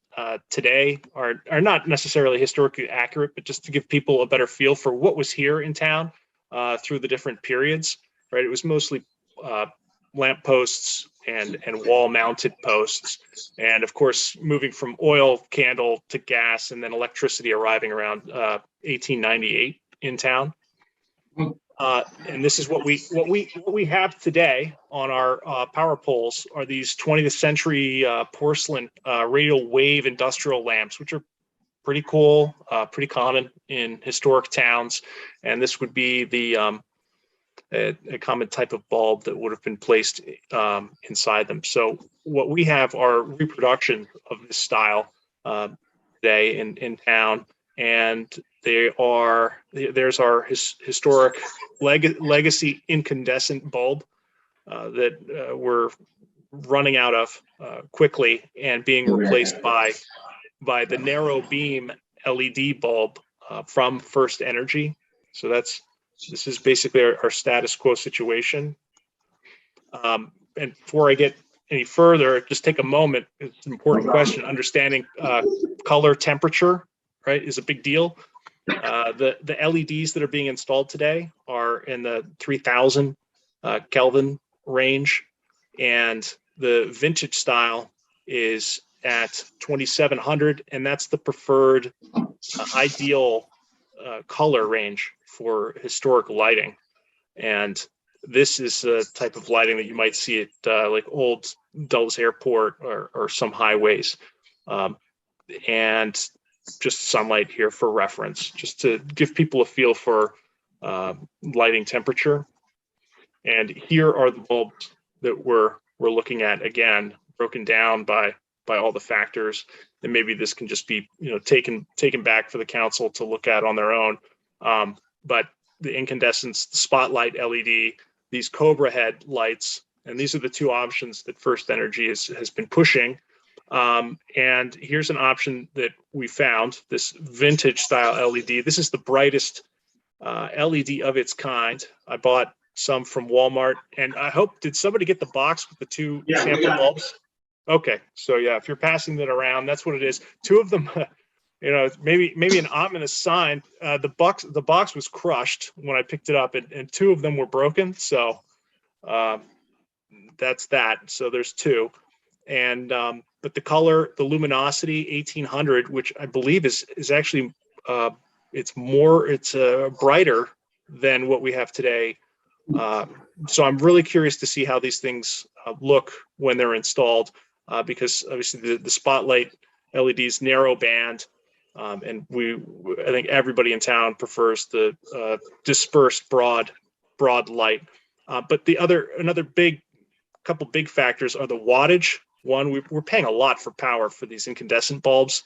today are not necessarily historically accurate, but just to give people a better feel for what was here in town through the different periods, right? It was mostly lamp posts and wall mounted posts. And of course, moving from oil candle to gas and then electricity arriving around 1898 in town. And this is what we have today on our power poles are these 20th century porcelain radial wave industrial lamps, which are pretty cool, pretty common in historic towns. And this would be the a common type of bulb that would have been placed inside them. So what we have are reproduction of this style today in town, and there's our historic legacy incandescent bulb that we're running out of quickly and being replaced by the narrow beam LED bulb from First Energy. So this is basically our status quo situation. And before I get any further, just take a moment. It's an important question. Understanding color temperature, right, is a big deal. The LEDs that are being installed today are in the 3000 Kelvin range, and the vintage style is at 2700, and that's the preferred ideal color range for historic lighting. And this is a type of lighting that you might see at like old Dulles Airport or some highways. And just sunlight here for reference, just to give people a feel for lighting temperature. And here are the bulbs that we're looking at, again, broken down by all the factors. And maybe this can just be, you know, taken back for the council to look at on their own. But the incandescents, the spotlight LED, these Cobra head lights, and these are the two options that First Energy has been pushing. And here's an option that we found, this vintage style LED. This is the brightest LED of its kind. I bought some from Walmart, and I hope, did somebody get the box with the two Yeah, we sample got it. bulbs? Okay, so yeah, if you're passing that around, that's what it is. Two of them, maybe an ominous sign. The box was crushed when I picked it up, and two of them were broken. So that's that. So there's two, and but the color, the luminosity 1800, which I believe is actually it's brighter than what we have today. So I'm really curious to see how these things look when they're installed, because obviously the spotlight LEDs narrow band, and I think everybody in town prefers the dispersed broad light. But another couple big factors are the wattage. One, we're paying a lot for power for these incandescent bulbs.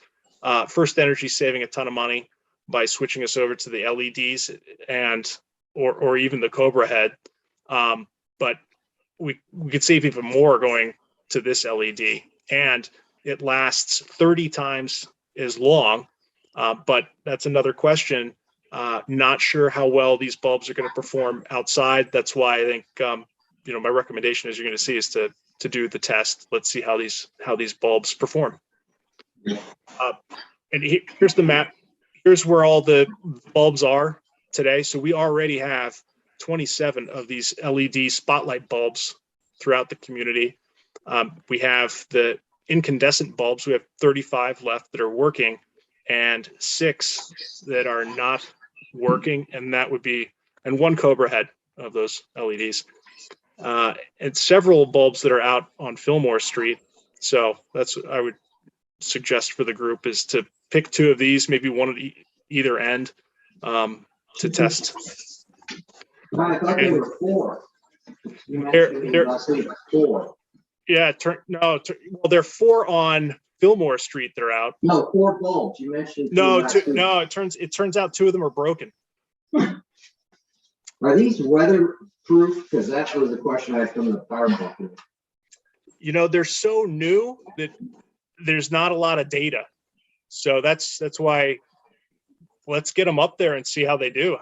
First Energy saving a ton of money by switching us over to the LEDs or even the Cobra head. But we could save even more going to this LED, and it lasts 30 times as long. But that's another question. Not sure how well these bulbs are going to perform outside. That's why I think, my recommendation, as you're going to see, is to do the test. Let's see how these bulbs perform. And here's the map. Here's where all the bulbs are today. So we already have 27 of these LED spotlight bulbs throughout the community. We have the incandescent bulbs. We have 35 left that are working, and 6 that are not working. And and one Cobra head of those LEDs. And several bulbs that are out on Fillmore Street. So that's what I would suggest for the group, is to pick 2 of these, maybe one at either end, to test. I thought there were 4. You There- mentioned last week 4. Yeah, well, there are 4 on Fillmore Street that are out. No, 4 bulbs. You mentioned. It turns out 2 of them are broken. Are these weatherproof? Because that was a question I had from the fire department. They're so new that there's not a lot of data. So that's why let's get them up there and see how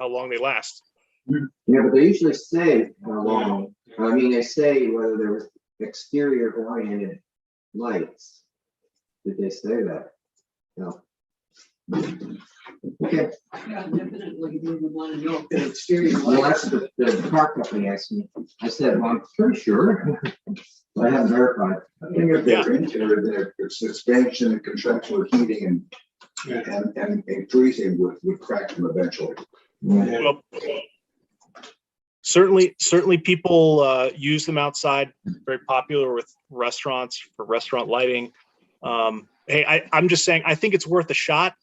long they last. Yeah, but they usually say how long. I mean, they say whether there was exterior oriented lights. Did they say that? No. Okay. Yeah, definitely, we would want to know if the exterior. Well, that's the car company asked me. I said, well, I'm pretty sure. But I haven't verified. I think if they're interior, their suspension and contractual heating and freezing would crack them eventually. Well, certainly people use them outside. Very popular with restaurants for restaurant lighting. Hey, I'm just saying, I think it's worth a shot,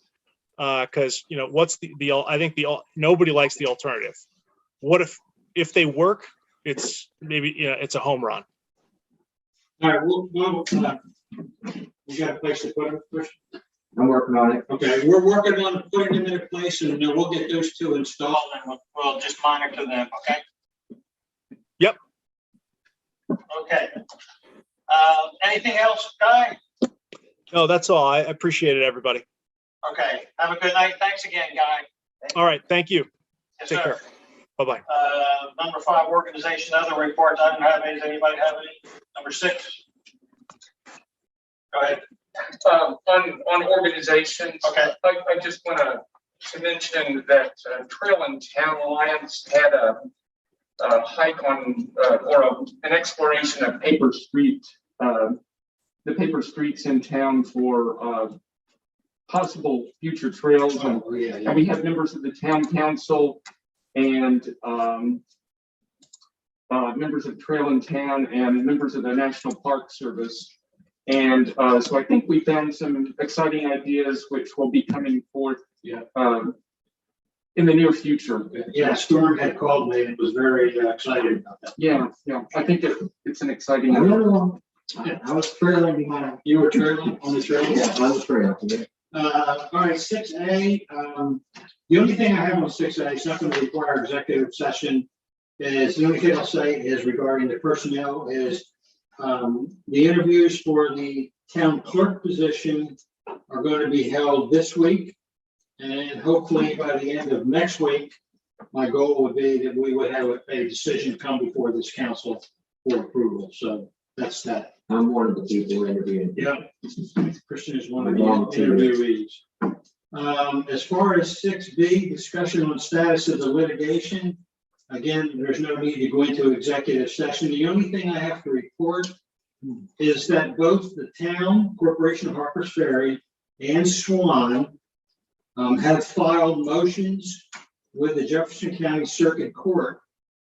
because what's nobody likes the alternative. What if they work? It's maybe it's a home run. All right, we got a place to put them, Chris? I'm working on it. Okay, we're working on putting them in a place, and then we'll get those 2 installed, and we'll just monitor them, okay? Yep. Okay. Anything else, Guy? No, that's all. I appreciate it, everybody. Okay, have a good night. Thanks again, Guy. All right. Thank you. Yes, Take sir. care. Bye-bye. Number 5, organization, other reports. I don't have any. Does anybody have any? Number 6. Go ahead. On organizations. Okay. I just want to mention that Trail and Town Alliance had a hike on an exploration of paper street, the paper streets in town for possible future trails. And we have members of the town council and members of Trail in Town and members of the National Park Service. And so I think we found some exciting ideas which will be coming forth in the near future. Yeah, Storm had called me and was very excited about that. Yeah, I think it's an exciting. I was trailing behind. You were trailing on the trail? Yeah, on the trail. All right, 6A. The only thing I have on 6A, it's not going to require executive session, is the only thing I'll say is regarding the personnel is the interviews for the town clerk position are going to be held this week. And hopefully by the end of next week, my goal would be that we would have a decision come before this council for approval. So that's that. I'm one of the people interviewing. Yeah. Christian is one of the interviewees. As far as 6B, discussion on status of the litigation. Again, there's no need to go into executive session. The only thing I have to report is that both the town, Corporation of Harpers Ferry, and Swan have filed motions with the Jefferson County Circuit Court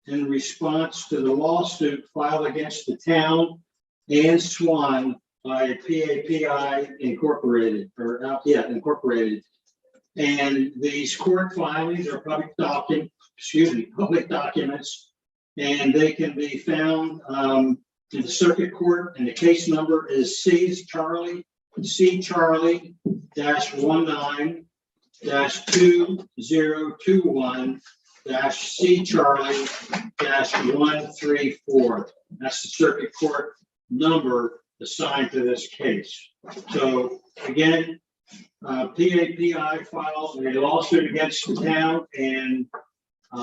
in response to the lawsuit filed against the town and Swan by PAPI Incorporated, Incorporated. And these court filings are public documents, and they can be found in the circuit court, and the case number is C Charlie -19-2021 C Charlie -134. That's the circuit court number assigned to this case. So again, PAPI filed a lawsuit against the town, and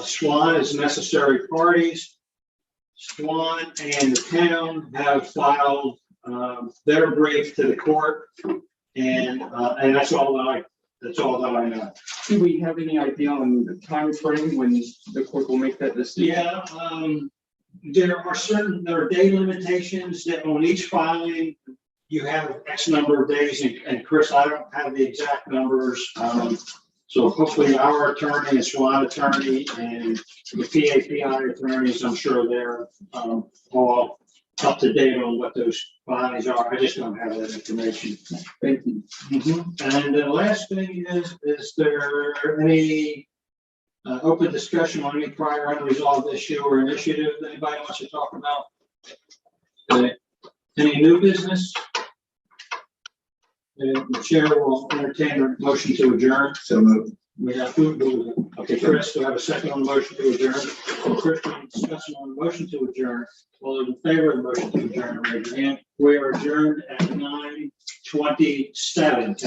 Swan is necessary parties. Swan and the town have filed their brief to the court, and that's all that I know. Do we have any idea on the time frame when the court will make that decision? Yeah, there are day limitations that on each filing, you have X number of days, and Chris, I don't have the exact numbers. So hopefully our attorney and Swan attorney and the PAPI attorneys, I'm sure they're all up to date on what those filings are. I just don't have that information. Thank you. And the last thing is there any open discussion on any prior unresolved issue or initiative that anybody wants to talk about? Any new business? The chair will entertain a motion to adjourn. So moved. We have to, okay, Chris, do I have a second on the motion to adjourn? Christian, discussion on the motion to adjourn. All those in favor of the motion to adjourn, raise your hand. We are adjourned at 9:27.